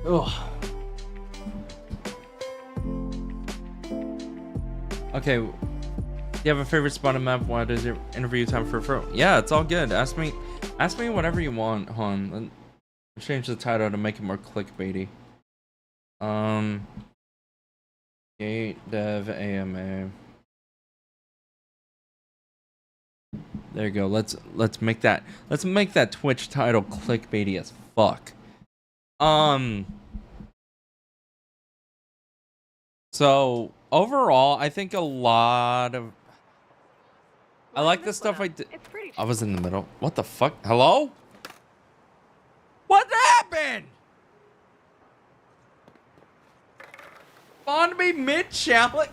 Ugh. Okay, do you have a favorite spot on map? What is your interview time for? Yeah, it's all good. Ask me whatever you want. Hold on. I'll change the title to make it more clickbaity. Gate Dev AMA. There you go. Let's make that Twitch title clickbaity as fuck. So overall, I think a lot of I like the stuff I did. I was in the middle. What the fuck? Hello? What happened? Spawned me mid-challenge?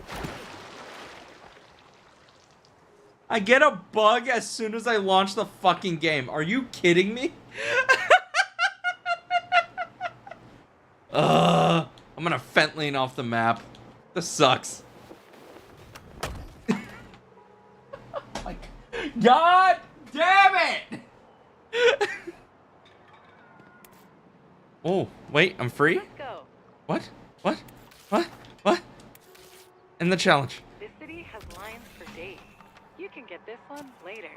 I get a bug as soon as I launch the fucking game. Are you kidding me? I'm gonna Fentling off the map. This sucks. Like, God damn it! Oh, wait, I'm free? Let's go. What? In the challenge. This city has lines for days. You can get this one later.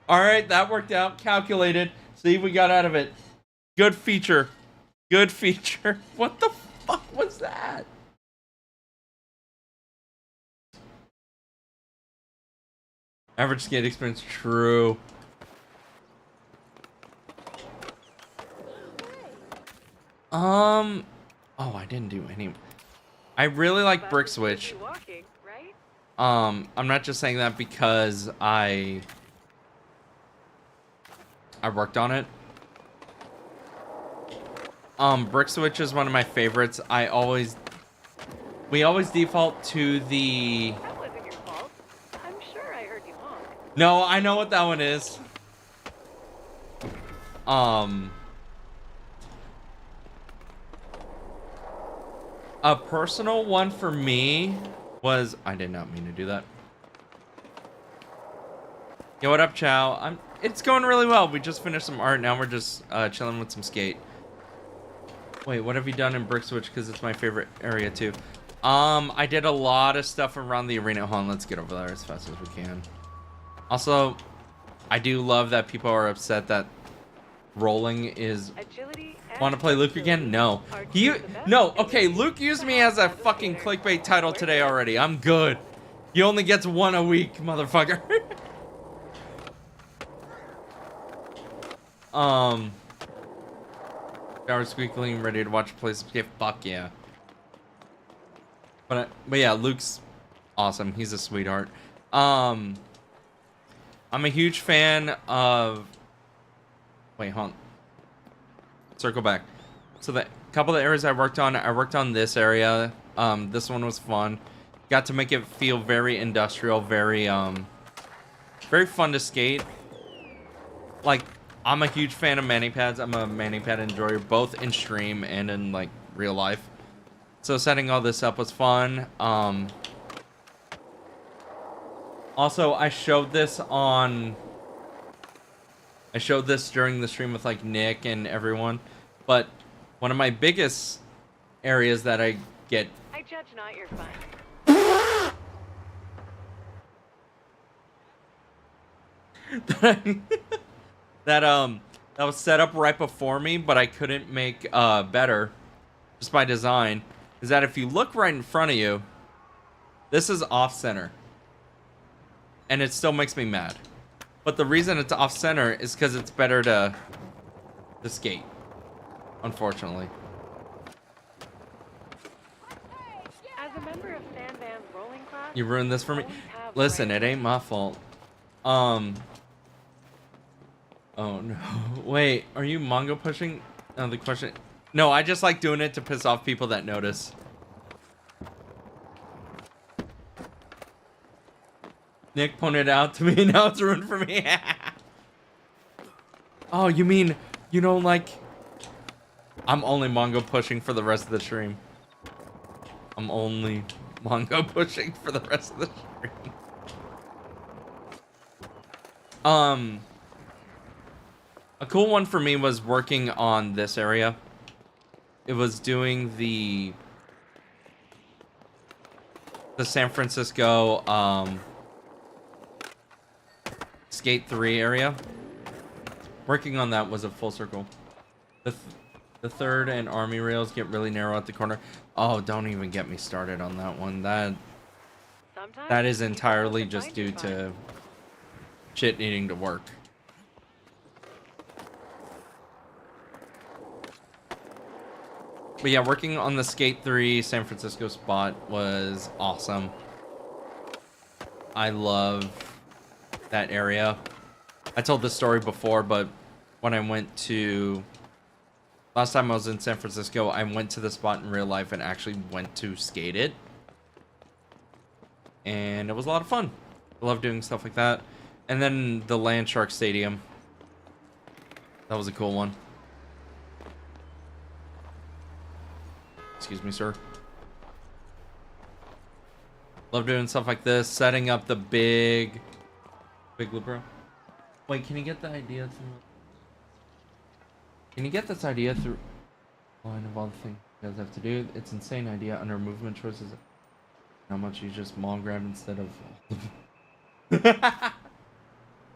Alright, that worked out. Calculated. See, we got out of it. Good feature. Good feature. What the fuck was that? Average skate experience, true. Oh, I didn't do any. I really like Brick Switch. I'm not just saying that because I worked on it. Brick Switch is one of my favorites. We always default to the. That wasn't your fault. I'm sure I heard you honk. No, I know what that one is. A personal one for me was, I did not mean to do that. Yo, what up, Chow? It's going really well. We just finished some art. Now we're just chilling with some skate. Wait, what have you done in Brick Switch? Because it's my favorite area too. I did a lot of stuff around the arena. Hold on, let's get over there as fast as we can. Also, I do love that people are upset that rolling is. Want to play Luke again? No. No. Okay, Luke used me as a fucking clickbait title today already. I'm good. He only gets one a week, motherfucker. Shower squeaking, ready to watch play some skate. Fuck yeah. But yeah, Luke's awesome. He's a sweetheart. I'm a huge fan of. Wait, hold on. Circle back. So the couple of areas I worked on this area. This one was fun. Got to make it feel very industrial, very fun to skate. Like, I'm a huge fan of mani pads. I'm a mani pad enjoyer, both in stream and in like real life. So setting all this up was fun. Also, I showed this during the stream with like Nick and everyone, but one of my biggest areas that I get. I judge not your fun. that was set up right before me, but I couldn't make better just by design. Is that if you look right in front of you, this is off center, and it still makes me mad. But the reason it's off center is because it's better to skate, unfortunately. As a member of Sandman's rolling class, You ruined this for me. Listen, it ain't my fault. Oh no. Wait, are you manga pushing? No, the question. No, I just like doing it to piss off people that notice. Nick pointed out to me, now it's ruined for me. Oh, you mean you don't like? I'm only manga pushing for the rest of the stream. I'm only manga pushing for the rest of the stream. A cool one for me was working on this area. It was doing the San Francisco Skate 3 area. Working on that was a full circle. The third and army rails get really narrow at the corner. Oh, don't even get me started on that one. That is entirely just due to shit needing to work. But yeah, working on the Skate 3 San Francisco spot was awesome. I love that area. I told this story before, but when I went to... Last time I was in San Francisco, I went to the spot in real life and actually went to skate it. And it was a lot of fun. I love doing stuff like that. And then the Land Shark Stadium. That was a cool one. Excuse me, sir. Love doing stuff like this. Setting up the big loop, bro. Wait, can you get the idea through? Can you get this idea through line of all the things you guys have to do? It's insane idea under movement choices. How much you just mall grab instead of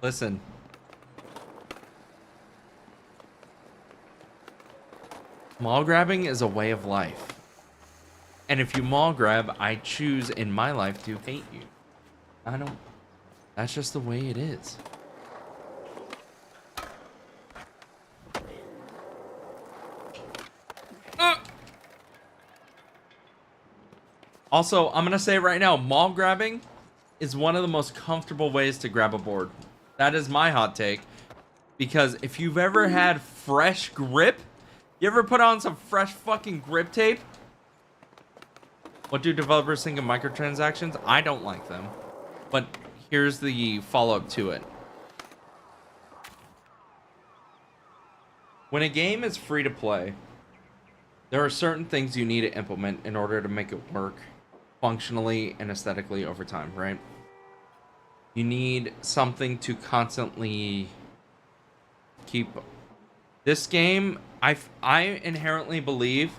Listen. Mall grabbing is a way of life. And if you mall grab, I choose in my life to hate you. That's just the way it is. Also, I'm gonna say right now, mall grabbing is one of the most comfortable ways to grab a board. That is my hot take. Because if you've ever had fresh grip, you ever put on some fresh fucking grip tape? What do developers think of microtransactions? I don't like them. But here's the follow-up to it. When a game is free to play, there are certain things you need to implement in order to make it work functionally and aesthetically over time, right? You need something to constantly keep. This game, I inherently believe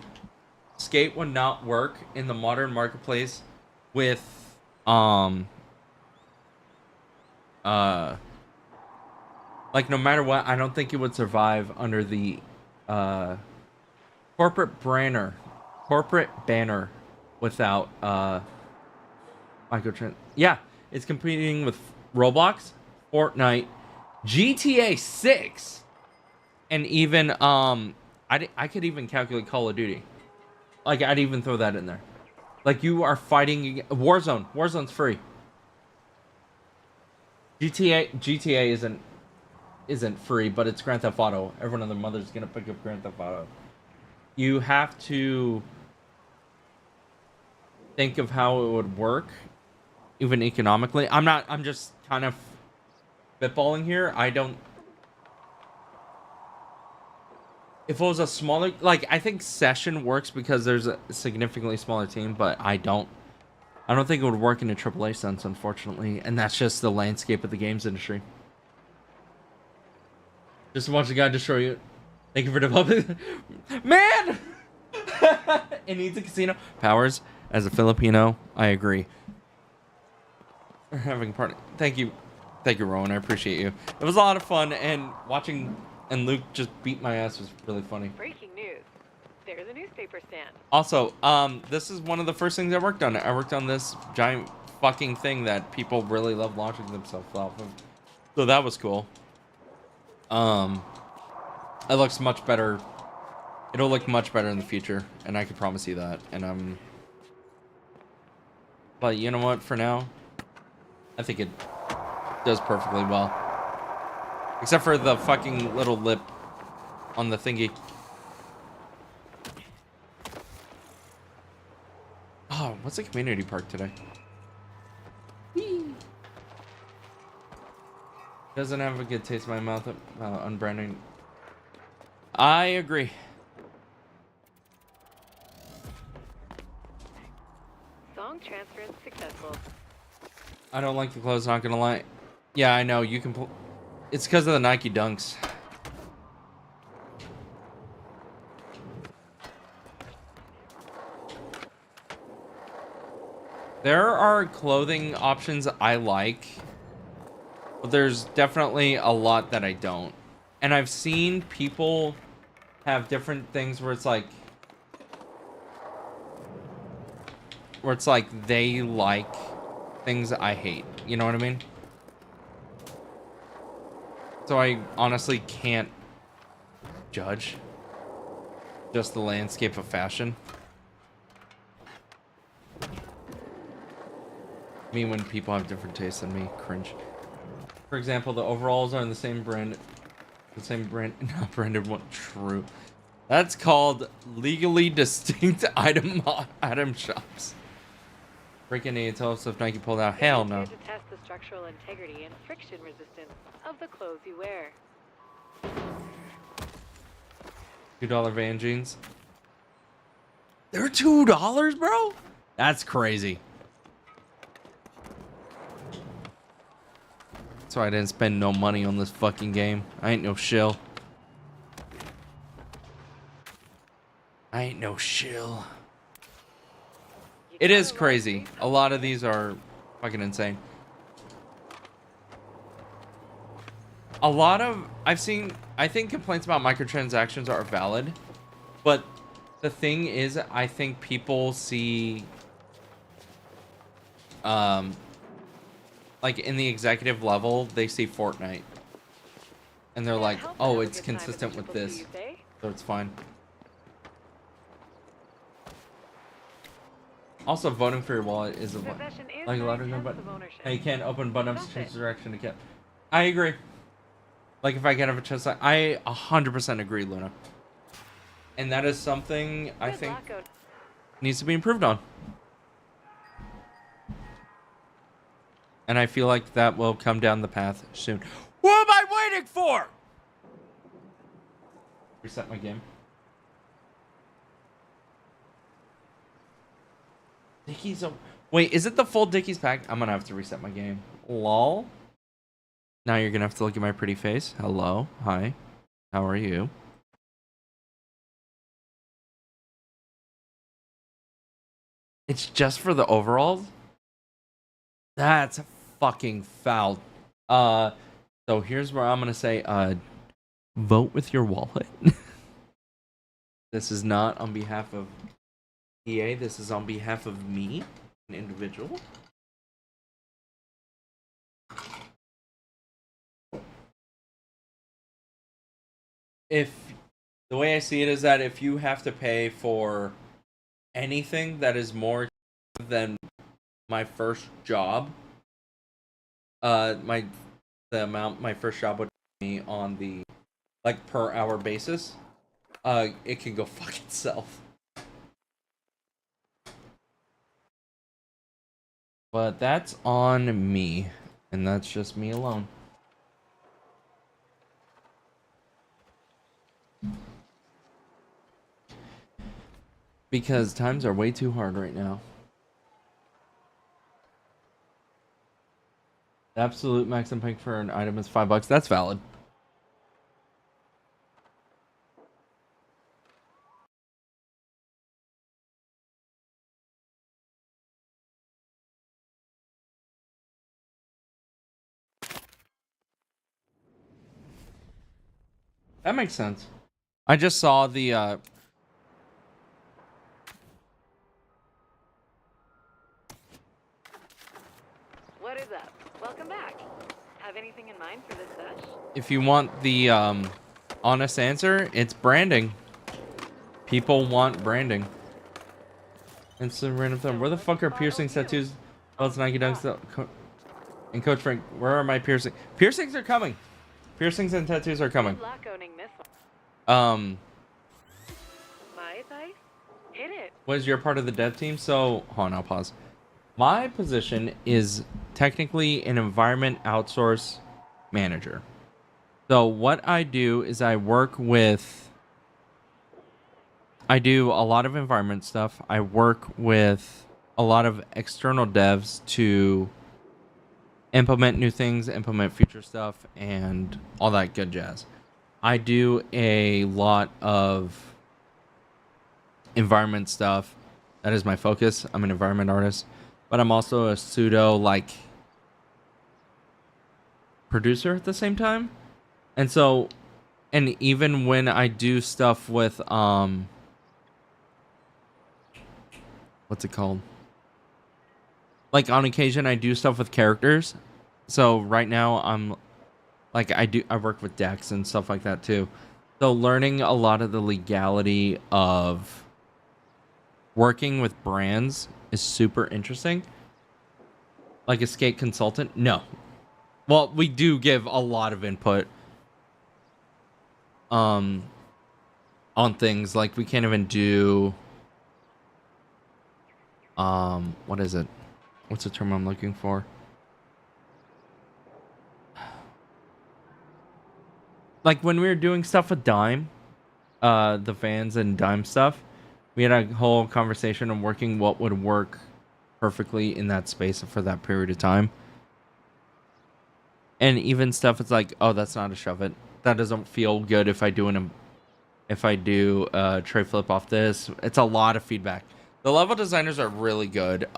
Skate would not work in the modern marketplace with like no matter what. I don't think it would survive under the corporate banner without microtrans. Yeah, it's competing with Roblox, Fortnite, GTA 6, and even I could even calculate Call of Duty. Like, I'd even throw that in there. Like, you are fighting Warzone. Warzone's free. GTA isn't free, but it's Grand Theft Auto. Everyone and their mother's gonna pick up Grand Theft Auto. You have to think of how it would work, even economically. I'm just kind of spitballing here. If it was a smaller, like, I think Session works because there's a significantly smaller team, but I don't think it would work in a AAA sense, unfortunately. And that's just the landscape of the games industry. Just watch the guy destroy you. Thank you for developing. Man! It needs a casino. Powers, as a Filipino, I agree. We're having a party. Thank you, Rowan. I appreciate you. It was a lot of fun, and watching and Luke just beat my ass was really funny. Breaking news. There's a newspaper stand. Also, this is one of the first things I worked on. I worked on this giant fucking thing that people really love launching themselves off of. So that was cool. It looks much better. It'll look much better in the future, and I can promise you that. And but you know what? For now, I think it does perfectly well. Except for the fucking little lip on the thingy. Oh, what's the community park today? Doesn't have a good taste in my mouth. Unbranding. I agree. Song transference successful. I don't like the clothes, not gonna lie. Yeah, I know. You can pull. It's because of the Nike Dunks. There are clothing options I like, but there's definitely a lot that I don't. And I've seen people have different things where it's like they like things I hate. You know what I mean? So I honestly can't judge just the landscape of fashion. I mean, when people have different tastes than me, cringe. For example, the overalls are in the same brand. Not branded one. True. That's called legally distinct item shops. Breaking any tell us if Nike pulled out. Hell no. To test the structural integrity and friction resistance of the clothes you wear. $2 Van jeans. They're $2, bro? That's crazy. That's why I didn't spend no money on this fucking game. I ain't no shill. I ain't no shill. It is crazy. A lot of these are fucking insane. A lot of I think complaints about microtransactions are valid, but the thing is, I think people see like in the executive level, they see Fortnite. And they're like, oh, it's consistent with this. So it's fine. Also, voting for your wallet is a like louder than button. Hey, you can't open buttons to change direction to get. I agree. Like if I get have a chest, I 100% agree, Luna. And that is something I think needs to be improved on. And I feel like that will come down the path soon. What am I waiting for? Reset my game. Dickies. Wait, is it the full Dickies pack? I'm gonna have to reset my game. Lol. Now you're gonna have to look at my pretty face. Hello. Hi. How are you? It's just for the overalls? That's fucking foul. So here's where I'm gonna say, vote with your wallet. This is not on behalf of EA, this is on behalf of me, an individual. If the way I see it is that if you have to pay for anything that is more than my first job, the amount my first job would pay me on the like per hour basis, it can go fuck itself. But that's on me, and that's just me alone. Because times are way too hard right now. Absolute maximum paying for an item is $5. That's valid. That makes sense. I just saw the What is up? Welcome back. Have anything in mind for this sesh? if you want the honest answer, it's branding. People want branding. It's a random thing. Where the fuck are piercings, tattoos, belts, Nike Dunks, and Coach Frank? Where are my piercings? Piercings are coming. Piercings and tattoos are coming. Good luck owning this one. My advice? Hit it. What is your part of the dev team? So, hold on, I'll pause. My position is technically an environment outsource manager. So what I do is I do a lot of environment stuff. I work with a lot of external devs to implement new things, implement future stuff, and all that good jazz. I do a lot of environment stuff. That is my focus. I'm an environment artist, but I'm also a pseudo like producer at the same time. And so, and even when I do stuff with what's it called? Like on occasion I do stuff with characters. So right now I'm like I work with decks and stuff like that too. So learning a lot of the legality of working with brands is super interesting. Like a skate consultant? No. Well, we do give a lot of input on things. Like we can't even do what is it? What's the term I'm looking for? Like when we were doing stuff with Dime, the fans and Dime stuff, we had a whole conversation on working what would work perfectly in that space for that period of time. And even stuff it's like, oh, that's not a shove it. That doesn't feel good if I do a tray flip off this. It's a lot of feedback. The level designers are really good.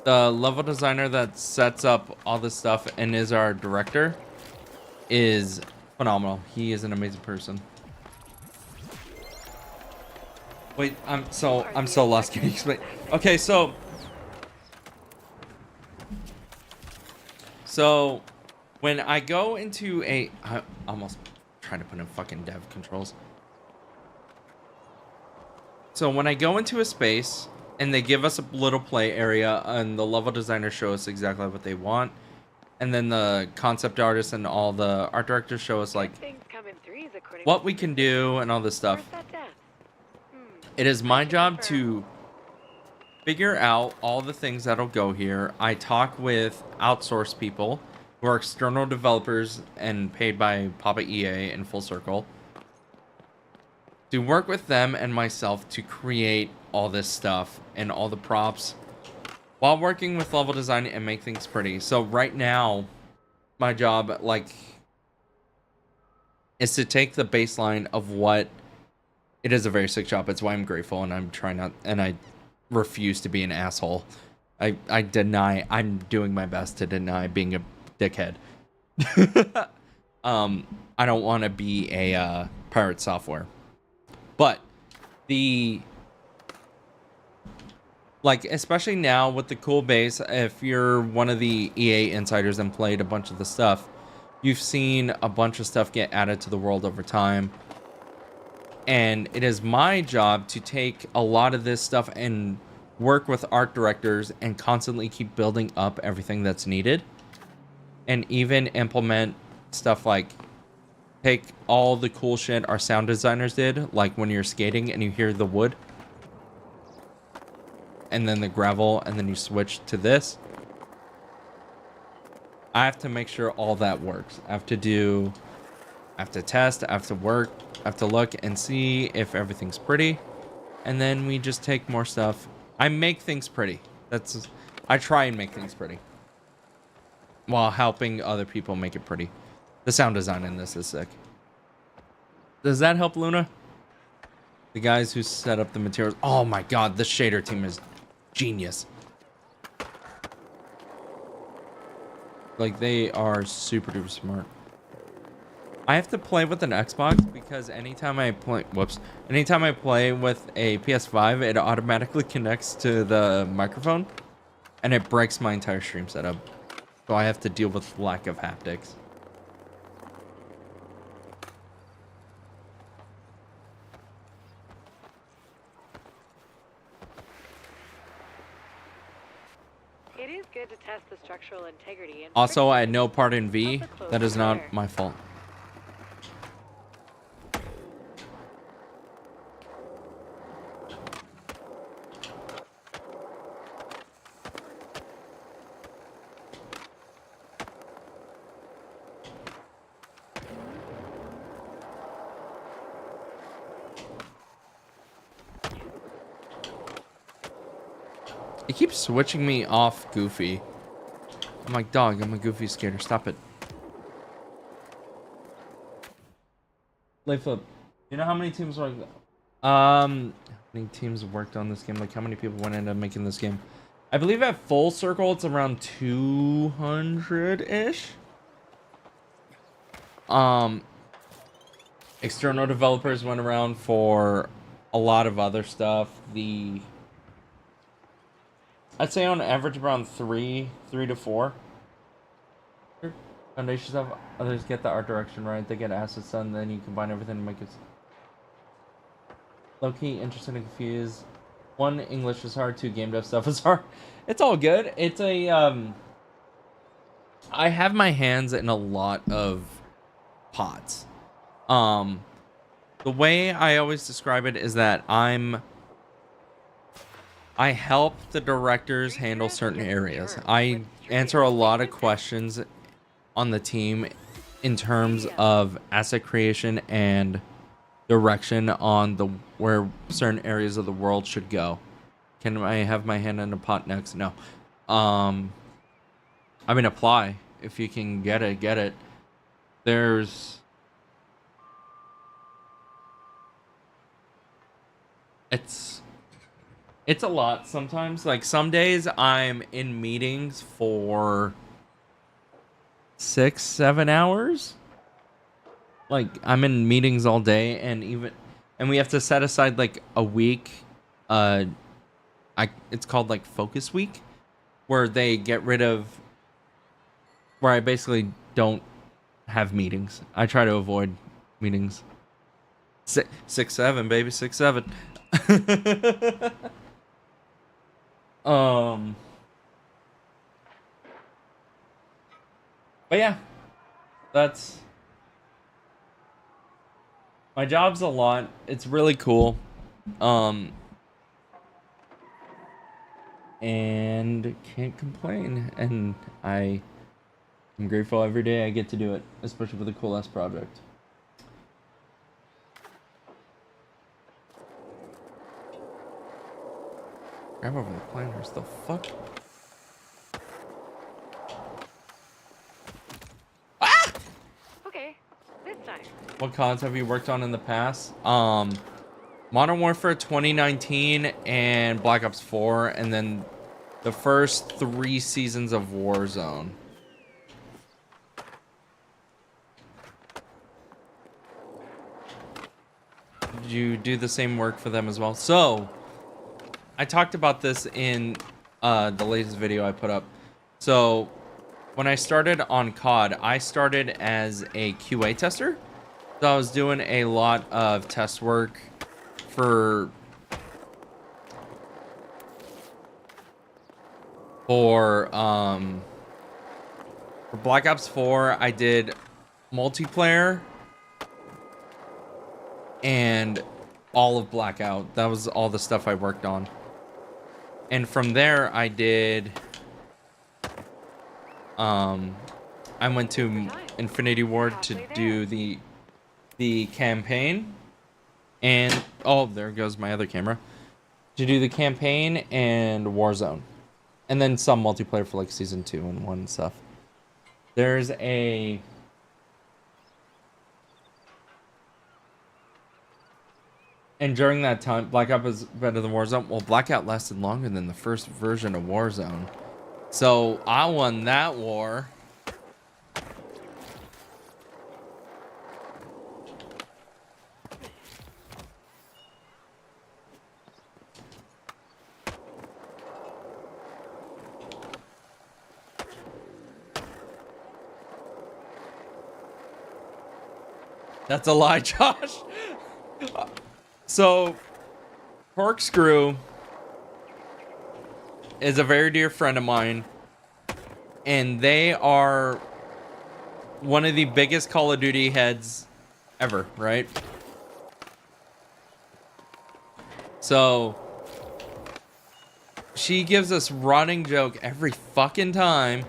The level designer that sets up all this stuff and is our director is phenomenal. He is an amazing person. Wait, I'm so lost. Can you explain? Okay, so So when I go into I almost trying to put in fucking dev controls. So when I go into a space and they give us a little play area and the level designer show us exactly what they want, and then the concept artists and all the art directors show us like what we can do and all this stuff. It is my job to figure out all the things that'll go here. I talk with outsourced people who are external developers and paid by Papa EA and Full Circle to work with them and myself to create all this stuff and all the props while working with level design and make things pretty. So right now, my job is to take the baseline of what it is. A very sick job. It's why I'm grateful, and I'm trying not, and I refuse to be an asshole. I deny. I'm doing my best to deny being a dickhead. I don't want to be a pirate software, but especially now with the cool base, if you're one of the EA insiders and played a bunch of the stuff, you've seen a bunch of stuff get added to the world over time. And it is my job to take a lot of this stuff and work with art directors and constantly keep building up everything that's needed. And even implement stuff like take all the cool shit our sound designers did, like when you're skating and you hear the wood and then the gravel and then you switch to this. I have to make sure all that works. I have to test, I have to work, I have to look and see if everything's pretty. And then we just take more stuff. I make things pretty. I try and make things pretty while helping other people make it pretty. The sound design in this is sick. Does that help, Luna? The guys who set up the materials. Oh my god, the shader team is genius. Like, they are super duper smart. I have to play with an Xbox because anytime I play with a PS5, it automatically connects to the microphone and it breaks my entire stream setup. So I have to deal with lack of haptics. It is good to test the structural integrity. And Also, I had no part in V. That is not my fault. It keeps switching me off Goofy. I'm like, dog, I'm a Goofy skater. Stop it. Layflip, you know how many teams worked? How many teams worked on this game? Like, how many people went into making this game? I believe at Full Circle, it's around 200-ish. External developers went around for a lot of other stuff. I'd say on average around 3 to 4. Foundation stuff. Others get the art direction right. They get assets done. Then you combine everything to make it low key, interesting, and confused. 1, English is hard. 2, game dev stuff is hard. It's all good. It's a I have my hands in a lot of pots. The way I always describe it is that I help the directors handle certain areas. I answer a lot of questions on the team in terms of asset creation and direction on where certain areas of the world should go. Can I have my hand in a pot next? No. I mean, apply. If you can get it, get it. It's a lot sometimes. Like, some days I'm in meetings for 6-7 hours. Like, I'm in meetings all day, and we have to set aside like a week. It's called like focus week, where they get rid of where I basically don't have meetings. I try to avoid meetings. 6-7, baby, 6-7. But yeah, that's my job's a lot. It's really cool. And can't complain. And I'm grateful every day I get to do it, especially with a cool ass project. Grab over the planners, the fuck? Okay, this time. What CODs have you worked on in the past? Modern Warfare 2019 and Black Ops 4, and then the first 3 seasons of Warzone. Did you do the same work for them as well? So, I talked about this in the latest video I put up. So, when I started on COD, I started as a QA tester. So I was doing a lot of test work for Black Ops 4. I did multiplayer and all of Blackout. That was all the stuff I worked on. And from there I did I went to Infinity Ward to do the campaign, and oh, there goes my other camera, to do the campaign and Warzone, and then some multiplayer for like season 2 and 1 and stuff. There's a and during that time, Blackout was better than Warzone. Well, Blackout lasted longer than the first version of Warzone, so I won that war. That's a lie, Josh. So, Corkscrew is a very dear friend of mine, and they are one of the biggest Call of Duty heads ever, right? So, she gives us running joke every fucking time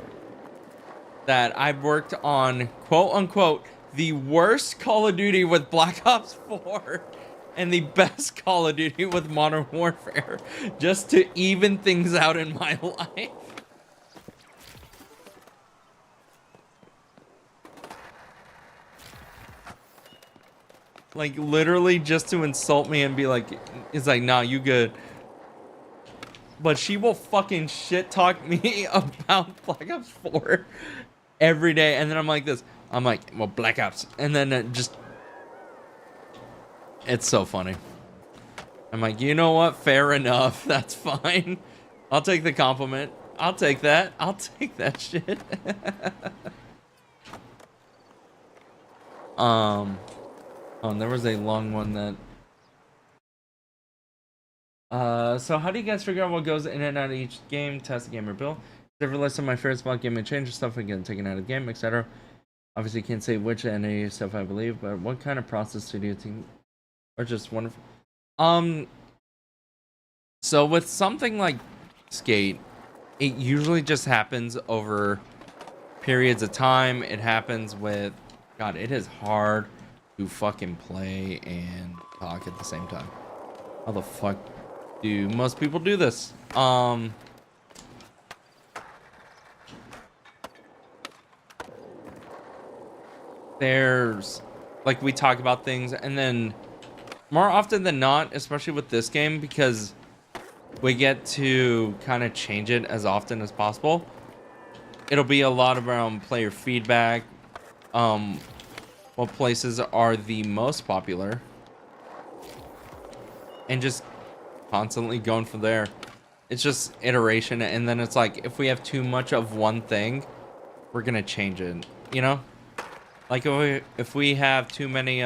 that I've worked on, quote unquote, the worst Call of Duty with Black Ops 4 and the best Call of Duty with Modern Warfare, just to even things out in my life. Like, literally just to insult me and be like, it's like, nah, you good. But she will fucking shit talk me about Black Ops 4 every day, and then I'm like this. I'm like, well, Black Ops. And then it just... It's so funny. I'm like, you know what? Fair enough. That's fine. I'll take the compliment. I'll take that. I'll take that shit. Oh, there was a long one that... So how do you guys figure out what goes in and out of each game? Test the game or build? Every list of my favorite spot game and change stuff again, taken out of the game, etc. Obviously can't say which entity stuff I believe, but what kind of process do you think, or just wonderful? So with something like Skate, it usually just happens over periods of time. It happens with, God, it is hard to fucking play and talk at the same time. How the fuck do most people do this? There's, like, we talk about things, and then more often than not, especially with this game, because we get to kind of change it as often as possible, it'll be a lot around player feedback, what places are the most popular, and just constantly going from there. It's just iteration, and then it's like, if we have too much of one thing, we're gonna change it. You know, like if we have too many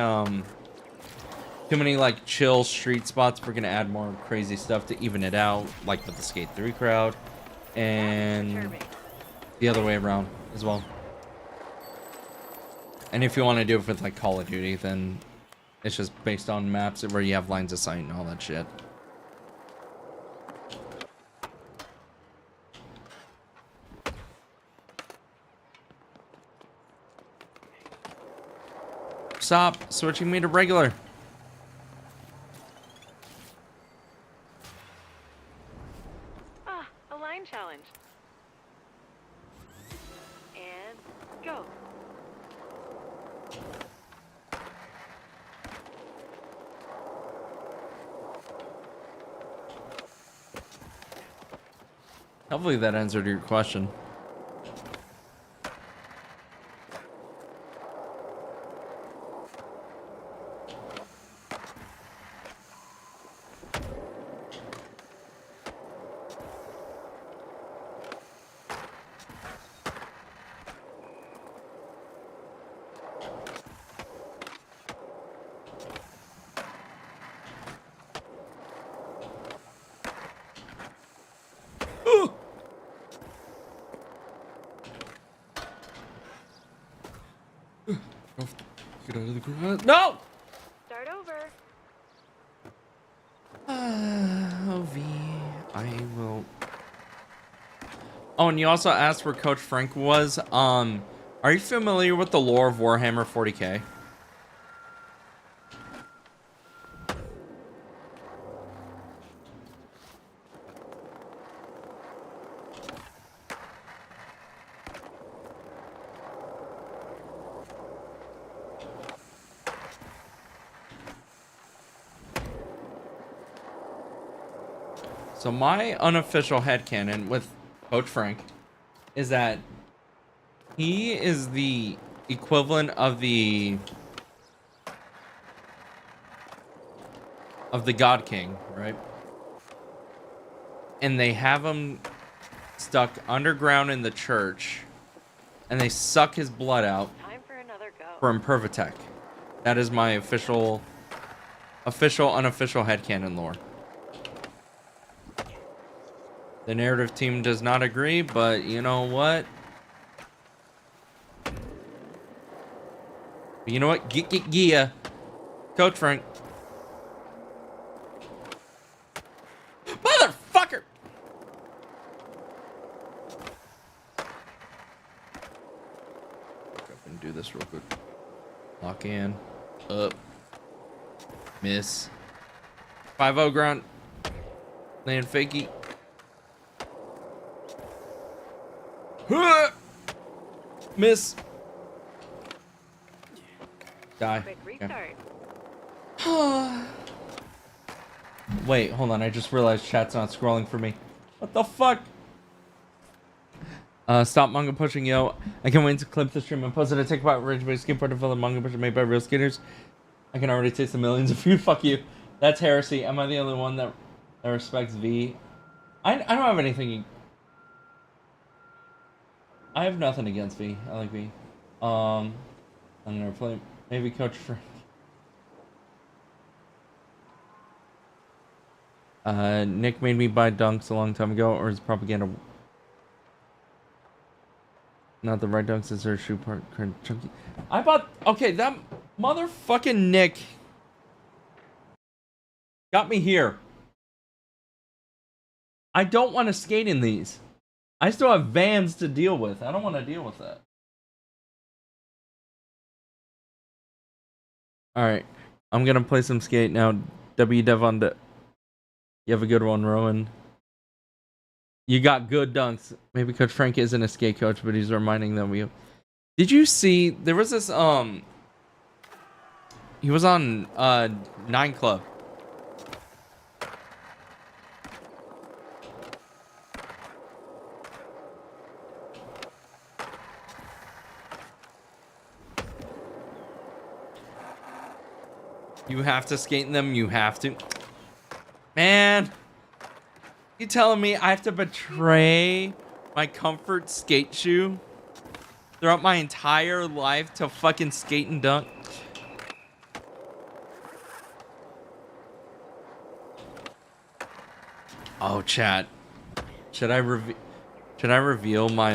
like chill street spots, we're gonna add more crazy stuff to even it out, like with the Skate 3 crowd, and the other way around as well. And if you want to do it with like Call of Duty, then it's just based on maps where you have lines of sight and all that shit. Stop switching me to regular. Ah, a line challenge. And go. Hopefully that answered your question. Get out of the garage. No! Start over. V, I will. Oh, and you also asked where Coach Frank was. Are you familiar with the lore of Warhammer 40K? So my unofficial headcanon with Coach Frank is that he is the equivalent of the God King, right? And they have him stuck underground in the church, and they suck his blood out Time for another go. for Impervatech. That is my unofficial headcanon lore. The narrative team does not agree, but you know what? You know what? Gia. Coach Frank. Motherfucker! Go and do this real quick. Lock in. Up. Miss. 5-0 ground. Land fakey. Miss. Die. Quick restart. Okay. Wait, hold on. I just realized chat's not scrolling for me. What the fuck? Stop manga pushing, yo. I can't wait to clip the stream and post it. I take about Ridge by skateboard developed manga pusher made by real skaters. I can already taste the millions of you. Fuck you. That's heresy. Am I the only one that respects V? I don't have anything. I have nothing against V. I like V. I'm gonna play maybe Coach Frank. Nick made me buy dunks a long time ago, or is propaganda not the right dunks? Is there a shoe part chunky? I bought. Okay, that motherfucking Nick got me here. I don't want to skate in these. I still have Vans to deal with. I don't want to deal with that. Alright. I'm going to play some skate now. W-Dev on the... You have a good one, Rowan. You got good dunks. Maybe Coach Frank isn't a skate coach, but he's reminding them we... Did you see... There was this, He was on, 9 Club. You have to skate in them. You have to. Man. You telling me I have to betray my comfort skate shoe throughout my entire life to fucking skate and dunk. Oh, chat. Should I reveal my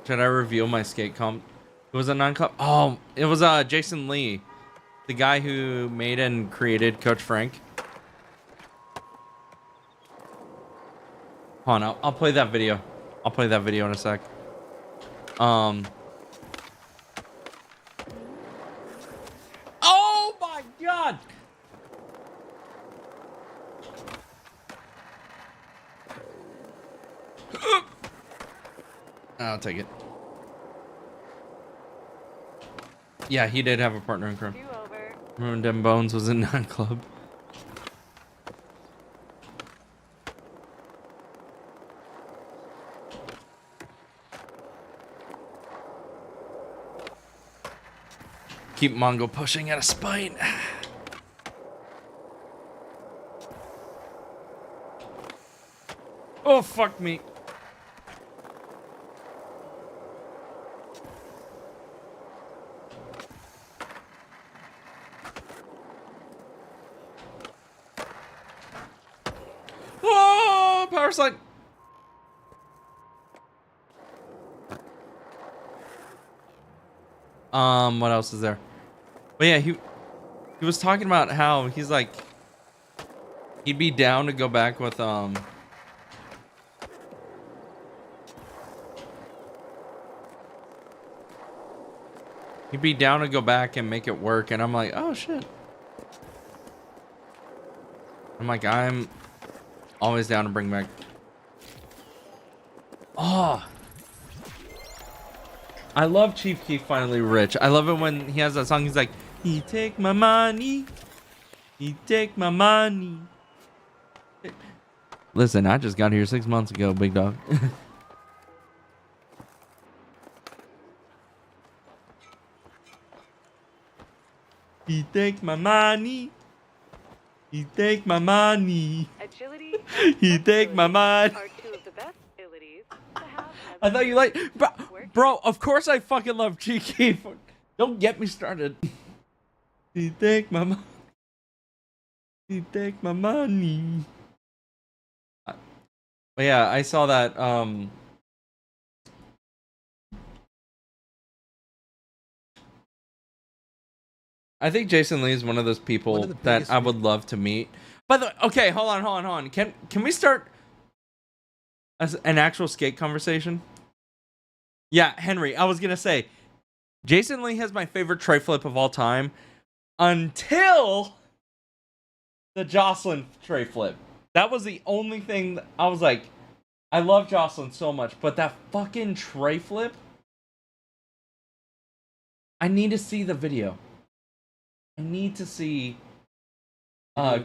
Should I reveal my skate comp? It was a non-comp. Oh, it was Jason Lee, the guy who made and created Coach Frank. Hold on, I'll play that video. I'll play that video in a sec. Oh my god! I'll take it. Yeah, he did have a partner in crime. Remember when Dem Bones was in nightclub? Keep Mongo pushing at a spite. Oh, fuck me. Oh, power slide. What else is there? But yeah, he was talking about how he's like he'd be down to go back with he'd be down to go back and make it work, and I'm like, oh shit. I'm like, I'm always down to bring back. Oh, I love Chief Keef Finally Rich. I love it when he has that song. He's like, he take my money. He take my money. Listen, I just got here 6 months ago, big dog. He take my money. He take my money. Agility He take my money. are two of the best abilities to have. I thought you like, bro. Of course I fucking love Cheeky. Don't get me started. He take my money. He take my money. But yeah, I saw that. I think Jason Lee is one of those people that I would love to meet. By the way, okay, hold on. Can we start an actual skate conversation? Yeah, Henry, I was gonna say, Jason Lee has my favorite tray flip of all time until the Jocelyn tray flip. That was the only thing that I was like, I love Jocelyn so much, but that fucking tray flip, I need to see the video. I need to see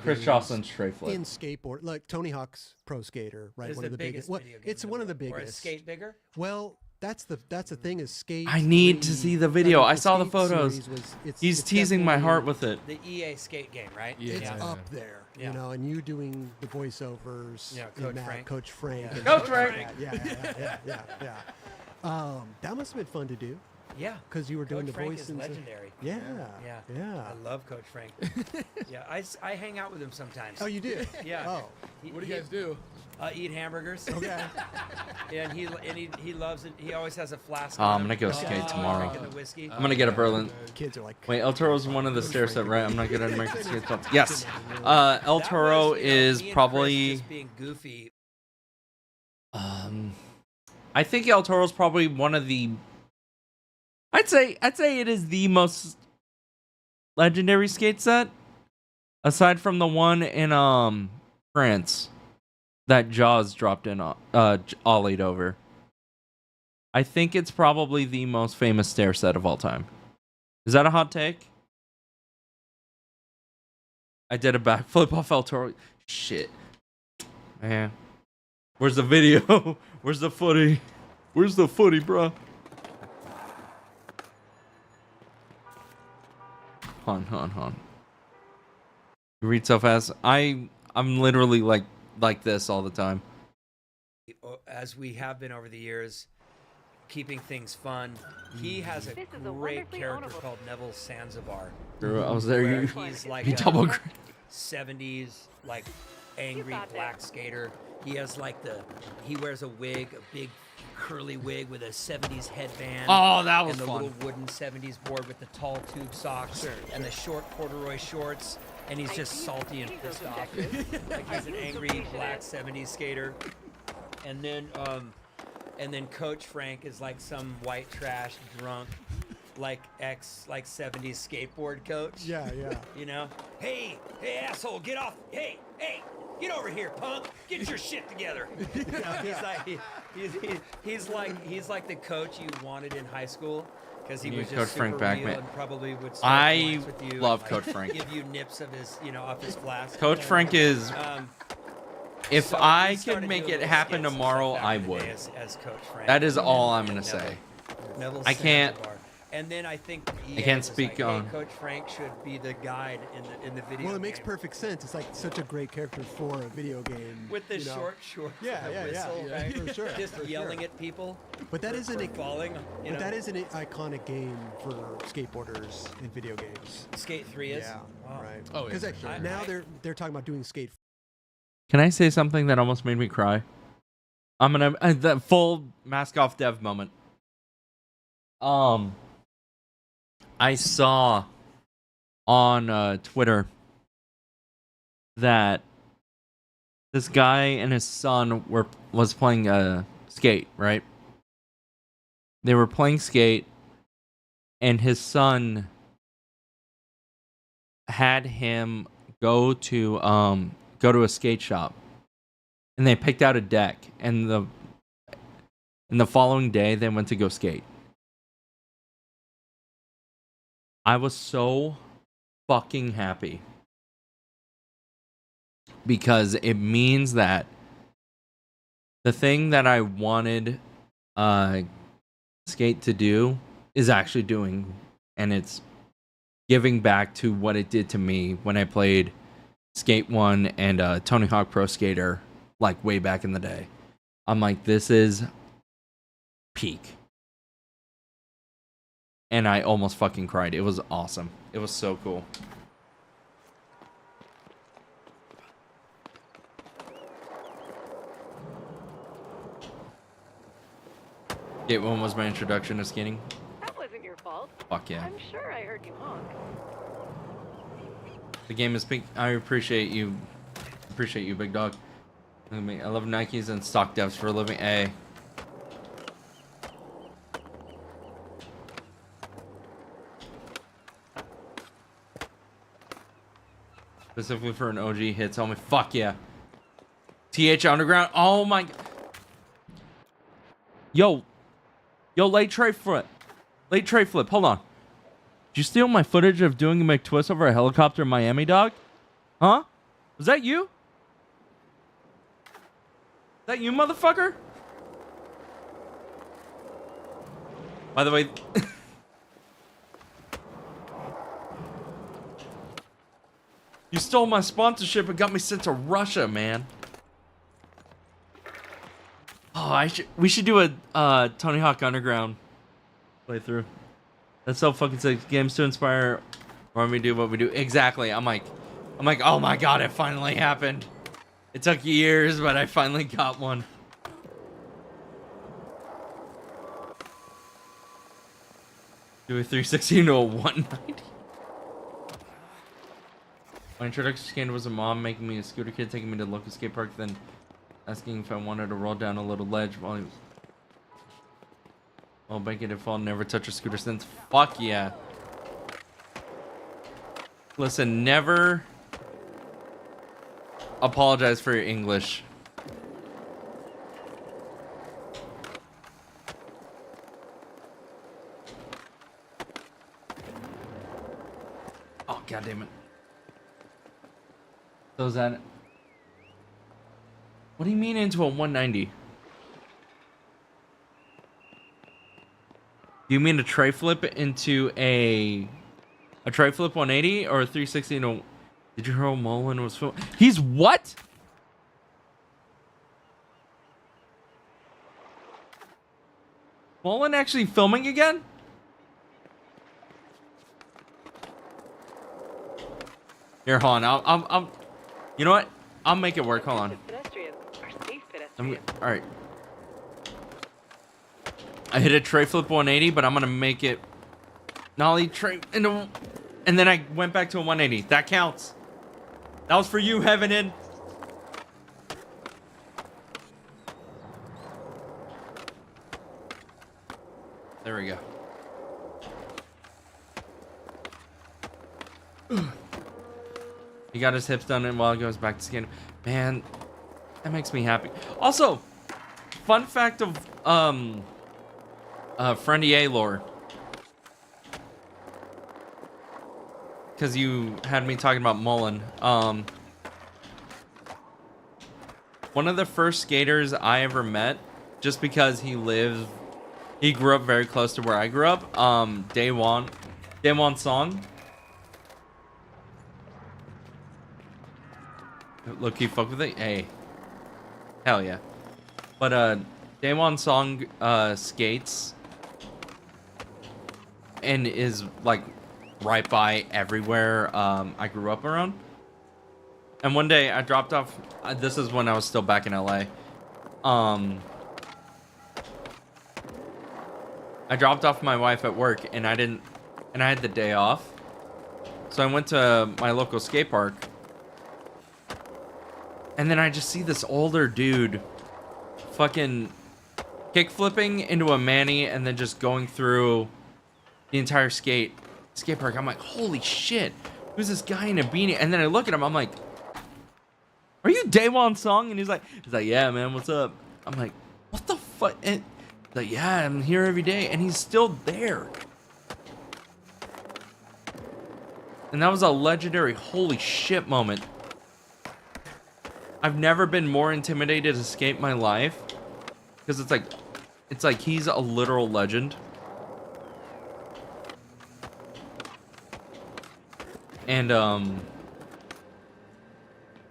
Chris Jocelyn's tray flip. In skateboard, like Tony Hawk's Pro Skater, right? Is One the of the biggest. biggest video game It's in the one of the world. Or is biggest. Skate bigger? Well, that's the thing is Skate. I need to see the video. I saw the Skate photos. series was- He's it's teasing my definitely- heart with it. The EA skate game, right? It's up there, Yeah. you know, and you doing the voiceovers. Yeah, in Coach that, Frank. Coach Frank. Yeah. and Coach stuff Frank. like that. Yeah. That must have been fun to do. Yeah. Because you were doing Coach the Frank voice is and legendary. Yeah. Yeah. Yeah. I love Coach Frank. Yeah, I hang out with him sometimes. Oh, you do? Yeah. Oh. What do you guys do? Eat hamburgers. Okay. and he loves it. He always has a flask. Oh, on I'm him. gonna go skate tomorrow. Drinking the whiskey. I'm gonna get a Berlin. Kids are like. Wait, El Toro's one of the stair set, right? I'm not good at American skate spots. Yes. El Toro is probably. Just being goofy. I think El Toro's probably one of the. I'd say it is the most legendary skate set, aside from the one in France that Jaws dropped in ollied over. I think it's probably the most famous stair set of all time. Is that a hot take? I did a backflip off El Toro. Shit. Man. Where's the video? Where's the footy? Where's the footy, bro? Hon. You read so fast. I'm literally like like this all the time. As we have been over the years, keeping things fun. He has a great character called Neville Sanzibar. I was there. where You, he's like you a double. 70s like angry black skater. He has like he wears a wig, a big curly wig with a 70s headband. Oh, that was and the fun. little wooden 70s board with the tall tube socks and the short corduroy shorts. And he's just salty and pissed off. Like he's an angry black 70s skater. And then Coach Frank is like some white trash drunk, like 70s skateboard coach. Yeah. You know, hey asshole, get off! Hey, get over here, punk! Get your shit together. You know, he's like the coach you wanted in high school. Because he was just Coach super Frank real Backman. and probably would I with you love and, Coach Frank. Give you nips of his, off his flask. Coach Frank is. If so I he could started make doing it little happen skits and tomorrow, stuff I back in the would. day as Coach Frank. That is all I'm gonna And say. Neville I can't. Sanzibar. And then I think I can't was speak like, on. Hey, Coach Frank should be the guide in the video. Well, it makes game. perfect sense. It's like such a great character for a video game. With the you know? short shorts, Yeah, and the whistle, yeah, right? for sure. Just for yelling sure. at people. But that is for an falling. But that is an iconic game for skateboarders in video games. Skate 3 is. Yeah, Wow. right. Oh, yeah, Because for sure. now they're talking about doing Skate. Can I say something that almost made me cry? I'm gonna the full mask off dev moment. I saw on Twitter that this guy and his son was playing skate, right? They were playing skate, and his son had him go to a skate shop, and they picked out a deck, and the following day they went to go skate. I was so fucking happy because it means that the thing that I wanted skate to do is actually doing, and it's giving back to what it did to me when I played Skate 1 and Tony Hawk Pro Skater, like way back in the day. I'm like, this is peak. And I almost fucking cried. It was awesome. It was so cool. Skate 1 was my introduction to skating. That wasn't your fault. Fuck yeah. I'm sure I heard you honk. The game is pink. I appreciate you. Appreciate you, big dog. I love Nikes and stock devs for a living. A. Specifically for an OG hit, tell me, fuck yeah. TH Underground. Oh my. Yo, late tray flip. Late tray flip. Hold on. Did you steal my footage of doing a McTwist over a helicopter in Miami, dog? Huh? Was that you? Is that you, motherfucker? By the way... you stole my sponsorship and got me sent to Russia, man. Oh, we should do a Tony Hawk Underground playthrough. That's so fucking sick. Games to inspire when we do what we do. Exactly. I'm like, oh my god, it finally happened. It took years, but I finally got one. Do a 360 to a 190. My introduction to skate was a mom making me a scooter kid, taking me to the local skate park, then asking if I wanted to roll down a little ledge while he was... Oh, banking to fall, never touch a scooter since. Fuck yeah. Listen, never apologize for your English. Oh, god damn it. So is that... What do you mean into a 190? Do you mean a tray flip into a tray flip 180 or a 360 into... Did you hear Mullen was film? He's what? Mullen actually filming again? Here, hold on. I'll you know what? I'll make it work. Hold on. Pedestrians are safe pedestrians. All right. I hit a tray flip 180, but I'm gonna make it nollie tray into, and then I went back to a 180. That counts. That was for you, Heavenin. There we go. He got his hips done and while he goes back to skin. Man, that makes me happy. Also, fun fact of Friendy A lore. Because you had me talking about Mullen. One of the first skaters I ever met, just because he grew up very close to where I grew up. Daewon Song. Look, you fuck with it? Hey. Hell yeah. But Daewon Song skates and is like right by everywhere I grew up around. And one day I dropped off, this is when I was still back in LA. I dropped off my wife at work and I had the day off. So I went to my local skate park. And then I just see this older dude fucking kick flipping into a Manny and then just going through the entire skate park. I'm like, holy shit, who's this guy in a beanie? And then I look at him, I'm like, are you Daewon Song? And he's like, yeah, man, what's up? I'm like, what the fuck? And he's like, yeah, I'm here every day. And he's still there. And that was a legendary holy shit moment. I've never been more intimidated to skate my life. Because it's like he's a literal legend. And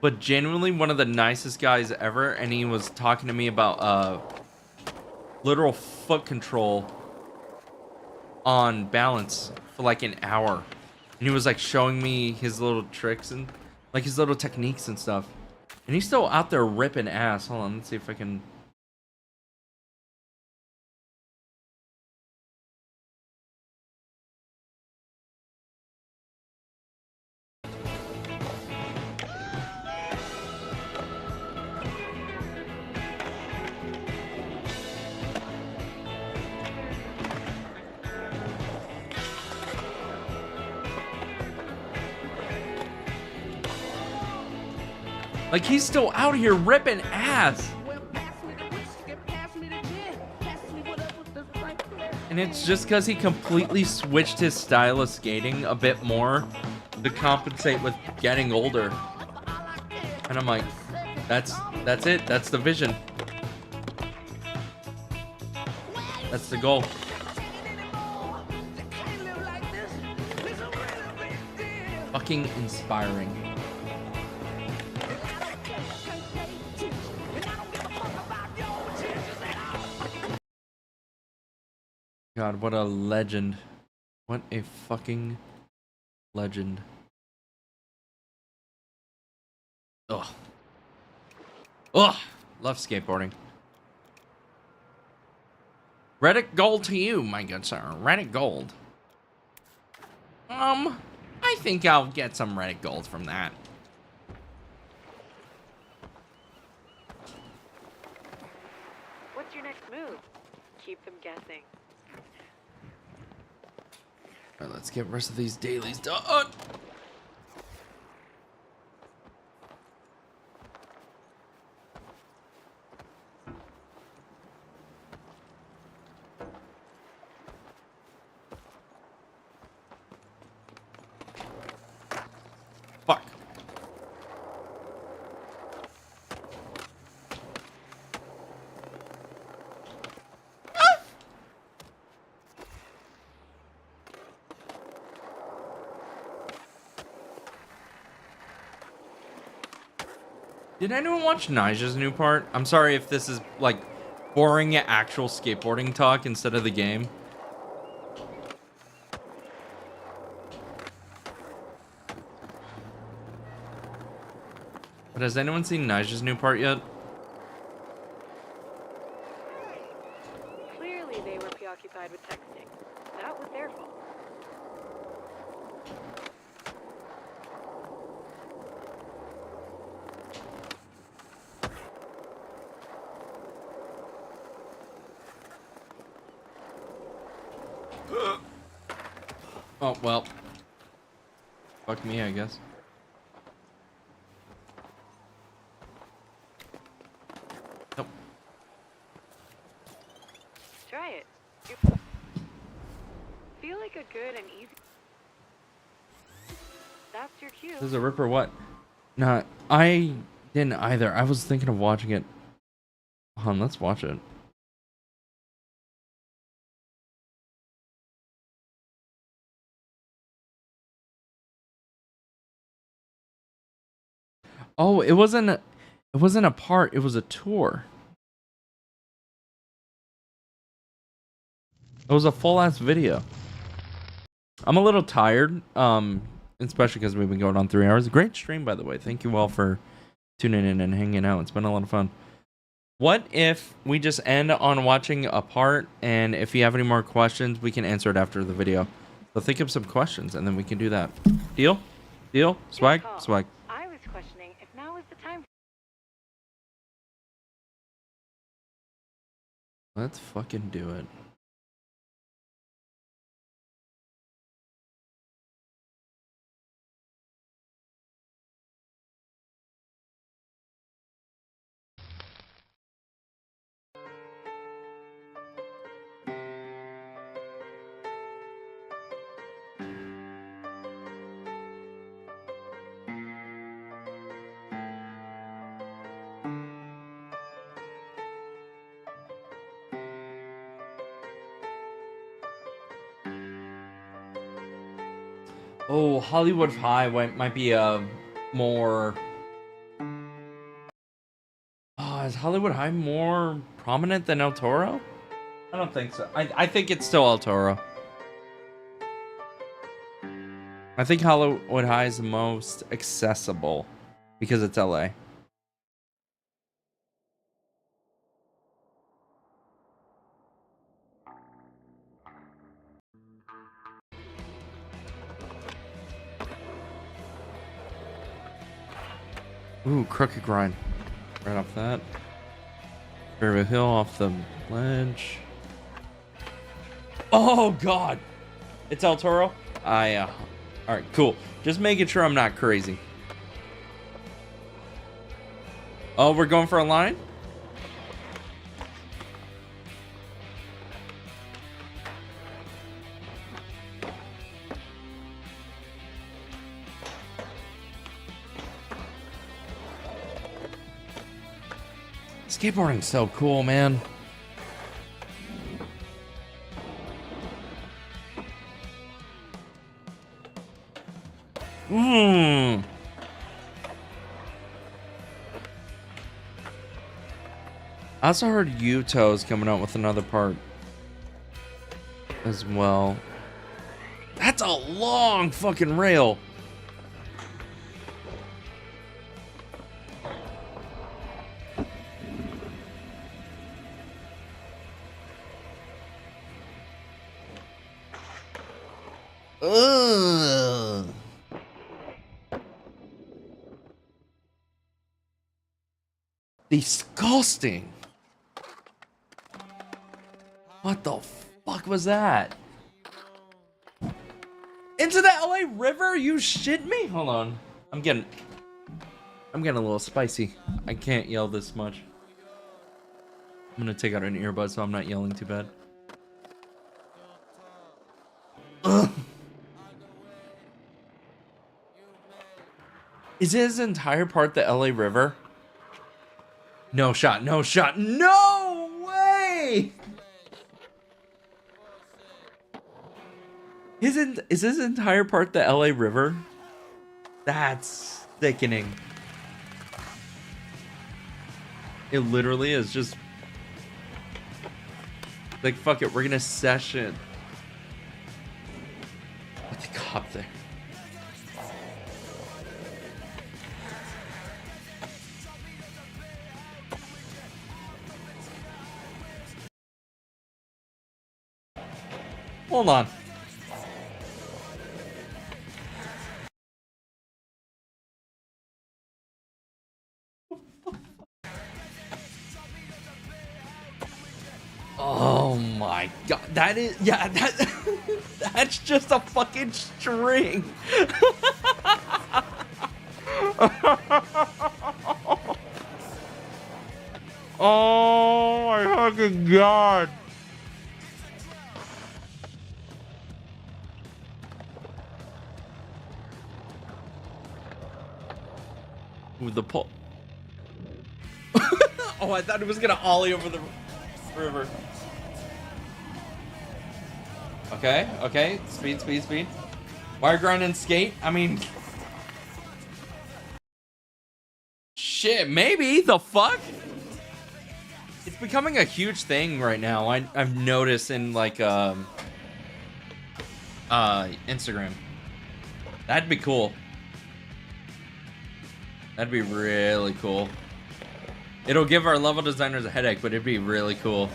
but genuinely one of the nicest guys ever, and he was talking to me about literal foot control on balance for like an hour. And he was like showing me his little tricks and like his little techniques and stuff. And he's still out there ripping ass. Hold on, let's see if I can. Like, he's still out here ripping ass. And it's just because he completely switched his style of skating a bit more to compensate with getting older. And I'm like, that's it. That's the vision. That's the goal. Fucking inspiring. God, what a legend. What a fucking legend. Ugh. Ugh. Love skateboarding. Reddit gold to you, my good sir. Reddit gold. I think I'll get some Reddit gold from that. What's your next move? Keep them guessing. Alright, let's get the rest of these dailies done. Fuck. Did anyone watch Nija's new part? I'm sorry if this is like boring actual skateboarding talk instead of the game. But has anyone seen Nigel's new part yet? Clearly they were preoccupied with texting. That was their fault. Oh, well. Fuck me, I guess. Nope. Try it. Feel like a good and easy. That's your cue. This is a rip or what? Nah, I didn't either. I was thinking of watching it. Hold on, let's watch it. Oh, it wasn't a part, it was a tour. It was a full ass video. I'm a little tired, especially because we've been going on 3 hours. Great stream, by the way. Thank you all for tuning in and hanging out. It's been a lot of fun. What if we just end on watching a part, and if you have any more questions, we can answer it after the video. So think of some questions, and then we can do that. Deal? Deal? Swag? Swag. I was questioning if now is the time. Let's fucking do it. Oh, Hollywood High might be a more... Oh, is Hollywood High more prominent than El Toro? I don't think so. I think it's still El Toro. I think Hollywood High is the most accessible because it's LA. Ooh, Crooked Grind. Right off that. Fairview Hill off the ledge. Oh, God. It's El Toro? Alright, cool. Just making sure I'm not crazy. Oh, we're going for a line? Skateboarding's so cool, man. I also heard Yuto's coming out with another part as well. That's a long fucking rail. Ugh. Disgusting. What the fuck was that? Into the LA River? You shit me? Hold on. I'm getting a little spicy. I can't yell this much. I'm gonna take out an earbud so I'm not yelling too bad. Ugh. Is his entire part the LA River? No shot, no shot, no way! Is his entire part the LA River? That's sickening. It literally is just Like, fuck it, we're gonna session. Let the cop there. Hold on. Oh my god, that is, yeah, that's just a fucking string. Oh my fucking god. With the pole. Oh, I thought it was gonna ollie over the river. Okay, okay. Speed, speed, speed. Wire grind and skate. I mean, shit, maybe. The fuck? It's becoming a huge thing right now. I've noticed in like Instagram. That'd be cool. That'd be really cool. It'll give our level designers a headache, but it'd be really cool.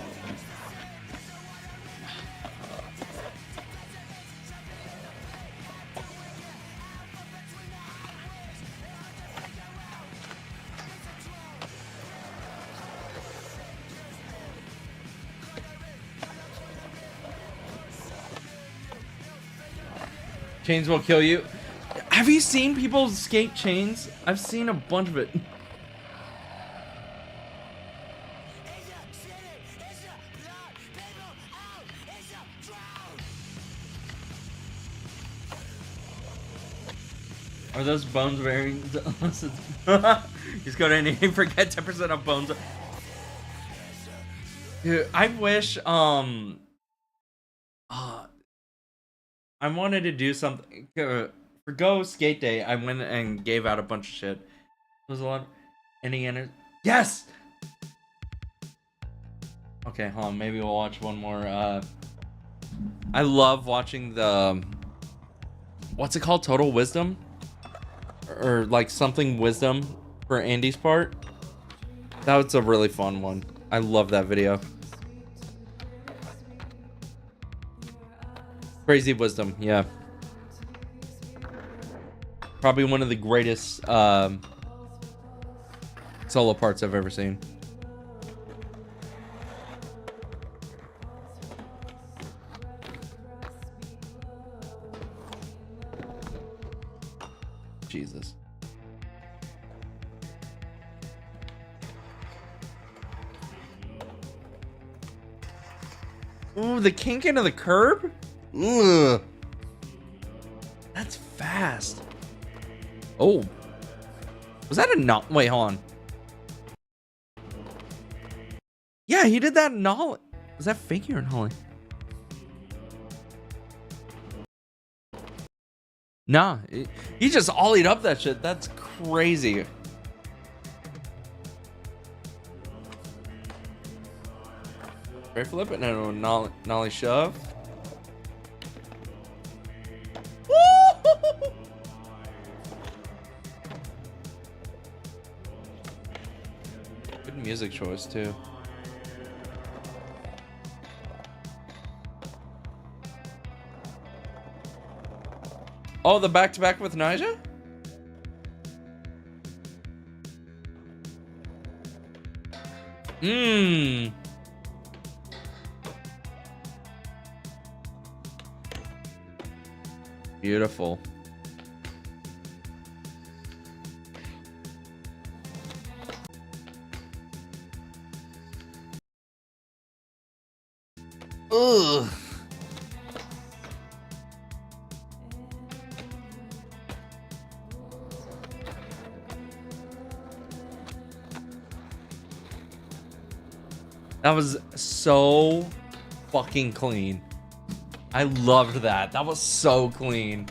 Chains will kill you. Have you seen people skate chains? I've seen a bunch of it. Are those bones wearing? Just go to any forget 10% of bones. Dude, I wish I wanted to do something for Go Skate Day. I went and gave out a bunch of shit. There was a lot. Any yes. Okay, hold on. Maybe we'll watch one more. I love watching the what's it called? Total Wisdom, or like something wisdom for Andy's part. That was a really fun one. I love that video. Crazy Wisdom, yeah. Probably one of the greatest solo parts I've ever seen. Jesus. Ooh, the kink into the curb? Ugh. That's fast. Oh. Was that a not? Wait, hold on. Yeah, he did that in Ollie. Was that figure in Ollie? Nah, he just ollied up that shit. That's crazy. Right flip it and a nollie shove. Good music choice too. Oh, the back-to-back with Nyjah? Mmm. Beautiful. Ugh. That was so fucking clean. I loved that. That was so clean.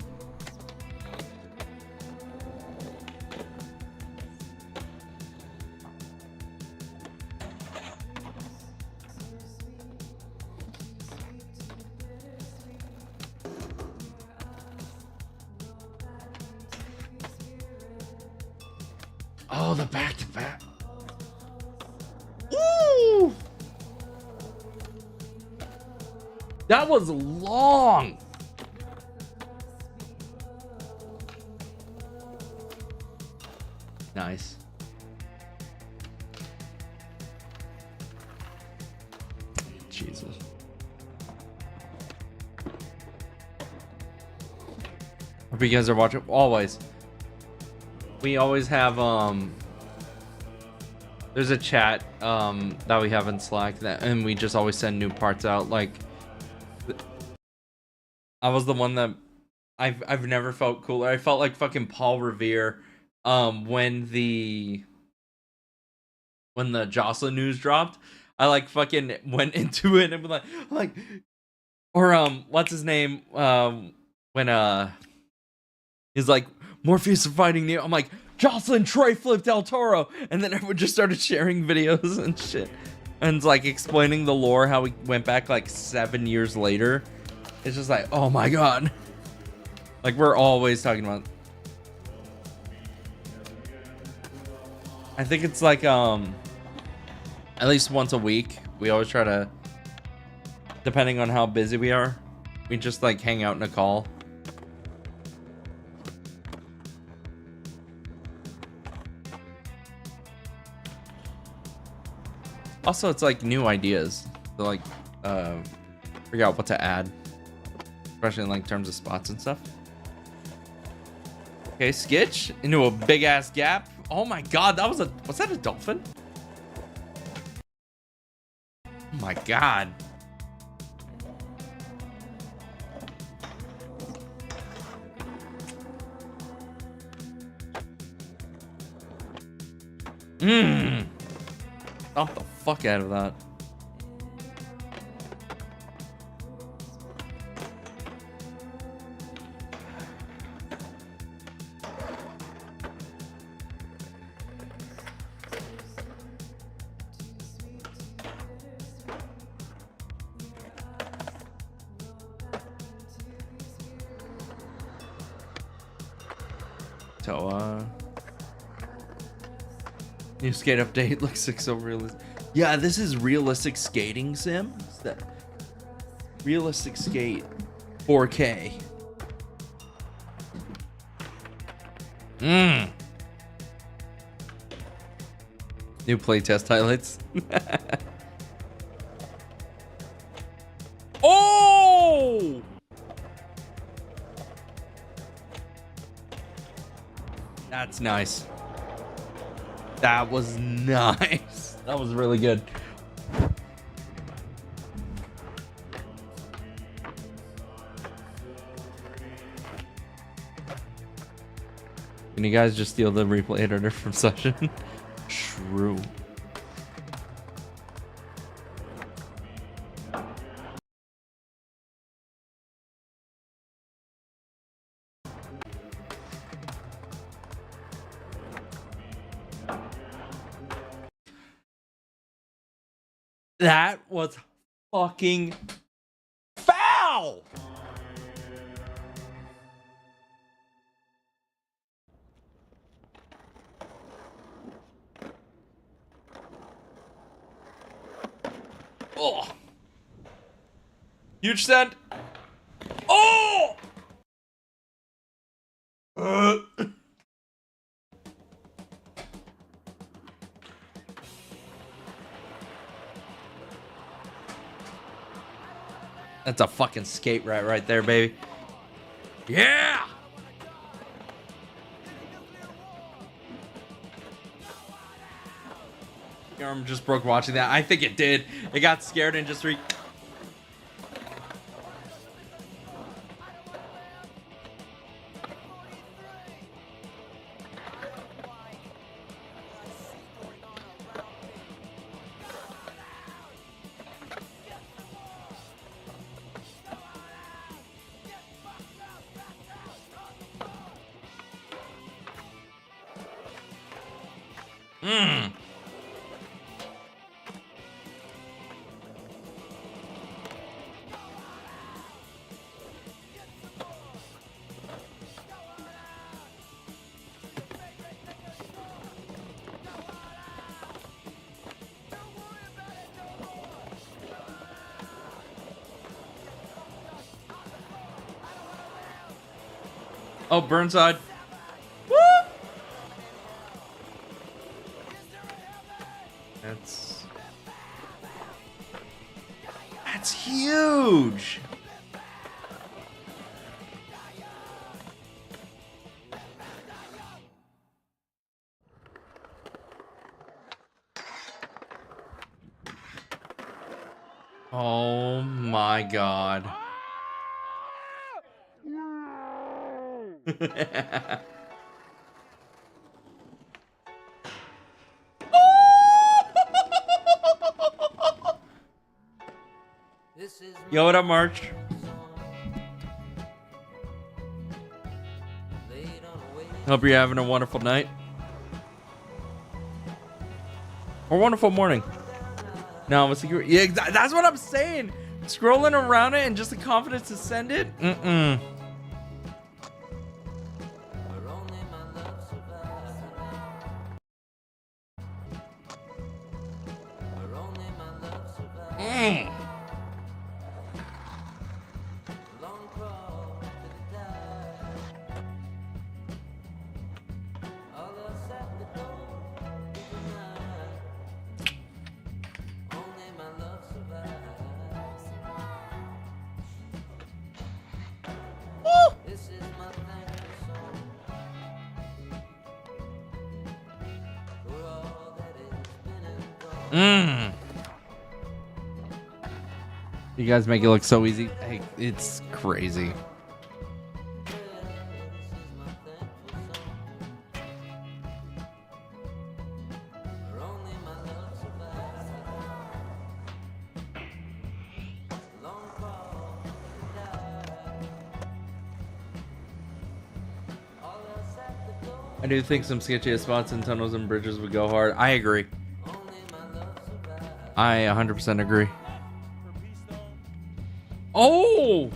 Oh, the back-to-back. Ooh! That was long. Nice. Jesus. Hope you guys are watching. Always. We always have there's a chat that we have in Slack and we just always send new parts out. Like I was the one that I've never felt cooler. I felt like fucking Paul Revere when the Jocelyn news dropped. I like fucking went into it and be like or what's his name when he's like Morpheus is fighting Neo. I'm like Jocelyn Troy flipped El Toro, and then everyone just started sharing videos and shit and like explaining the lore, how we went back like 7 years later. It's just like, oh my god, like we're always talking about. I think it's like at least once a week we always try to, depending on how busy we are, we just like hang out in a call. Also, it's like new ideas to like figure out what to add, especially in like terms of spots and stuff. Okay, Skitch into a big ass gap. Oh my god, that was that a dolphin? Oh my god. Stomp the fuck out of that. So, new skate update looks like so realistic. Yeah, this is realistic skating sim. What's that? Realistic skate 4K. New playtest highlights. Oh! That's nice. That was nice. That was really good. Can you guys just steal the replay editor from Session? True. That was fucking foul. Oh. Huge send. Oh. That's a fucking skate right there, baby. Yeah! Your arm just broke watching that. I think it did. It got scared and just Oh, Burnside. Woo! That's huge. Oh my god. Yo, what up, March? Hope you're having a wonderful night. Or wonderful morning. No, it's like, yeah, that's what I'm saying. Scrolling around it and just the confidence to send it. Mm-mm. You guys make it look so easy. Hey, it's crazy. I do think some sketchy spots in tunnels and bridges would go hard. I agree. I 100% agree. Oh!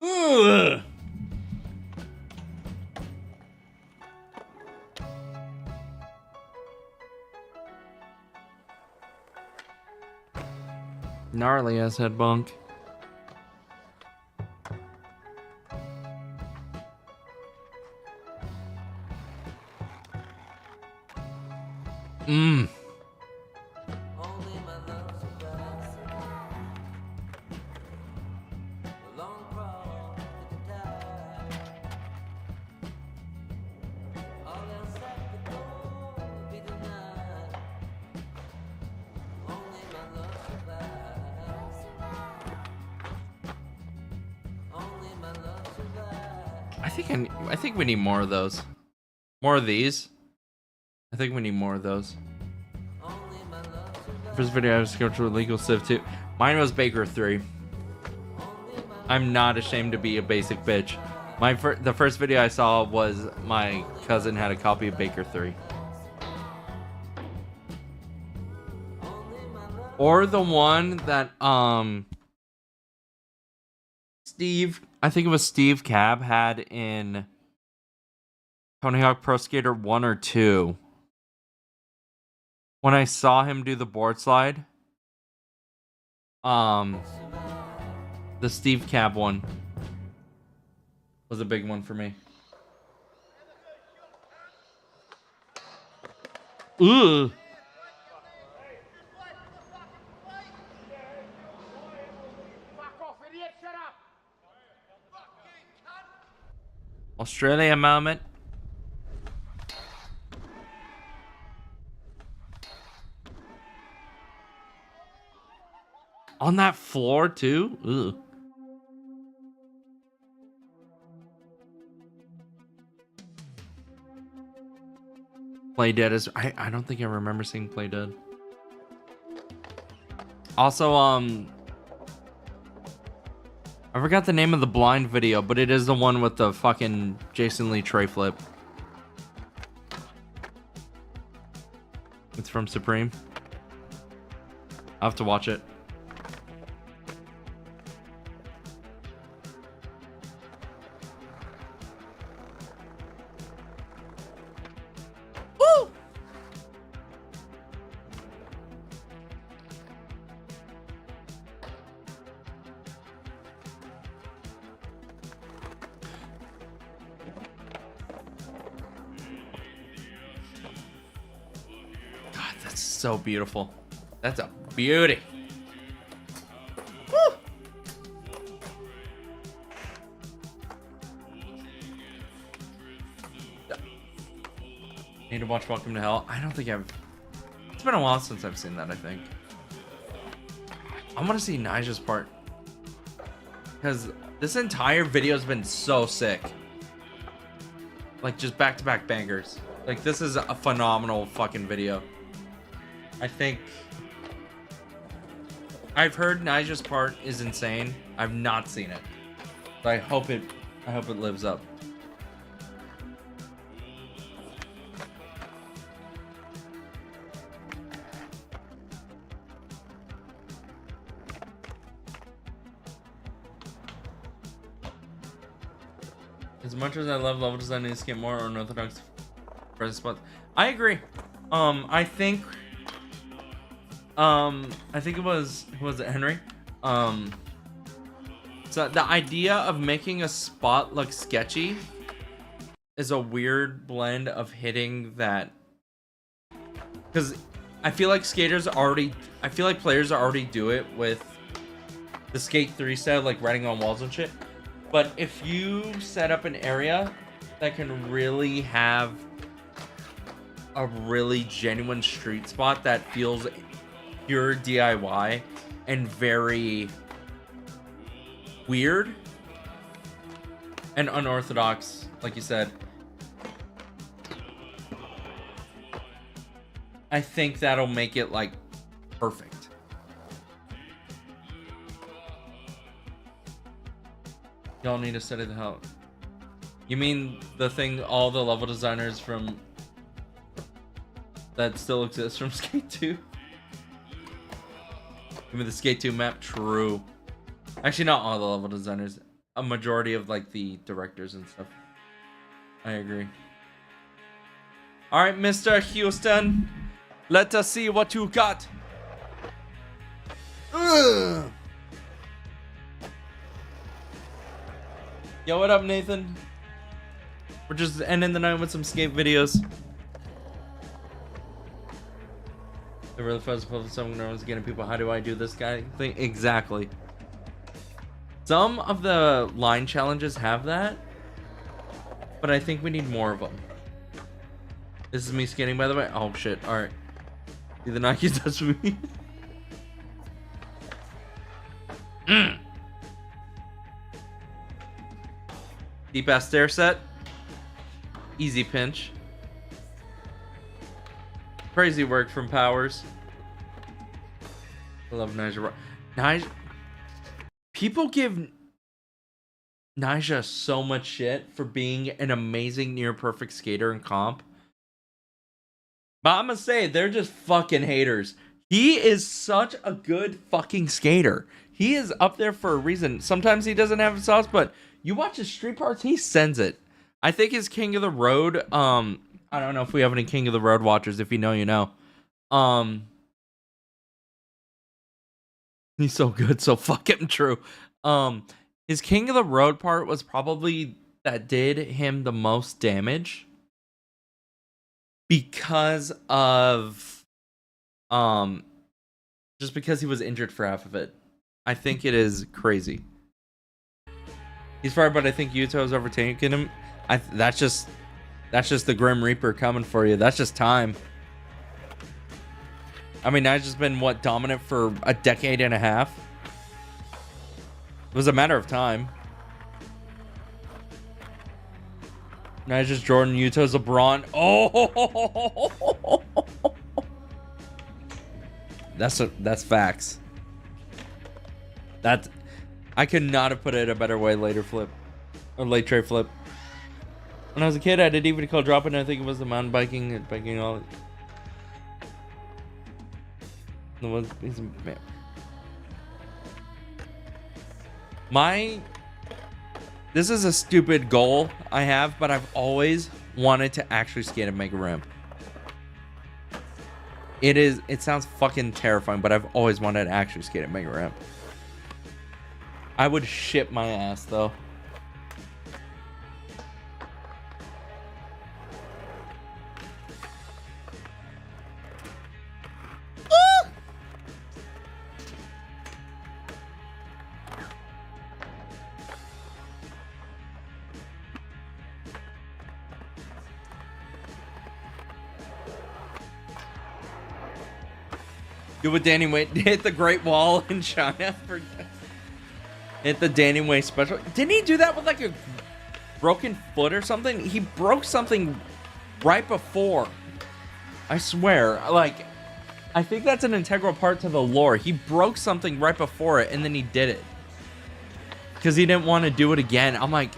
Ugh. Gnarly ass head bunk. Mmm. I think we need more of those. More of these. I think we need more of those. First video I was going to Illegal Civ 2. Mine was Baker 3. I'm not ashamed to be a basic bitch. The first video I saw was my cousin had a copy of Baker 3. Or the one that Steve, I think it was Steve Cab had in Tony Hawk Pro Skater 1 or 2. When I saw him do the board slide. The Steve Cab one was a big one for me. Ugh. Australia moment. On that floor too? Ugh. Play Dead is I don't think I remember seeing Play Dead. Also, I forgot the name of the blind video, but it is the one with the fucking Jason Lee tray flip. It's from Supreme. I'll have to watch it. Woo! looks so beautiful. That's a beauty. Woo! Need to watch Welcome to Hell. I don't think I've... It's been a while since I've seen that, I think. I want to see Nija's part. Because this entire video has been so sick. Like, just back-to-back bangers. Like, this is a phenomenal fucking video. I think... I've heard Nija's part is insane. I've not seen it. But I hope it lives up. As much as I love level design, I need to get more unorthodox present spots. I agree. I think it was, who was it, Henry? So the idea of making a spot look sketchy is a weird blend of hitting that, because I feel like players already do it with the Skate 3 style, like writing on walls and shit. But if you set up an area that can really have a really genuine street spot that feels pure DIY and very weird and unorthodox, like you said, I think that'll make it like perfect. Y'all need to study the hell. You mean the thing all the level designers from that still exists from Skate 2? Give me the Skate 2 map. True. Actually, not all the level designers. A majority of like the directors and stuff. I agree. All right, Mr. Houston, let us see what you got. Ugh. Yo, what up, Nathan? We're just ending the night with some skate videos. The really fun stuff of someone knows getting people. How do I do this guy thing? Exactly. Some of the line challenges have that, but I think we need more of them. This is me skating, by the way. Oh shit! All right. See the Nike touch me. Deep ass stair set. Easy pinch. Crazy work from Powers. I love Nyjah. Nyjah. People give Nyjah so much shit for being an amazing near perfect skater in comp. But I'm gonna say they're just fucking haters. He is such a good fucking skater. He is up there for a reason. Sometimes he doesn't have sauce, but you watch his street parts, he sends it. I think his King of the Road, I don't know if we have any King of the Road watchers. If you know, you know. He's so good, so fucking true. His King of the Road part was probably that did him the most damage because of just because he was injured for half of it. I think it is crazy. He's fired, but I think Yuto's overtaken him. That's just the Grim Reaper coming for you. That's just time. I mean, Nyjah's been what, dominant for a decade and a half. It was a matter of time. Nyjah's Jordan, Yuto's LeBron. Oh, that's facts. I could not have put it a better way. Later flip or late tray flip. When I was a kid, I did even call dropping. I think it was the mountain biking and biking all. This is a stupid goal I have, but I've always wanted to actually skate a mega ramp. It sounds fucking terrifying, but I've always wanted to actually skate a mega ramp. I would shit my ass though. Do what Danny Way hit the Great Wall in China. Hit the Danny Way special. Didn't he do that with like a broken foot or something? He broke something right before. I swear. Like, I think that's an integral part to the lore. He broke something right before it and then he did it. Because he didn't want to do it again. I'm like,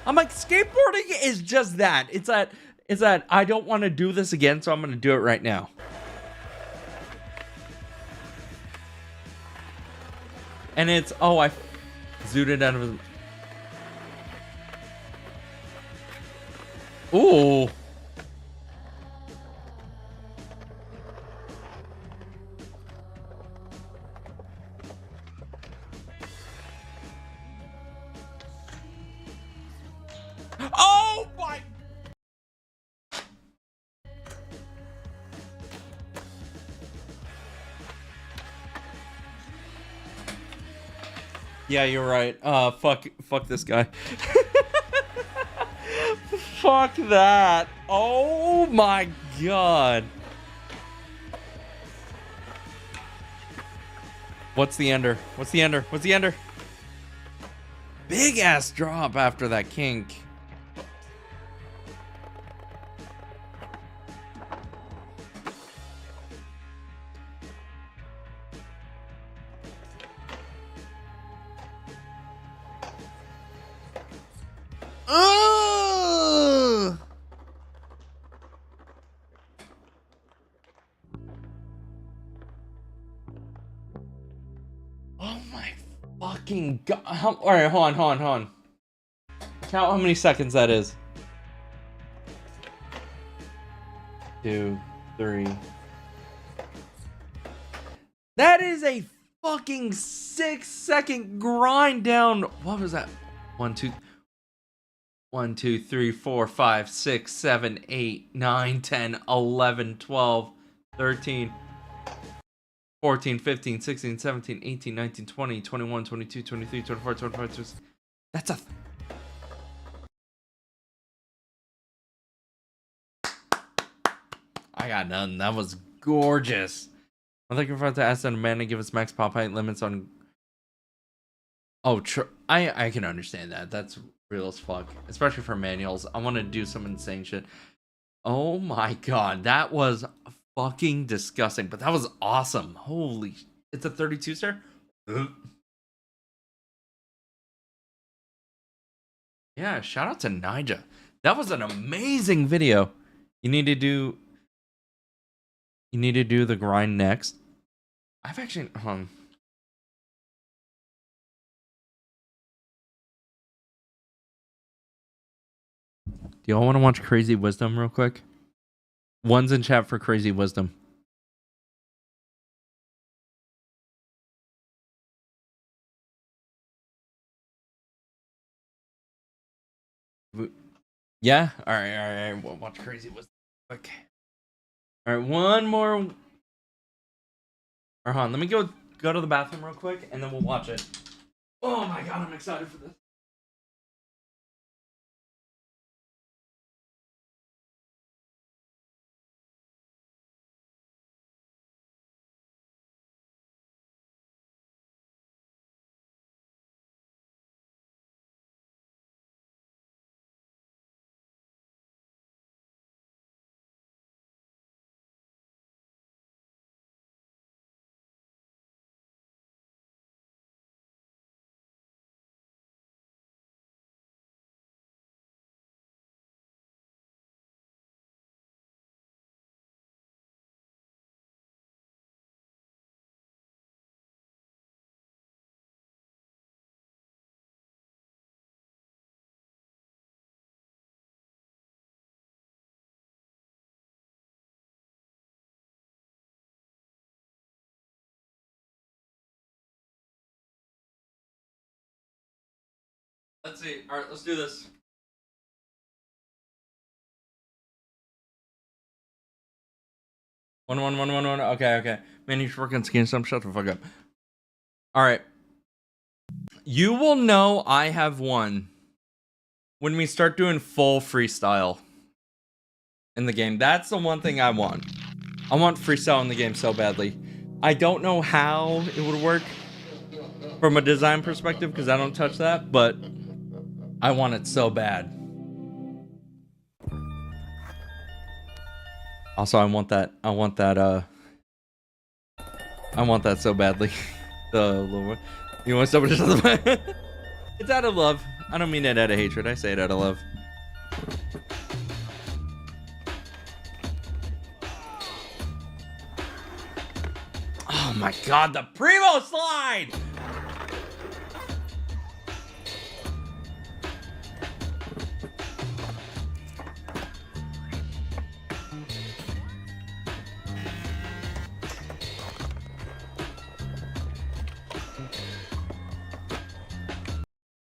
skateboarding is just that. It's that I don't want to do this again, so I'm going to do it right now. And it's, oh, I zooted out of his... Ooh. Oh my... Yeah, you're right. Fuck this guy. Fuck that. Oh my god. What's the ender? What's the ender? What's the ender? Big ass drop after that kink. Oh my fucking god. Alright, hold on. Count how many seconds that is. 2, 3. That is a fucking 6-second grind down. What was that? 1, 2, 3, 4, 5, 6, 7, 8, 9, 10, 11, 12, 13, 14, 15, 16, 17, 18, 19, 20, 21, 22, 23, 24, 25, 26. That's a... I got nothing. That was gorgeous. I'm looking forward to asking Amanda to give us max pop height limits on... Oh, I can understand that. That's real as fuck. Especially for manuals. I want to do some insane shit. Oh my god. That was fucking disgusting. But that was awesome. Holy... It's a 32 star? Yeah, shout out to Nija. That was an amazing video. You need to do the grind next. I've actually Do y'all want to watch Crazy Wisdom real quick? One's in chat for Crazy Wisdom. Yeah? Alright. We'll watch Crazy Wisdom. Okay. Alright, one more. Arhan, let me go to the bathroom real quick and then we'll watch it. Oh my god, I'm excited for this. Let's see. All right, let's do this. One. Okay. Man, you should work on skin some. Shut the fuck up. All right. You will know I have won when we start doing full freestyle in the game. That's the one thing I want. I want freestyle in the game so badly. I don't know how it would work from a design perspective because I don't touch that, but I want it so bad. Also, I want that so badly. The little one. You want somebody to It's out of love. I don't mean it out of hatred. I say it out of love. Oh my god, the Primo slide!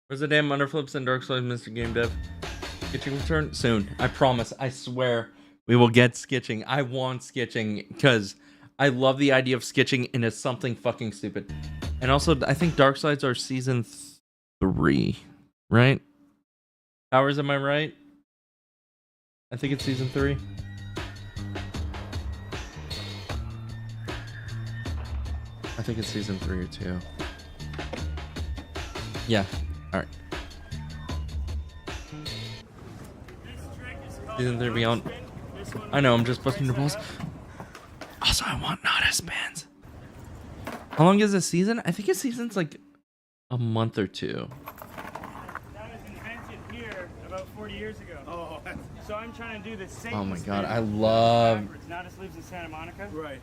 Where's the damn underflips and dark slides, Mr. Game Dev? Sketching return soon. I promise. I swear we will get sketching. I want sketching because I love the idea of sketching into something fucking stupid. And also, I think dark slides are season 3, right? Hours, am I right? I think it's season 3. I think it's season 3 or 2. Yeah. All right. Season 3 beyond. I know, I'm just busting your balls. Also, I want Nada spins. How long is a season? I think a season's like a month or 2. That was invented here about 40 years ago. Oh, so I'm trying to do the same. Oh my god, I love. Nada lives in Santa Monica. Right.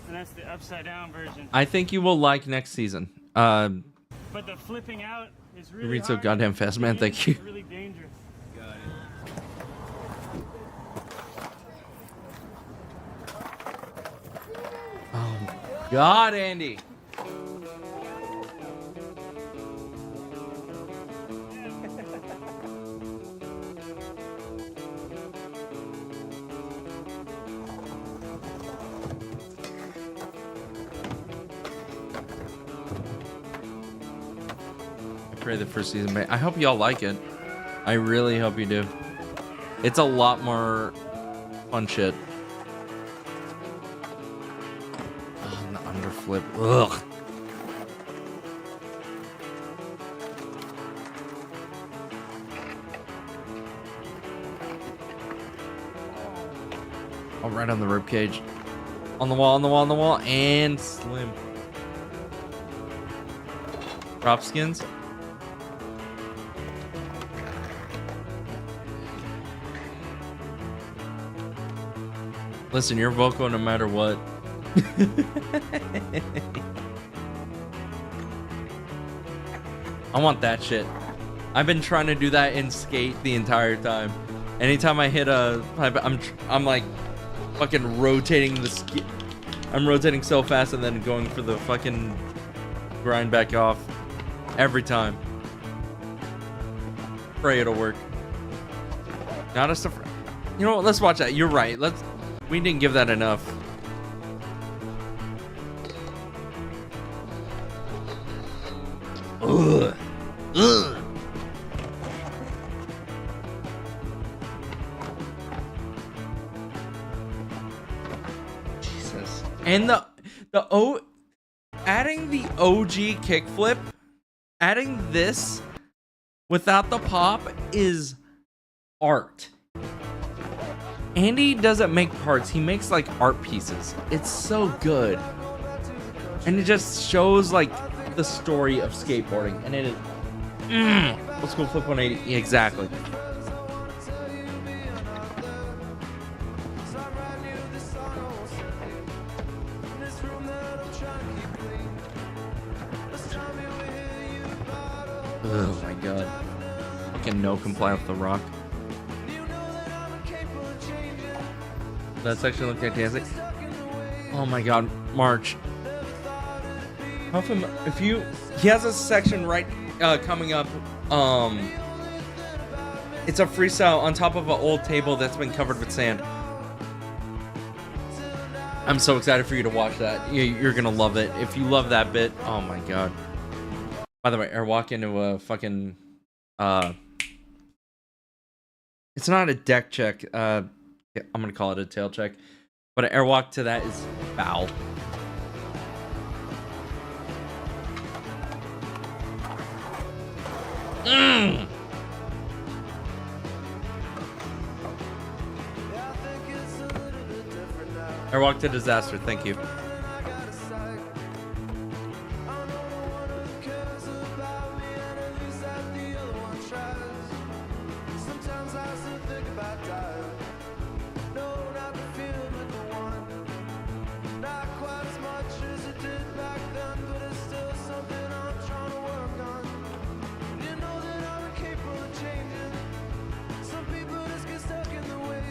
And that's the upside down version. I think you will like next season. But the flipping out is really You read so hard. goddamn fast, man. Thank you. It's really dangerous. Got it. Oh my god, Andy. Pray the first season, I hope y'all like it. I really hope you do. It's a lot more fun shit. Oh, and the underflip. Ugh. Oh, right on the rib cage. On the wall, on the wall, on the wall, and slim. Prop skins. Listen, you're vocal no matter what. I want that shit. I've been trying to do that in Skate the entire time. Anytime I hit a pipe, I'm like fucking rotating the I'm rotating so fast and then going for the fucking grind back off every time. Pray it'll work. Not a stuff. You know what? Let's watch that. You're right. We didn't give that enough. Ugh. Ugh. Jesus. And adding the OG kickflip, adding this without the pop is art. Andy doesn't make parts, he makes like art pieces. It's so good. And it just shows like the story of skateboarding. And it is let's go flip 180. Exactly. Oh my god. Fucking no comply with the rock. That section looked fantastic. Oh my god, March. He has a section right coming up. It's a freestyle on top of an old table that's been covered with sand. I'm so excited for you to watch that. You're gonna love it. If you love that bit, oh my god. By the way, airwalk into a fucking it's not a deck check. I'm gonna call it a tail check, but an airwalk to that is foul. Airwalk to disaster, thank you.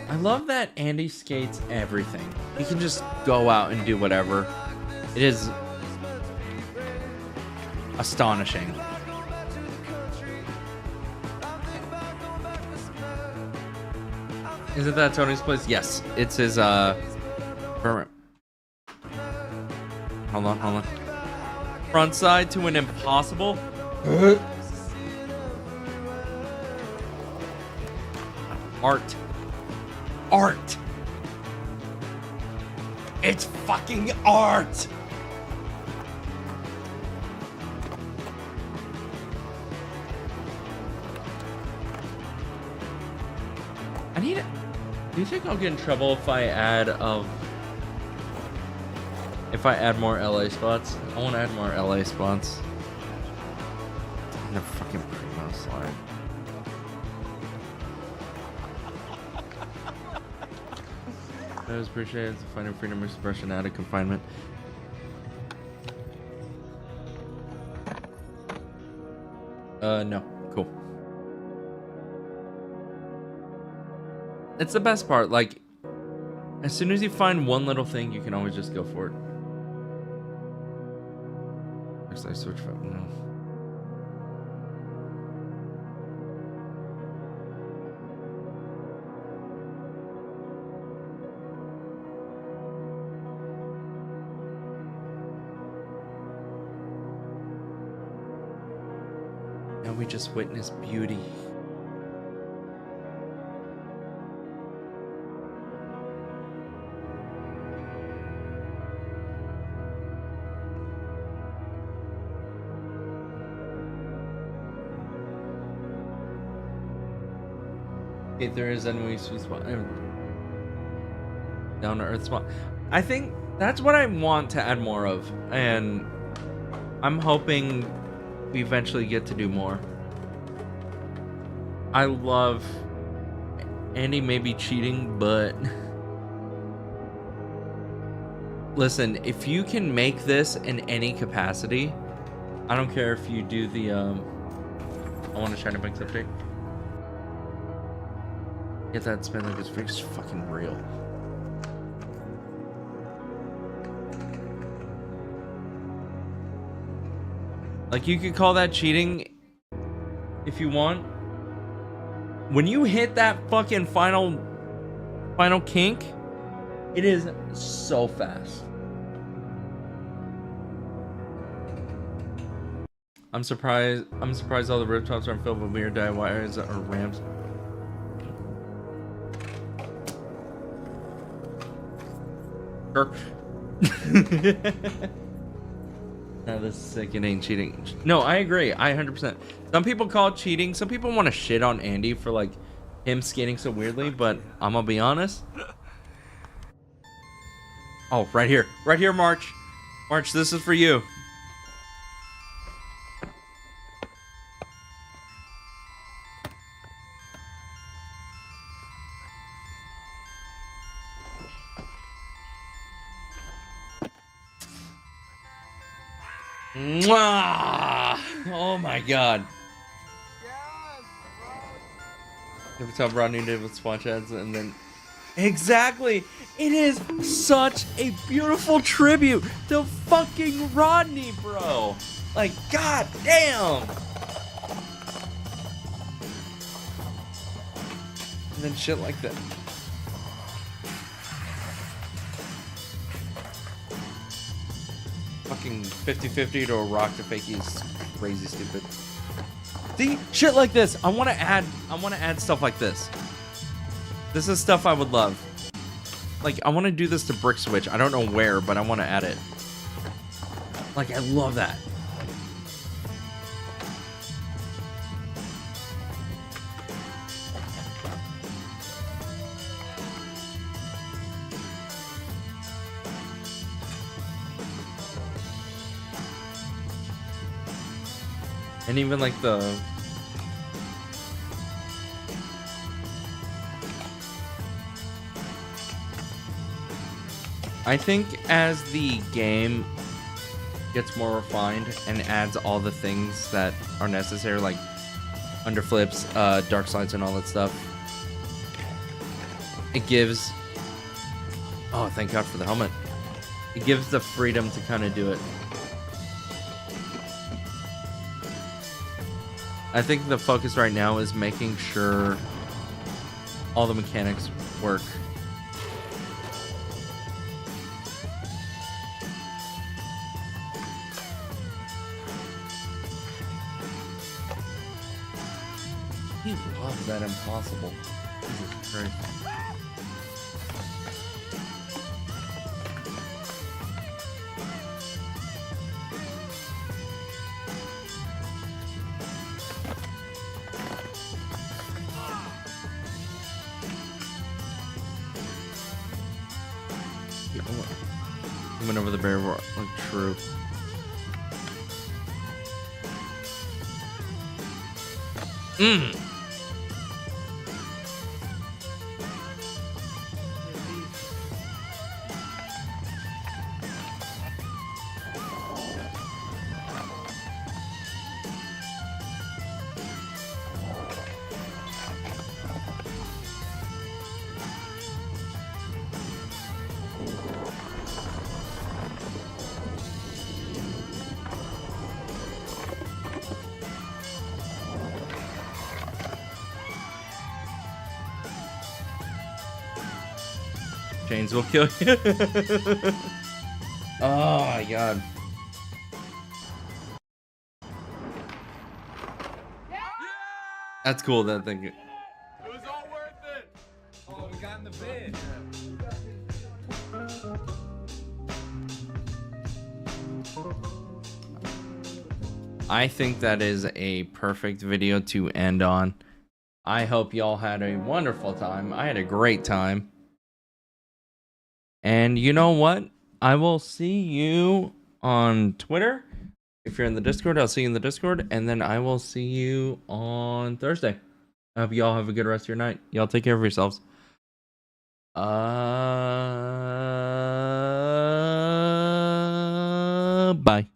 I love that Andy skates everything. He can just go out and do whatever. It is astonishing. Isn't that Tony's place? Yes, it's his permit. Hold on. Front side to an impossible. Art. It's fucking art. I need it. Do you think I'll get in trouble if I add more LA spots? I want to add more LA spots. In the fucking primo slide. I was appreciated to find freedom of expression out of confinement. No. Cool. It's the best part. Like, as soon as you find one little thing, you can always just go for it. Next I switch for no. Now we just witness beauty. If there is any sweet spot, down to earth spot. I think that's what I want to add more of, and I'm hoping we eventually get to do more. I love Andy may be cheating, but listen, if you can make this in any capacity, I don't care if you do the I want to China Banks update. Get that spin like it's fucking real. Like, you could call that cheating if you want. When you hit that fucking final kink, it is so fast. I'm surprised all the rooftops aren't filled with weird DIYers or ramps. Sure. No, this is sick. It ain't cheating. No, I agree. I 100%. Some people call it cheating. Some people want to shit on Andy for like him skating so weirdly, but I'm gonna be honest. Oh, right here, March. March, this is for you. Mwah! Oh my god. Every time Rodney did with Squatch ads, and then exactly, it is such a beautiful tribute to fucking Rodney, bro. Like, god damn. And then shit like that. Fucking 50-50 to a rock to fakie is crazy stupid. See, shit like this. I want to add stuff like this. This is stuff I would love. Like, I want to do this to Brick Switch. I don't know where, but I want to add it. Like, I love that. And even like the I think as the game gets more refined and adds all the things that are necessary, like underflips, dark slides, and all that stuff, it gives. Oh, thank God for the helmet. It gives the freedom to kind of do it. I think the focus right now is making sure all the mechanics work. He loves that impossible. Jesus Christ. He went over the barrier like true. Chains will kill you. Oh my God. That's cool, that thing. It was all worth it. Oh, we got in the bed. I think that is a perfect video to end on. I hope y'all had a wonderful time. I had a great time. And you know what? I will see you on Twitter. If you're in the Discord, I'll see you in the Discord. And then I will see you on Thursday. I hope y'all have a good rest of your night. Y'all take care of yourselves. Bye.